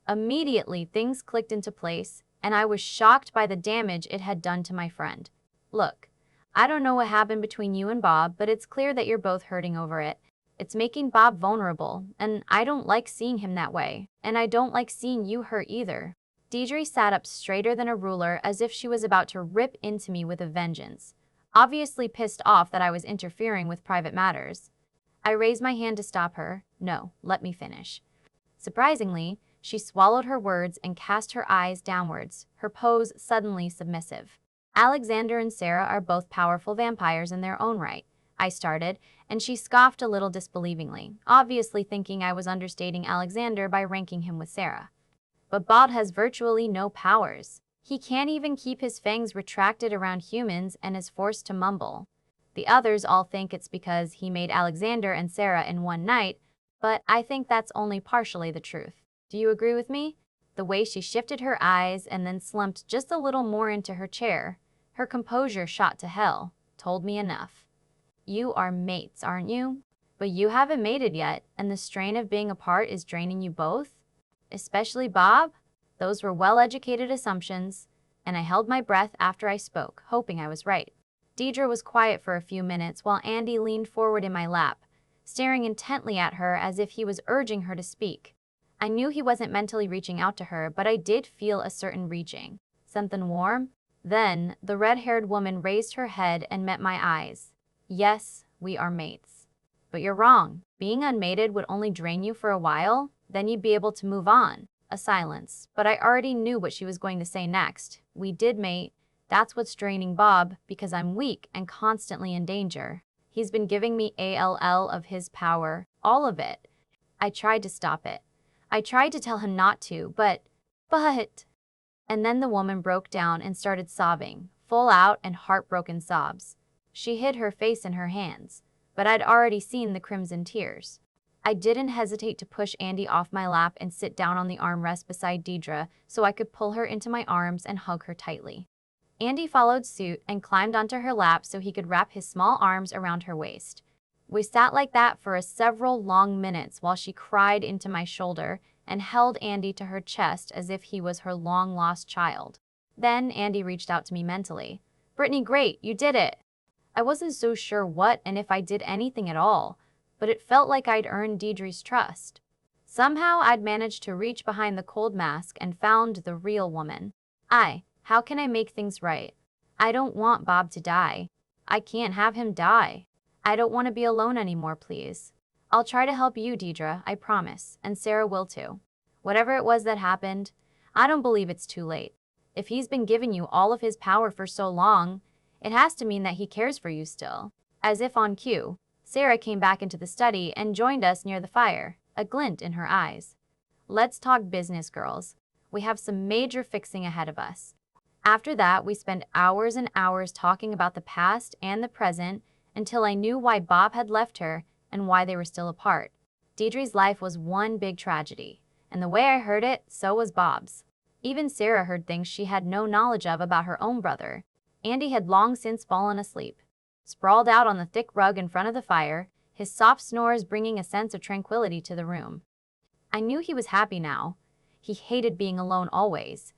Immediately, things clicked into place, and I was shocked by the damage it had done to my friend. "Look, I don't know what happened between you and Bob, but it's clear that you're both hurting over it. It's making Bob vulnerable, and I don't like seeing him that way, and I don't like seeing you hurt either." Deidre sat up straighter than a ruler as if she was about to rip into me with a vengeance, obviously pissed off that I was interfering with private matters. I raised my hand to stop her. "No, let me finish." Surprisingly, she swallowed her words and cast her eyes downwards, her pose suddenly submissive. "Alexander and Sarah are both powerful vampires in their own right," I started, and she scoffed a little disbelievingly, obviously thinking I was understating Alexander by ranking him with Sarah. "But Bob has virtually no powers. He can't even keep his fangs retracted around humans and is forced to mumble. The others all think it's because he made Alexander and Sarah in one night, but I think that's only partially the truth. Do you agree with me?" The way she shifted her eyes and then slumped just a little more into her chair, her composure shot to hell, told me enough. "You are mates, aren't you? But you haven't mated yet, and the strain of being apart is draining you both? Especially Bob?" Those were well-educated assumptions, and I held my breath after I spoke, hoping I was right. Deidre was quiet for a few minutes while Andy leaned forward in my lap, staring intently at her as if he was urging her to speak. I knew he wasn't mentally reaching out to her, but I did feel a certain reaching. Something warm? Then, the red-haired woman raised her head and met my eyes. "Yes, we are mates. But you're wrong. Being unmated would only drain you for a while, then you'd be able to move on." A silence, but I already knew what she was going to say next. "We did mate. That's what's draining Bob, because I'm weak and constantly in danger. He's been giving me all of his power, all of it." I tried to stop it. I tried to tell him not to, but... And then the woman broke down and started sobbing, full out and heartbroken sobs. She hid her face in her hands, but I'd already seen the crimson tears. I didn't hesitate to push Andy off my lap and sit down on the armrest beside Deidre so I could pull her into my arms and hug her tightly. Andy followed suit and climbed onto her lap so he could wrap his small arms around her waist. We sat like that for several long minutes while she cried into my shoulder and held Andy to her chest as if he was her long-lost child. Then Andy reached out to me mentally. "Brittany, great, you did it." I wasn't so sure what and if I did anything at all, but it felt like I'd earned Deidre's trust. Somehow I'd managed to reach behind the cold mask and found the real woman. How can I make things right? I don't want Bob to die. I can't have him die. I don't want to be alone anymore, please. I'll try to help you, Deidre, I promise, and Sarah will too. Whatever it was that happened, I don't believe it's too late. If he's been giving you all of his power for so long, it has to mean that he cares for you still." As if on cue, Sarah came back into the study and joined us near the fire, a glint in her eyes. "Let's talk business, girls. We have some major fixing ahead of us." After that, we spent hours and hours talking about the past and the present until I knew why Bob had left her and why they were still apart. Deidre's life was one big tragedy, and the way I heard it, so was Bob's. Even Sarah heard things she had no knowledge of about her own brother. Andy had long since fallen asleep, sprawled out on the thick rug in front of the fire, his soft snores bringing a sense of tranquility to the room. I knew he was happy now. He hated being alone always.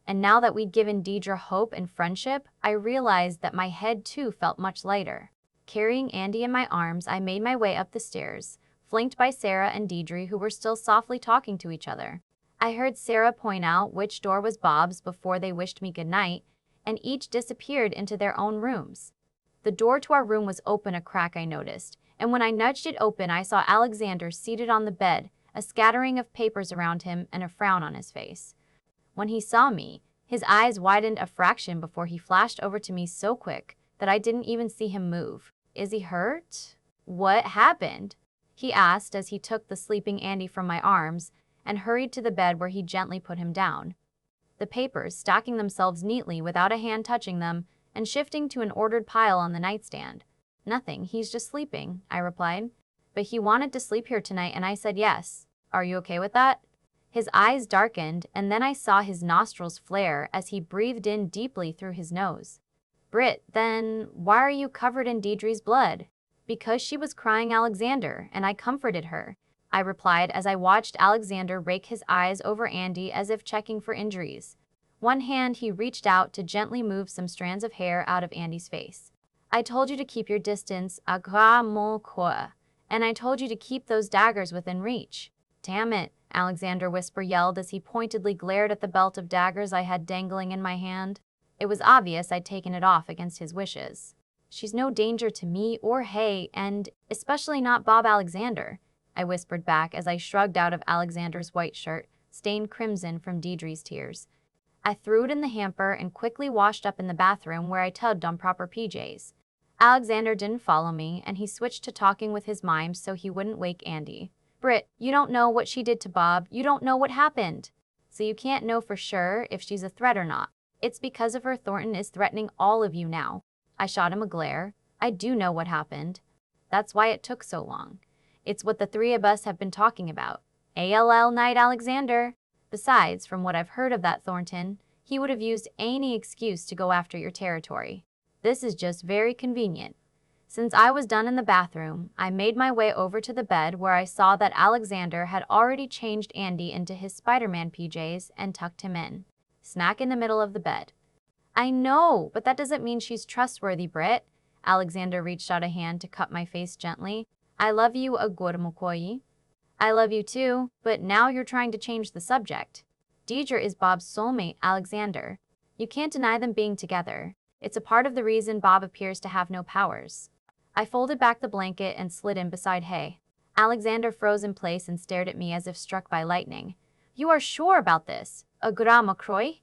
And now that we'd given Deidre hope and friendship, I realized that my head too felt much lighter. Carrying Andy in my arms, I made my way up the stairs, flanked by Sarah and Deidre, who were still softly talking to each other. I heard Sarah point out which door was Bob's before they wished me goodnight, and each disappeared into their own rooms. The door to our room was open a crack, I noticed, and when I nudged it open, I saw Alexander seated on the bed, a scattering of papers around him and a frown on his face. When he saw me, his eyes widened a fraction before he flashed over to me so quick that I didn't even see him move. Is he hurt? What happened? He asked as he took the sleeping Andy from my arms and hurried to the bed where he gently put him down. The papers stacking themselves neatly without a hand touching them and shifting to an ordered pile on the nightstand. Nothing, he's just sleeping, I replied. But he wanted to sleep here tonight and I said yes. Are you okay with that? His eyes darkened and then I saw his nostrils flare as he breathed in deeply through his nose. Britt, then why are you covered in Deidre's blood? Because she was crying Alexander and I comforted her, I replied as I watched Alexander rake his eyes over Andy as if checking for injuries. One hand he reached out to gently move some strands of hair out of Andy's face. I told you to keep your distance, and I told you to keep those daggers within reach. Damn it, Alexander Whisper yelled as he pointedly glared at the belt of daggers I had dangling in my hand. It was obvious I'd taken it off against his wishes. She's no danger to me or Hay, and especially not Bob Alexander, I whispered back as I shrugged out of Alexander's white shirt, stained crimson from Deidre's tears. I threw it in the hamper and quickly washed up in the bathroom where I tugged on proper PJs. Alexander didn't follow me, and he switched to talking with his mimes so he wouldn't wake Andy. Britt, you don't know what she did to Bob. You don't know what happened. So you can't know for sure if she's a threat or not. It's because of her Thornton is threatening all of you now. I shot him a glare. I do know what happened. That's why it took so long. It's what the three of us have been talking about. ALL Knight Alexander. Besides, from what I've heard of that Thornton, he would have used any excuse to go after your territory. This is just very convenient. Since I was done in the bathroom, I made my way over to the bed where I saw that Alexander had already changed Andy into his Spider-Man PJs and tucked him in, smack in the middle of the bed. I know, but that doesn't mean she's trustworthy, Britt. Alexander reached out a hand to cup my face gently. I love you, Agormukoyi. I love you too, but now you're trying to change the subject. Deidre is Bob's soulmate, Alexander. You can't deny them being together. It's a part of the reason Bob appears to have no powers. I folded back the blanket and slid in beside Hay. Alexander froze in place and stared at me as if struck by lightning. You are sure about this, Agormukoyi?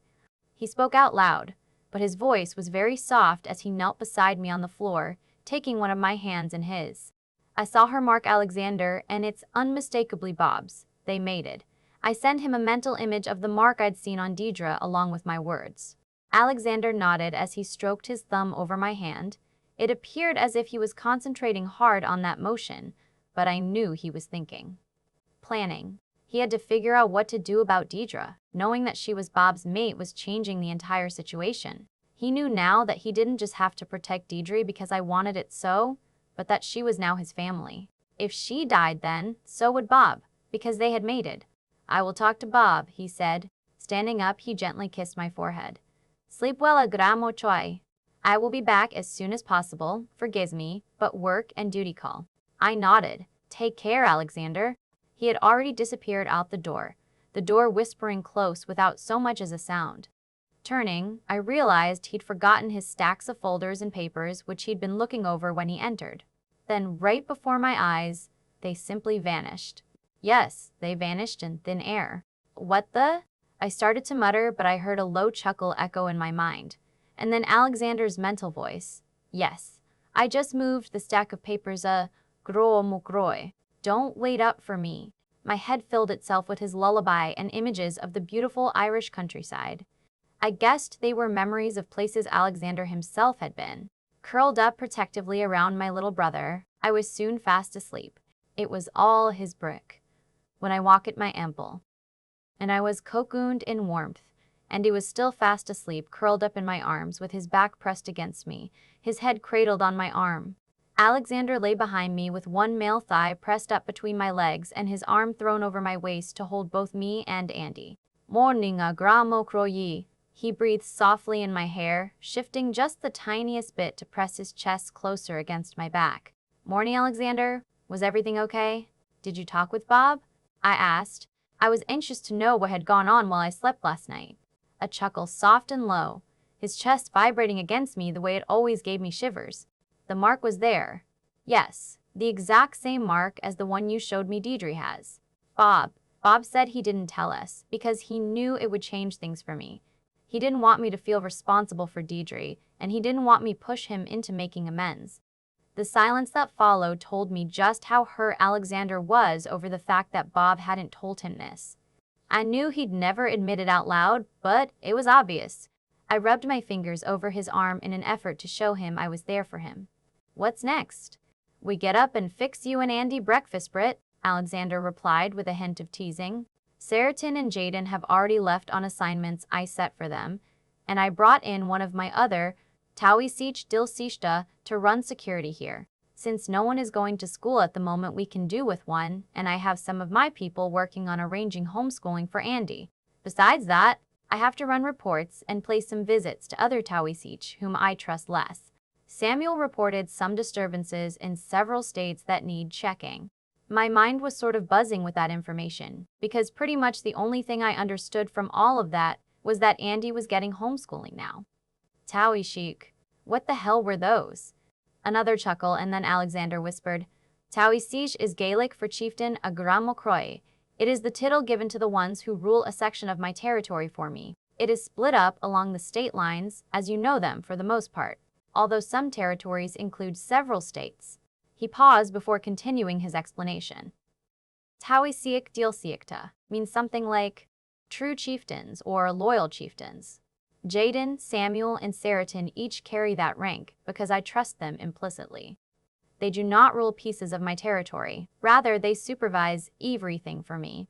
He spoke out loud, but his voice was very soft as he knelt beside me on the floor, taking one of my hands in his. I saw her mark Alexander, and it's unmistakably Bob's. They mated. I sent him a mental image of the mark I'd seen on Deidre along with my words. Alexander nodded as he stroked his thumb over my hand. It appeared as if he was concentrating hard on that motion, but I knew he was thinking. Planning. He had to figure out what to do about Deidre. Knowing that she was Bob's mate was changing the entire situation. He knew now that he didn't just have to protect Deidre because I wanted it so, but that she was now his family. If she died then, so would Bob, because they had mated. I will talk to Bob, he said. Standing up, he gently kissed my forehead. Sleep well, Agormukoyi. I will be back as soon as possible, forgive me, but work and duty call. I nodded. Take care, Alexander. He had already disappeared out the door whispering close without so much as a sound. Turning, I realized he'd forgotten his stacks of folders and papers which he'd been looking over when he entered. Then, right before my eyes, they simply vanished. Yes, they vanished in thin air. What the? I started to mutter, but I heard a low chuckle echo in my mind. And then Alexander's mental voice. Yes, I just moved the stack of papers Agormukoyi. Don't wait up for me. My head filled itself with his lullaby and images of the beautiful Irish countryside. I guessed they were memories of places Alexander himself had been. Curled up protectively around my little brother, I was soon fast asleep. It was all his brick. When I walked at my ample. And I was cocooned in warmth, and he was still fast asleep, curled up in my arms with his back pressed against me, his head cradled on my arm. Alexander lay behind me with one male thigh pressed up between my legs and his arm thrown over my waist to hold both me and Andy. Morning, Agormukoyi. He breathed softly in my hair, shifting just the tiniest bit to press his chest closer against my back. Morning, Alexander. Was everything okay? Did you talk with Bob? I asked. I was anxious to know what had gone on while I slept last night. A chuckle soft and low, his chest vibrating against me the way it always gave me shivers. The mark was there. Yes, the exact same mark as the one you showed me Deidre has. Bob said he didn't tell us because he knew it would change things for me. He didn't want me to feel responsible for Deidre, and he didn't want me push him into making amends. The silence that followed told me just how hurt Alexander was over the fact that Bob hadn't told him this. I knew he'd never admit it out loud, but it was obvious. I rubbed my fingers over his arm in an effort to show him I was there for him. What's next? We get up and fix you and Andy breakfast, Britt, Alexander replied with a hint of teasing. Saratin and Jaden have already left on assignments I set for them, and I brought in one of my other, Tawisich Dilsishta, to run security here. Since no one is going to school at the moment, we can do with one, and I have some of my people working on arranging homeschooling for Andy. Besides that, I have to run reports and place some visits to other Tawisich whom I trust less. Samuel reported some disturbances in several states that need checking. My mind was sort of buzzing with that information, because pretty much the only thing I understood from all of that was that Andy was getting homeschooling now. Tawisich, what the hell were those? Another chuckle, and then Alexander whispered, Tawisich is Gaelic for chieftain Agramokroy. It is the title given to the ones who rule a section of my territory for me. It is split up along the state lines, as you know them for the most part, although some territories include several states. He paused before continuing his explanation. Tawisich Dilsiikta means something like true chieftains or loyal chieftains. Jaden, Samuel, and Saratin each carry that rank because I trust them implicitly. They do not rule pieces of my territory. Rather, they supervise everything for me.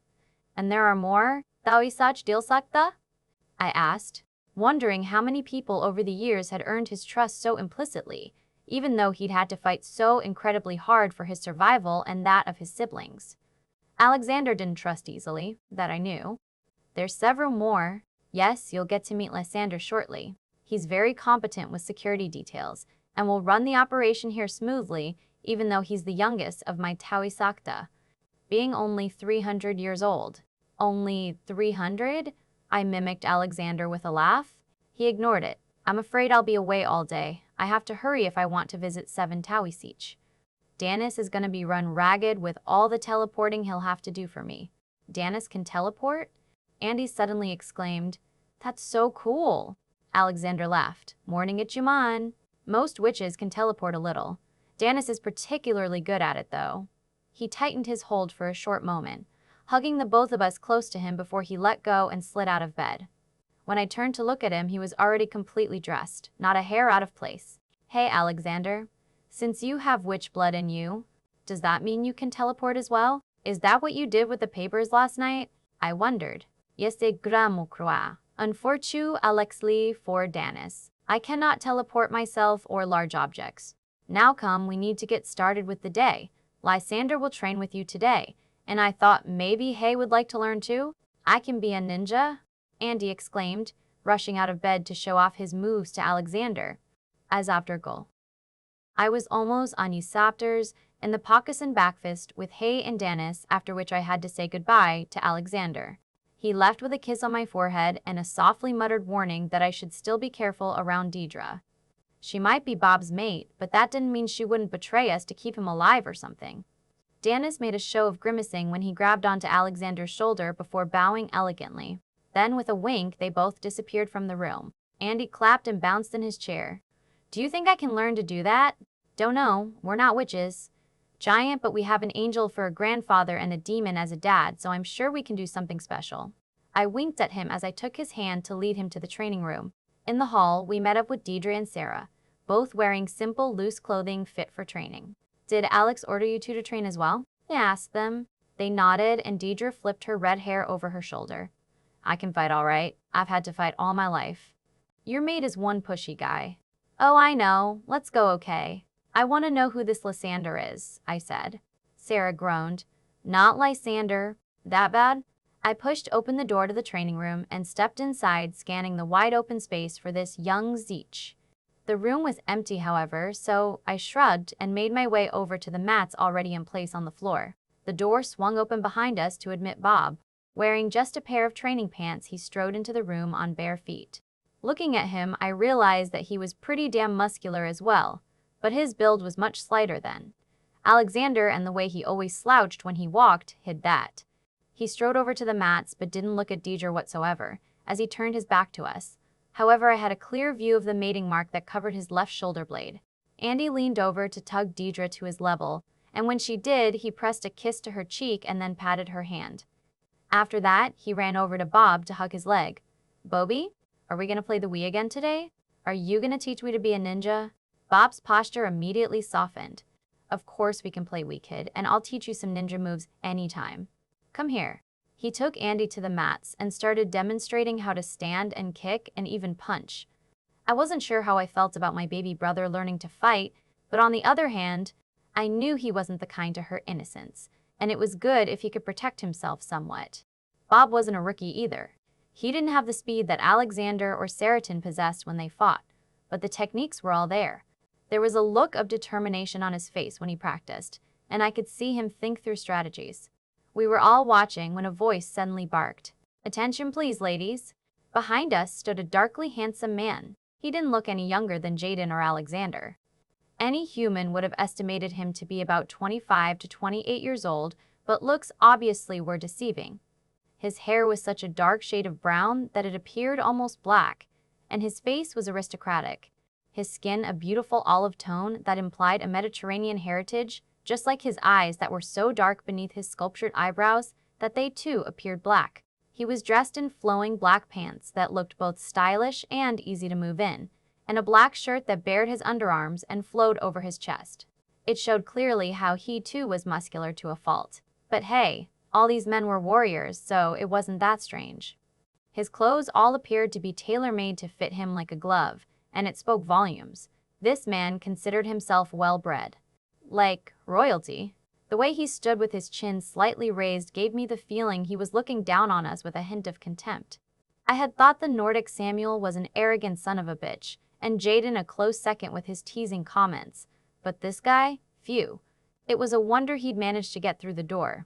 And there are more? Tawisach Dilsakta? I asked, wondering how many people over the years had earned his trust so implicitly, even though he'd had to fight so incredibly hard for his survival and that of his siblings. Alexander didn't trust easily, that I knew. There's several more. Yes, you'll get to meet Lysander shortly. He's very competent with security details, and will run the operation here smoothly, even though he's the youngest of my Tawisakta, being only 300 years old. Only 300? I mimicked Alexander with a laugh. He ignored it. I'm afraid I'll be away all day. I have to hurry if I want to visit 7 Tawisich. Danis is going to be run ragged with all the teleporting he'll have to do for me. Danis can teleport? Andy suddenly exclaimed, That's so cool. Alexander laughed. Morning at Juman. Most witches can teleport a little. Danis is particularly good at it, though. He tightened his hold for a short moment, hugging the both of us close to him before he let go and slid out of bed. When I turned to look at him, he was already completely dressed, not a hair out of place. Hey, Alexander. Since you have witch blood in you, does that mean you can teleport as well? Is that what you did with the papers last night? I wondered. Yes, gramukroa. Unfortunately, Alexley for Danis. I cannot teleport myself or large objects. Now come, we need to get started with the day. Lysander will train with you today, and I thought maybe Hay would like to learn too? I can be a ninja? Andy exclaimed, rushing out of bed to show off his moves to Alexander. As after goal. I was almost on Usaptors and the Pakistan backfist with Hay and Danis, after which I had to say goodbye to Alexander. He left with a kiss on my forehead and a softly muttered warning that I should still be careful around Deidre. She might be Bob's mate, but that didn't mean she wouldn't betray us to keep him alive or something. Danis made a show of grimacing when he grabbed onto Alexander's shoulder before bowing elegantly. Then, with a wink, they both disappeared from the room. Andy clapped and bounced in his chair. Do you think I can learn to do that? Don't know. We're not witches. Giant, but we have an angel for a grandfather and a demon as a dad, so I'm sure we can do something special. I winked at him as I took his hand to lead him to the training room. In the hall, we met up with Deidre and Sarah, both wearing simple, loose clothing fit for training. Did Alex order you two to train as well? I asked them. They nodded, and Deidre flipped her red hair over her shoulder. I can fight all right. I've had to fight all my life. Your mate is one pushy guy. Oh, I know. Let's go, okay. I want to know who this Lysander is, I said. Sarah groaned. Not Lysander. That bad? I pushed open the door to the training room and stepped inside, scanning the wide open space for this young Zeech. The room was empty, however, so I shrugged and made my way over to the mats already in place on the floor. The door swung open behind us to admit Bob. Wearing just a pair of training pants, he strode into the room on bare feet. Looking at him, I realized that he was pretty damn muscular as well, but his build was much slighter then. Alexander, and the way he always slouched when he walked, hid that. He strode over to the mats but didn't look at Deidre whatsoever, as he turned his back to us. However, I had a clear view of the mating mark that covered his left shoulder blade. Andy leaned over to tug Deidre to his level, and when she did, he pressed a kiss to her cheek and then patted her hand. After that, he ran over to Bob to hug his leg. "Bobby, are we going to play the Wii again today? Are you going to teach me to be a ninja?" Bob's posture immediately softened. "Of course we can play Wii, kid, and I'll teach you some ninja moves anytime. Come here." He took Andy to the mats and started demonstrating how to stand and kick and even punch. I wasn't sure how I felt about my baby brother learning to fight, but on the other hand, I knew he wasn't the kind to hurt innocents, and it was good if he could protect himself somewhat. Bob wasn't a rookie either. He didn't have the speed that Alexander or Saraton possessed when they fought, but the techniques were all there. There was a look of determination on his face when he practiced, and I could see him think through strategies. We were all watching when a voice suddenly barked, "Attention please, ladies." Behind us stood a darkly handsome man. He didn't look any younger than Jaden or Alexander. Any human would have estimated him to be about 25 to 28 years old, but looks obviously were deceiving. His hair was such a dark shade of brown that it appeared almost black, and his face was aristocratic. His skin a beautiful olive tone that implied a Mediterranean heritage, just like his eyes that were so dark beneath his sculptured eyebrows that they too appeared black. He was dressed in flowing black pants that looked both stylish and easy to move in, and a black shirt that bared his underarms and flowed over his chest. It showed clearly how he too was muscular to a fault. But hey, all these men were warriors, so it wasn't that strange. His clothes all appeared to be tailor-made to fit him like a glove, and it spoke volumes. This man considered himself well-bred. Like royalty. The way he stood with his chin slightly raised gave me the feeling he was looking down on us with a hint of contempt. I had thought the Nordic Samuel was an arrogant son of a bitch, and Jaden a close second with his teasing comments. But this guy? Phew. It was a wonder he'd managed to get through the door.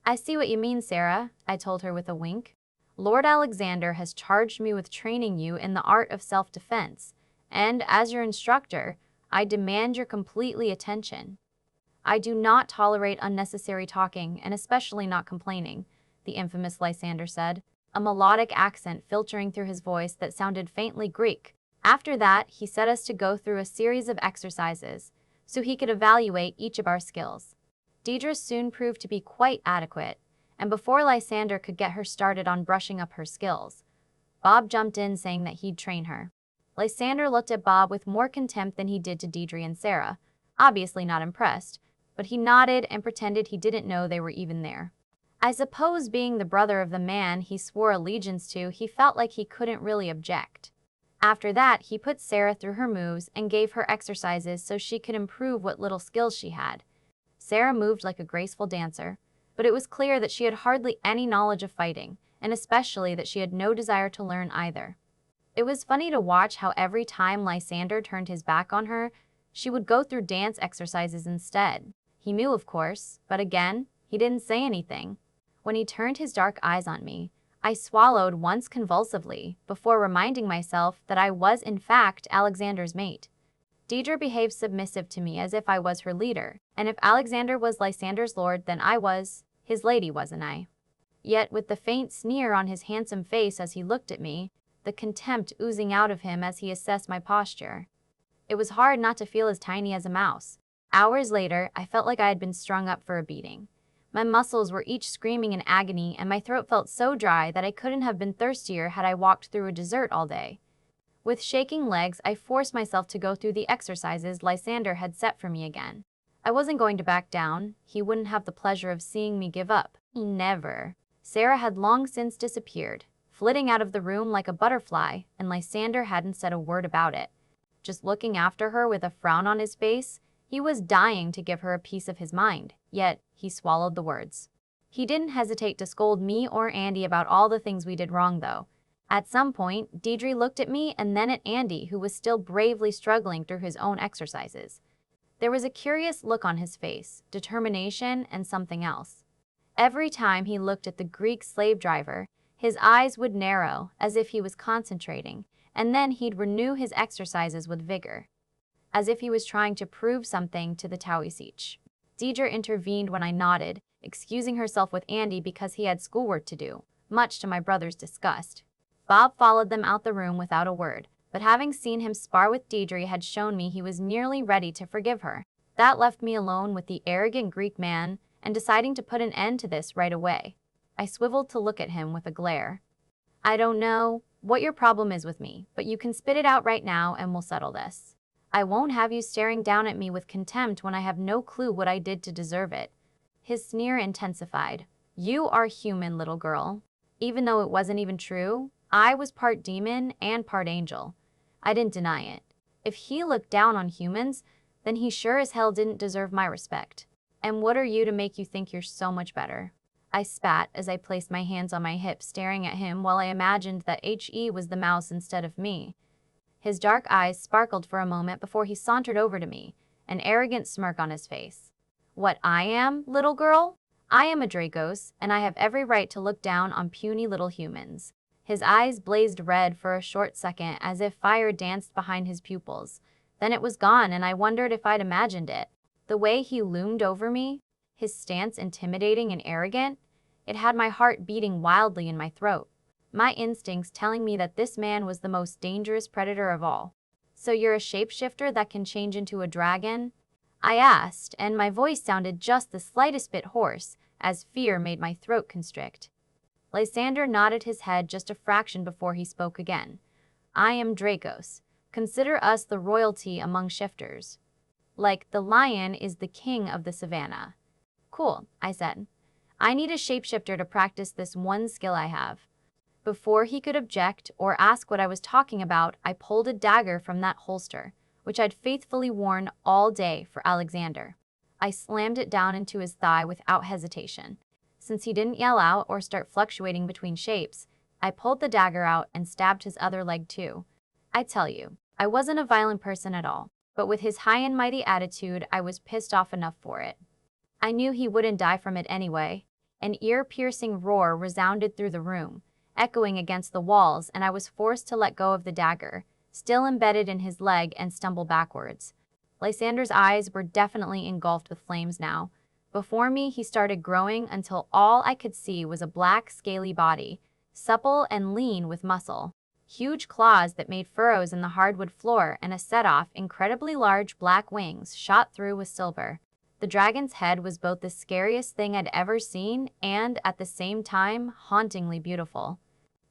"I see what you mean, Sarah," I told her with a wink. "Lord Alexander has charged me with training you in the art of self-defense, and as your instructor, I demand your completely attention. I do not tolerate unnecessary talking, and especially not complaining," the infamous Lysander said, a melodic accent filtering through his voice that sounded faintly Greek. After that, he set us to go through a series of exercises, so he could evaluate each of our skills. Deidre soon proved to be quite adequate, and before Lysander could get her started on brushing up her skills, Bob jumped in saying that he'd train her. Lysander looked at Bob with more contempt than he did to Deidre and Sarah, obviously not impressed, but he nodded and pretended he didn't know they were even there. I suppose being the brother of the man he swore allegiance to, he felt like he couldn't really object. After that, he put Sarah through her moves and gave her exercises so she could improve what little skills she had. Sarah moved like a graceful dancer, but it was clear that she had hardly any knowledge of fighting, and especially that she had no desire to learn either. It was funny to watch how every time Lysander turned his back on her, she would go through dance exercises instead. He knew, of course, but again, he didn't say anything. When he turned his dark eyes on me, I swallowed once convulsively before reminding myself that I was in fact Alexander's mate. Deidre behaved submissive to me as if I was her leader, and if Alexander was Lysander's lord, then I was his lady, wasn't I? Yet with the faint sneer on his handsome face as he looked at me, the contempt oozing out of him as he assessed my posture. It was hard not to feel as tiny as a mouse. Hours later, I felt like I had been strung up for a beating. My muscles were each screaming in agony, and my throat felt so dry that I couldn't have been thirstier had I walked through a desert all day. With shaking legs, I forced myself to go through the exercises Lysander had set for me again. I wasn't going to back down. He wouldn't have the pleasure of seeing me give up. Never. Sarah had long since disappeared, flitting out of the room like a butterfly, and Lysander hadn't said a word about it. Just looking after her with a frown on his face, he was dying to give her a piece of his mind, yet he swallowed the words. He didn't hesitate to scold me or Andy about all the things we did wrong, though. At some point, Deidre looked at me and then at Andy, who was still bravely struggling through his own exercises. There was a curious look on his face, determination, and something else. Every time he looked at the Greek slave driver, his eyes would narrow as if he was concentrating, and then he'd renew his exercises with vigor, as if he was trying to prove something to the Taoiseach. Deidre intervened when I nodded, excusing herself with Andy because he had schoolwork to do, much to my brother's disgust. Bob followed them out the room without a word, but having seen him spar with Deidre had shown me he was nearly ready to forgive her. That left me alone with the arrogant Greek man and deciding to put an end to this right away. I swiveled to look at him with a glare. I don't know what your problem is with me, but you can spit it out right now and we'll settle this. I won't have you staring down at me with contempt when I have no clue what I did to deserve it. His sneer intensified. You are human, little girl. Even though it wasn't even true, I was part demon and part angel. I didn't deny it. If he looked down on humans, then he sure as hell didn't deserve my respect. And what are you to make you think you're so much better? I spat as I placed my hands on my hips, staring at him while I imagined that HE was the mouse instead of me. His dark eyes sparkled for a moment before he sauntered over to me, an arrogant smirk on his face. What I am, little girl? I am a Dracos, and I have every right to look down on puny little humans. His eyes blazed red for a short second as if fire danced behind his pupils. Then it was gone and I wondered if I'd imagined it. The way he loomed over me, his stance intimidating and arrogant, it had my heart beating wildly in my throat. My instincts telling me that this man was the most dangerous predator of all. So you're a shapeshifter that can change into a dragon? I asked, and my voice sounded just the slightest bit hoarse, as fear made my throat constrict. Lysander nodded his head just a fraction before he spoke again. I am Dracos. Consider us the royalty among shifters. Like the lion is the king of the savannah. Cool, I said. I need a shapeshifter to practice this one skill I have. Before he could object or ask what I was talking about, I pulled a dagger from that holster, which I'd faithfully worn all day for Alexander. I slammed it down into his thigh without hesitation. Since he didn't yell out or start fluctuating between shapes, I pulled the dagger out and stabbed his other leg too. I tell you, I wasn't a violent person at all, but with his high and mighty attitude, I was pissed off enough for it. I knew he wouldn't die from it anyway. An ear-piercing roar resounded through the room, echoing against the walls, and I was forced to let go of the dagger, still embedded in his leg, and stumble backwards. Lysander's eyes were definitely engulfed with flames now. Before me, he started growing until all I could see was a black, scaly body, supple and lean with muscle. Huge claws that made furrows in the hardwood floor and a set-off incredibly large black wings shot through with silver. The dragon's head was both the scariest thing I'd ever seen and, at the same time, hauntingly beautiful.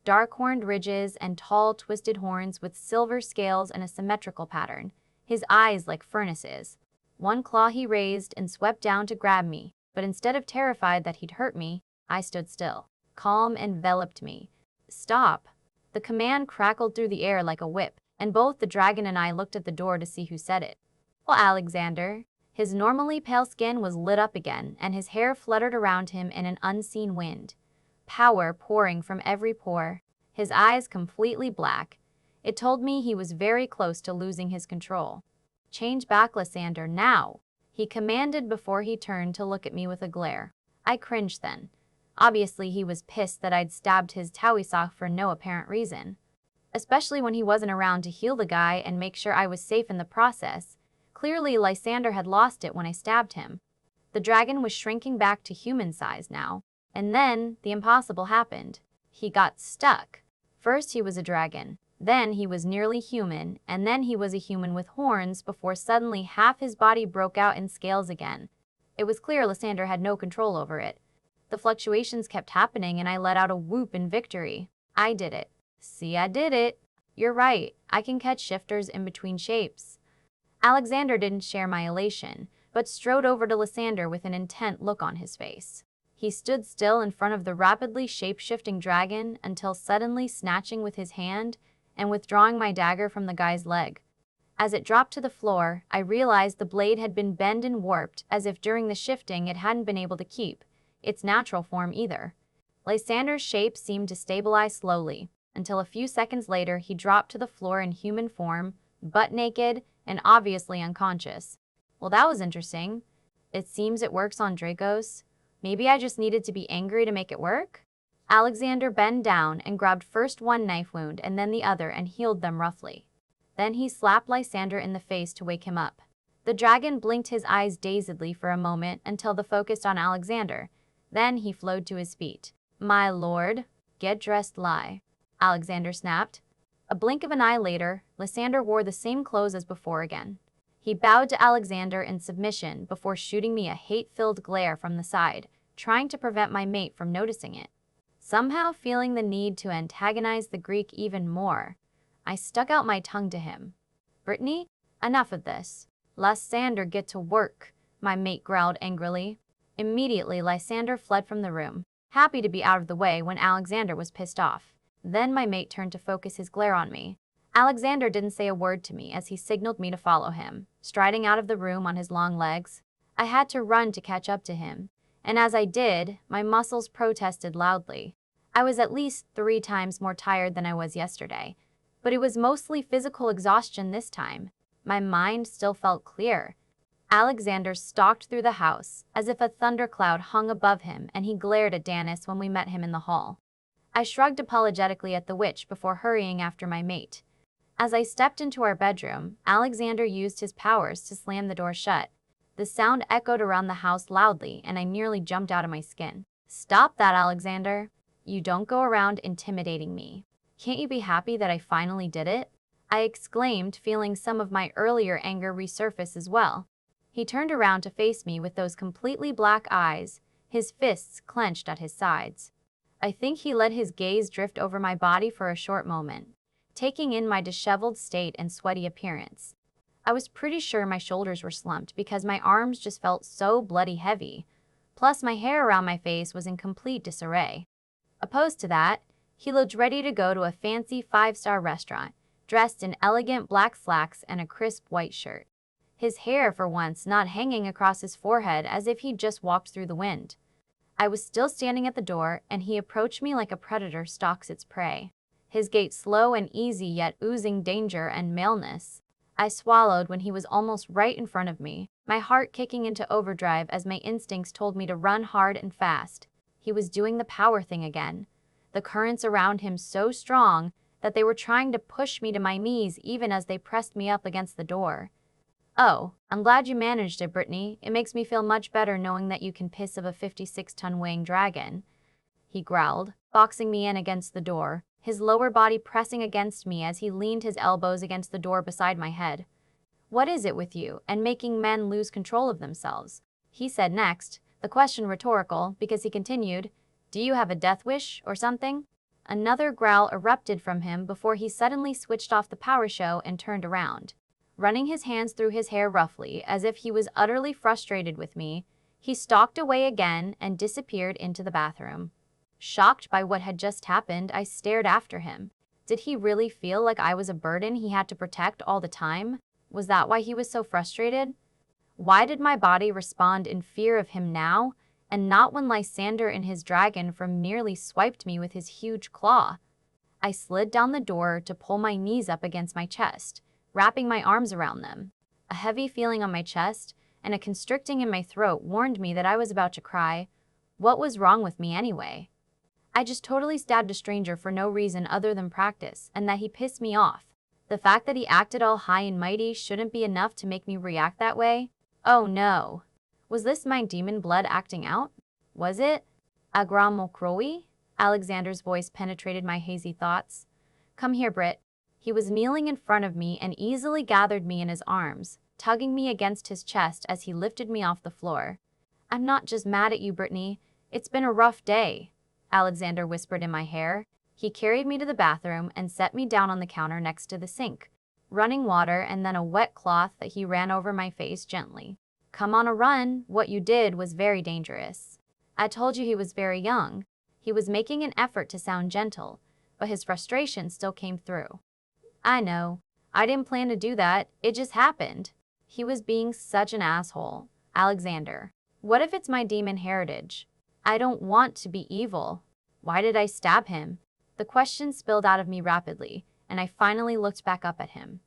Dark-horned ridges and tall, twisted horns with silver scales and a symmetrical pattern. His eyes like furnaces. One claw he raised and swept down to grab me, but instead of terrified that he'd hurt me, I stood still. Calm enveloped me. Stop! The command crackled through the air like a whip, and both the dragon and I looked at the door to see who said it. Well, Alexander. His normally pale skin was lit up again, and his hair fluttered around him in an unseen wind. Power pouring from every pore. His eyes completely black. It told me he was very close to losing his control. Change back, Lysander, now! He commanded before he turned to look at me with a glare. I cringed then. Obviously, he was pissed that I'd stabbed his Taoiseach for no apparent reason. Especially when he wasn't around to heal the guy and make sure I was safe in the process. Clearly, Lysander had lost it when I stabbed him. The dragon was shrinking back to human size now. And then, the impossible happened. He got stuck. First he was a dragon, then he was nearly human, and then he was a human with horns before suddenly half his body broke out in scales again. It was clear Lysander had no control over it. The fluctuations kept happening and I let out a whoop in victory. I did it. See, I did it. You're right, I can catch shifters in between shapes. Alexander didn't share my elation, but strode over to Lysander with an intent look on his face. He stood still in front of the rapidly shape-shifting dragon until suddenly snatching with his hand and withdrawing my dagger from the guy's leg. As it dropped to the floor, I realized the blade had been bent and warped as if during the shifting it hadn't been able to keep. its natural form either. Lysander's shape seemed to stabilize slowly, until a few seconds later he dropped to the floor in human form, butt naked, and obviously unconscious. Well, that was interesting. It seems it works on Dracos. Maybe I just needed to be angry to make it work? Alexander bent down and grabbed first one knife wound and then the other and healed them roughly. Then he slapped Lysander in the face to wake him up. The dragon blinked his eyes dazedly for a moment until they focused on Alexander. Then he flowed to his feet. "My lord, get dressed, lie," Alexander snapped. A blink of an eye later, Lysander wore the same clothes as before again. He bowed to Alexander in submission before shooting me a hate-filled glare from the side, trying to prevent my mate from noticing it. Somehow feeling the need to antagonize the Greek even more, I stuck out my tongue to him. "Brittany, enough of this. Lysander, get to work," my mate growled angrily. Immediately, Lysander fled from the room, happy to be out of the way when Alexander was pissed off. Then my mate turned to focus his glare on me. Alexander didn't say a word to me as he signaled me to follow him, striding out of the room on his long legs. I had to run to catch up to him, and as I did, my muscles protested loudly. I was at least 3 times more tired than I was yesterday, but it was mostly physical exhaustion this time. My mind still felt clear. Alexander stalked through the house, as if a thundercloud hung above him, and he glared at Danis when we met him in the hall. I shrugged apologetically at the witch before hurrying after my mate. As I stepped into our bedroom, Alexander used his powers to slam the door shut. The sound echoed around the house loudly, and I nearly jumped out of my skin. "Stop that, Alexander. You don't go around intimidating me. Can't you be happy that I finally did it?" I exclaimed, feeling some of my earlier anger resurface as well. He turned around to face me with those completely black eyes, his fists clenched at his sides. I think he let his gaze drift over my body for a short moment, taking in my disheveled state and sweaty appearance. I was pretty sure my shoulders were slumped because my arms just felt so bloody heavy. Plus, my hair around my face was in complete disarray. Opposed to that, he looked ready to go to a fancy 5-star restaurant, dressed in elegant black slacks and a crisp white shirt. His hair, for once, not hanging across his forehead as if he'd just walked through the wind. I was still standing at the door, and he approached me like a predator stalks its prey. His gait slow and easy, yet oozing danger and maleness. I swallowed when he was almost right in front of me, my heart kicking into overdrive as my instincts told me to run hard and fast. He was doing the power thing again. The currents around him so strong that they were trying to push me to my knees even as they pressed me up against the door. "Oh, I'm glad you managed it, Brittany. It makes me feel much better knowing that you can piss of a 56-ton weighing dragon," he growled, boxing me in against the door, his lower body pressing against me as he leaned his elbows against the door beside my head. "What is it with you and making men lose control of themselves?" he said next, the question rhetorical because he continued, "Do you have a death wish or something?" Another growl erupted from him before he suddenly switched off the power show and turned around. Running his hands through his hair roughly, as if he was utterly frustrated with me, he stalked away again and disappeared into the bathroom. Shocked by what had just happened, I stared after him. Did he really feel like I was a burden he had to protect all the time? Was that why he was so frustrated? Why did my body respond in fear of him now, and not when Lysander and his dragon from nearly swiped me with his huge claw? I slid down the door to pull my knees up against my chest, wrapping my arms around them. A heavy feeling on my chest and a constricting in my throat warned me that I was about to cry. What was wrong with me anyway? I just totally stabbed a stranger for no reason other than practice, and that he pissed me off. The fact that he acted all high and mighty shouldn't be enough to make me react that way? Oh no. Was this my demon blood acting out? Was it? Agramokrowi? Alexander's voice penetrated my hazy thoughts. "Come here, Britt." He was kneeling in front of me and easily gathered me in his arms, tugging me against his chest as he lifted me off the floor. "I'm not just mad at you, Brittany. It's been a rough day," Alexander whispered in my hair. He carried me to the bathroom and set me down on the counter next to the sink, running water and then a wet cloth that he ran over my face gently. "Come on a run. What you did was very dangerous." I told you he was very young. He was making an effort to sound gentle, but his frustration still came through. "I know. I didn't plan to do that. It just happened." He was being such an asshole. "Alexander, what if it's my demon heritage? I don't want to be evil. Why did I stab him? The question spilled out of me rapidly, and I finally looked back up at him.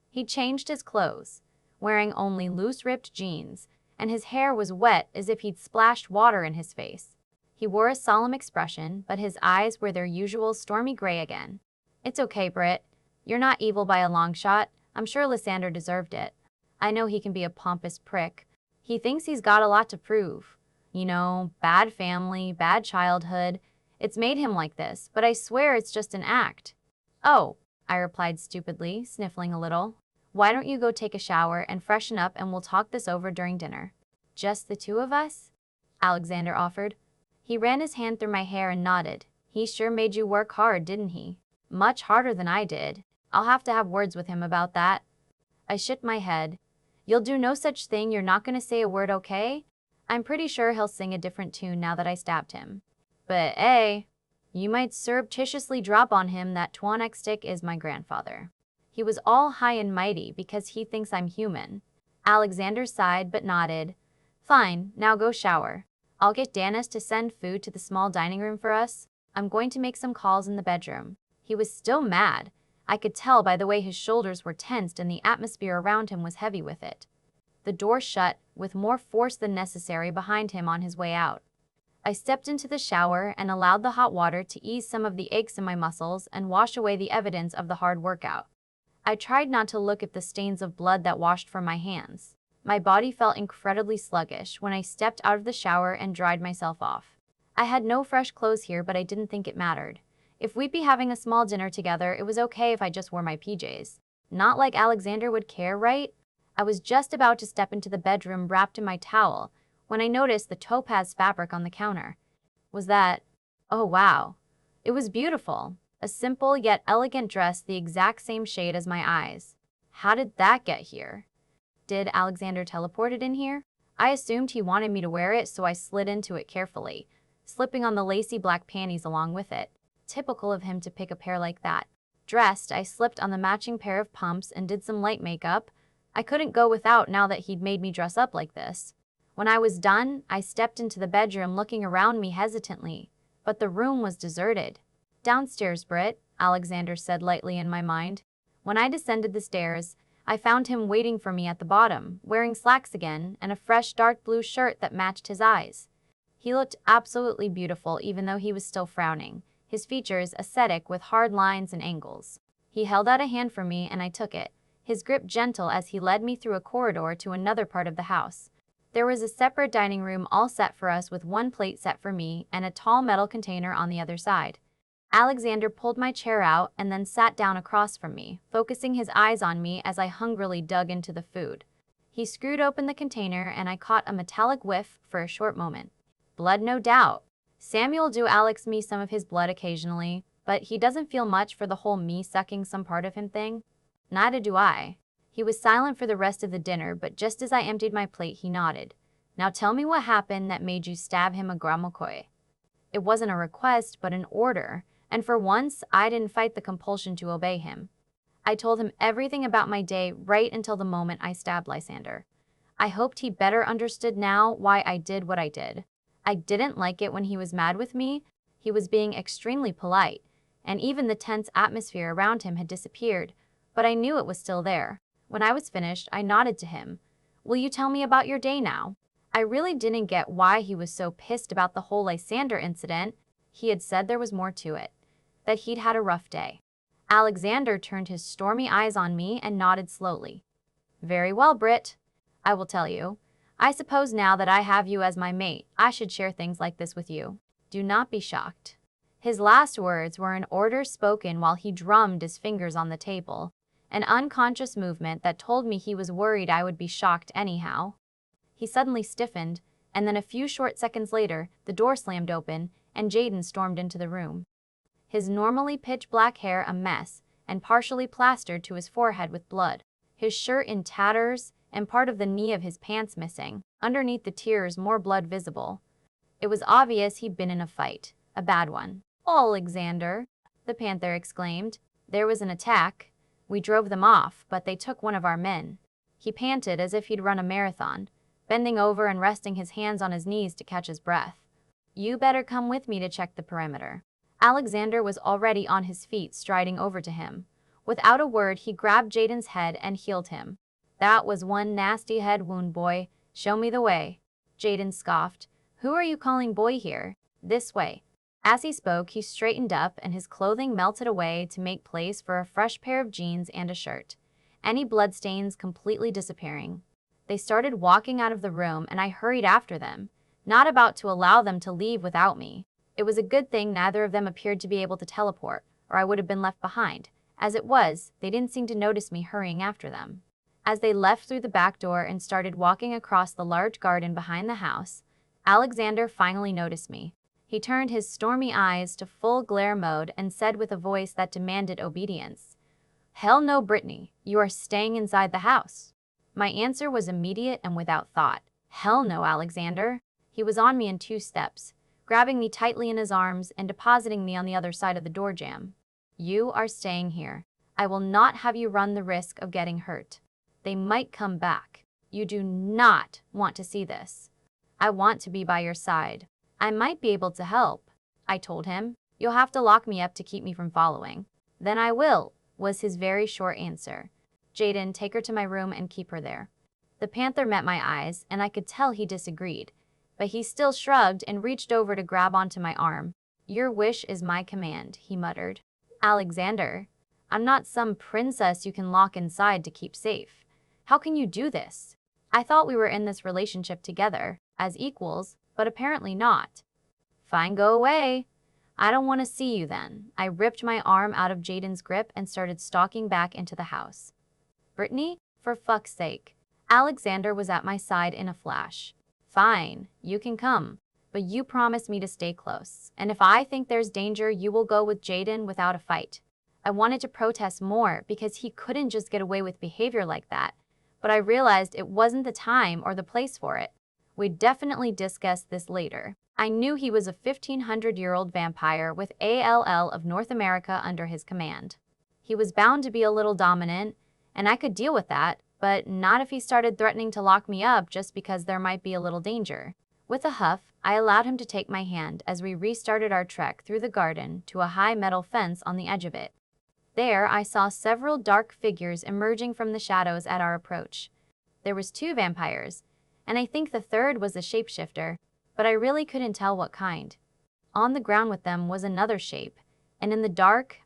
He changed his clothes, wearing only loose-ripped jeans, and his hair was wet as if he'd splashed water in his face. He wore a solemn expression, but his eyes were their usual stormy gray again. It's okay, Britt. You're not evil by a long shot. I'm sure Lysander deserved it. I know he can be a pompous prick. He thinks he's got a lot to prove. You know, bad family, bad childhood. It's made him like this, but I swear it's just an act. Oh, I replied stupidly, sniffling a little. Why don't you go take a shower and freshen up and we'll talk this over during dinner? Just the two of us? Alexander offered. He ran his hand through my hair and nodded. He sure made you work hard, didn't he? Much harder than I did. I'll have to have words with him about that. I shook my head. You'll do no such thing, you're not going to say a word, okay? I'm pretty sure he'll sing a different tune now that I stabbed him. But, you might surreptitiously drop on him that Twanek stick is my grandfather. He was all high and mighty because he thinks I'm human. Alexander sighed but nodded. Fine, now go shower. I'll get Danis to send food to the small dining room for us. I'm going to make some calls in the bedroom. He was still mad. I could tell by the way his shoulders were tensed and the atmosphere around him was heavy with it. The door shut, with more force than necessary behind him on his way out. I stepped into the shower and allowed the hot water to ease some of the aches in my muscles and wash away the evidence of the hard workout. I tried not to look at the stains of blood that washed from my hands. My body felt incredibly sluggish when I stepped out of the shower and dried myself off. I had no fresh clothes here, but I didn't think it mattered. If we'd be having a small dinner together, it was okay if I just wore my PJs. Not like Alexander would care, right? I was just about to step into the bedroom wrapped in my towel when I noticed the topaz fabric on the counter. Was that... Oh wow. It was beautiful. A simple yet elegant dress the exact same shade as my eyes. How did that get here? Did Alexander teleport it in here? I assumed he wanted me to wear it, so I slid into it carefully, slipping on the lacy black panties along with it. Typical of him to pick a pair like that. Dressed, I slipped on the matching pair of pumps and did some light makeup. I couldn't go without now that he'd made me dress up like this. When I was done, I stepped into the bedroom looking around me hesitantly, but the room was deserted. Downstairs, Britt, Alexander said lightly in my mind. When I descended the stairs, I found him waiting for me at the bottom, wearing slacks again and a fresh dark blue shirt that matched his eyes. He looked absolutely beautiful even though he was still frowning, his features ascetic with hard lines and angles. He held out a hand for me and I took it, his grip gentle as he led me through a corridor to another part of the house. There was a separate dining room all set for us with one plate set for me and a tall metal container on the other side. Alexander pulled my chair out and then sat down across from me, focusing his eyes on me as I hungrily dug into the food. He screwed open the container and I caught a metallic whiff for a short moment. Blood, no doubt. Samuel do Alex me some of his blood occasionally, but he doesn't feel much for the whole me sucking some part of him thing. Neither do I. He was silent for the rest of the dinner, but just as I emptied my plate, he nodded. Now tell me what happened that made you stab him a gramokoi. It wasn't a request, but an order, and for once, I didn't fight the compulsion to obey him. I told him everything about my day right until the moment I stabbed Lysander. I hoped he better understood now why I did what I did. I didn't like it when he was mad with me. He was being extremely polite, and even the tense atmosphere around him had disappeared, but I knew it was still there. When I was finished, I nodded to him. Will you tell me about your day now? I really didn't get why he was so pissed about the whole Lysander incident. He had said there was more to it, that he'd had a rough day. Alexander turned his stormy eyes on me and nodded slowly. Very well, Britt. I will tell you. I suppose now that I have you as my mate, I should share things like this with you. Do not be shocked. His last words were an order spoken while he drummed his fingers on the table, an unconscious movement that told me he was worried I would be shocked anyhow. He suddenly stiffened, and then a few short seconds later, the door slammed open, and Jaden stormed into the room. His normally pitch-black hair a mess, and partially plastered to his forehead with blood. His shirt in tatters, and part of the knee of his pants missing, underneath the tears more blood visible. It was obvious he'd been in a fight, a bad one. Alexander, the panther exclaimed. There was an attack. We drove them off, but they took one of our men. He panted as if he'd run a marathon, bending over and resting his hands on his knees to catch his breath. You better come with me to check the perimeter. Alexander was already on his feet, striding over to him. Without a word, he grabbed Jaden's head and healed him. That was one nasty head wound, boy. Show me the way. Jaden scoffed. Who are you calling boy here? This way. As he spoke, he straightened up and his clothing melted away to make place for a fresh pair of jeans and a shirt. Any bloodstains completely disappearing. They started walking out of the room and I hurried after them, not about to allow them to leave without me. It was a good thing neither of them appeared to be able to teleport, or I would have been left behind. As it was, they didn't seem to notice me hurrying after them. As they left through the back door and started walking across the large garden behind the house, Alexander finally noticed me. He turned his stormy eyes to full glare mode and said with a voice that demanded obedience, "Hell no, Brittany. You are staying inside the house." My answer was immediate and without thought. "Hell no, Alexander." He was on me in 2 steps, grabbing me tightly in his arms and depositing me on the other side of the door jamb. "You are staying here. I will not have you run the risk of getting hurt. They might come back. You do not want to see this. I want to be by your side. I might be able to help," I told him. "You'll have to lock me up to keep me from following." "Then I will," was his very short answer. "Jaden, take her to my room and keep her there." The panther met my eyes, and I could tell he disagreed. But he still shrugged and reached over to grab onto my arm. "Your wish is my command," he muttered. "Alexander, I'm not some princess you can lock inside to keep safe. How can you do this? I thought we were in this relationship together, as equals, but apparently not." "Fine, go away. I don't want to see you then." I ripped my arm out of Jaden's grip and started stalking back into the house. "Brittany, for fuck's sake." Alexander was at my side in a flash. "Fine, you can come, but you promise me to stay close. And if I think there's danger, you will go with Jaden without a fight." I wanted to protest more because he couldn't just get away with behavior like that, but I realized it wasn't the time or the place for it. We'd definitely discuss this later. I knew he was a 1,500-year-old vampire with ALL of North America under his command. He was bound to be a little dominant, and I could deal with that, but not if he started threatening to lock me up just because there might be a little danger. With a huff, I allowed him to take my hand as we restarted our trek through the garden to a high metal fence on the edge of it. There, I saw several dark figures emerging from the shadows at our approach. There was 2 vampires, and I think the third was a shapeshifter, but I really couldn't tell what kind. On the ground with them was another shape, and in the dark,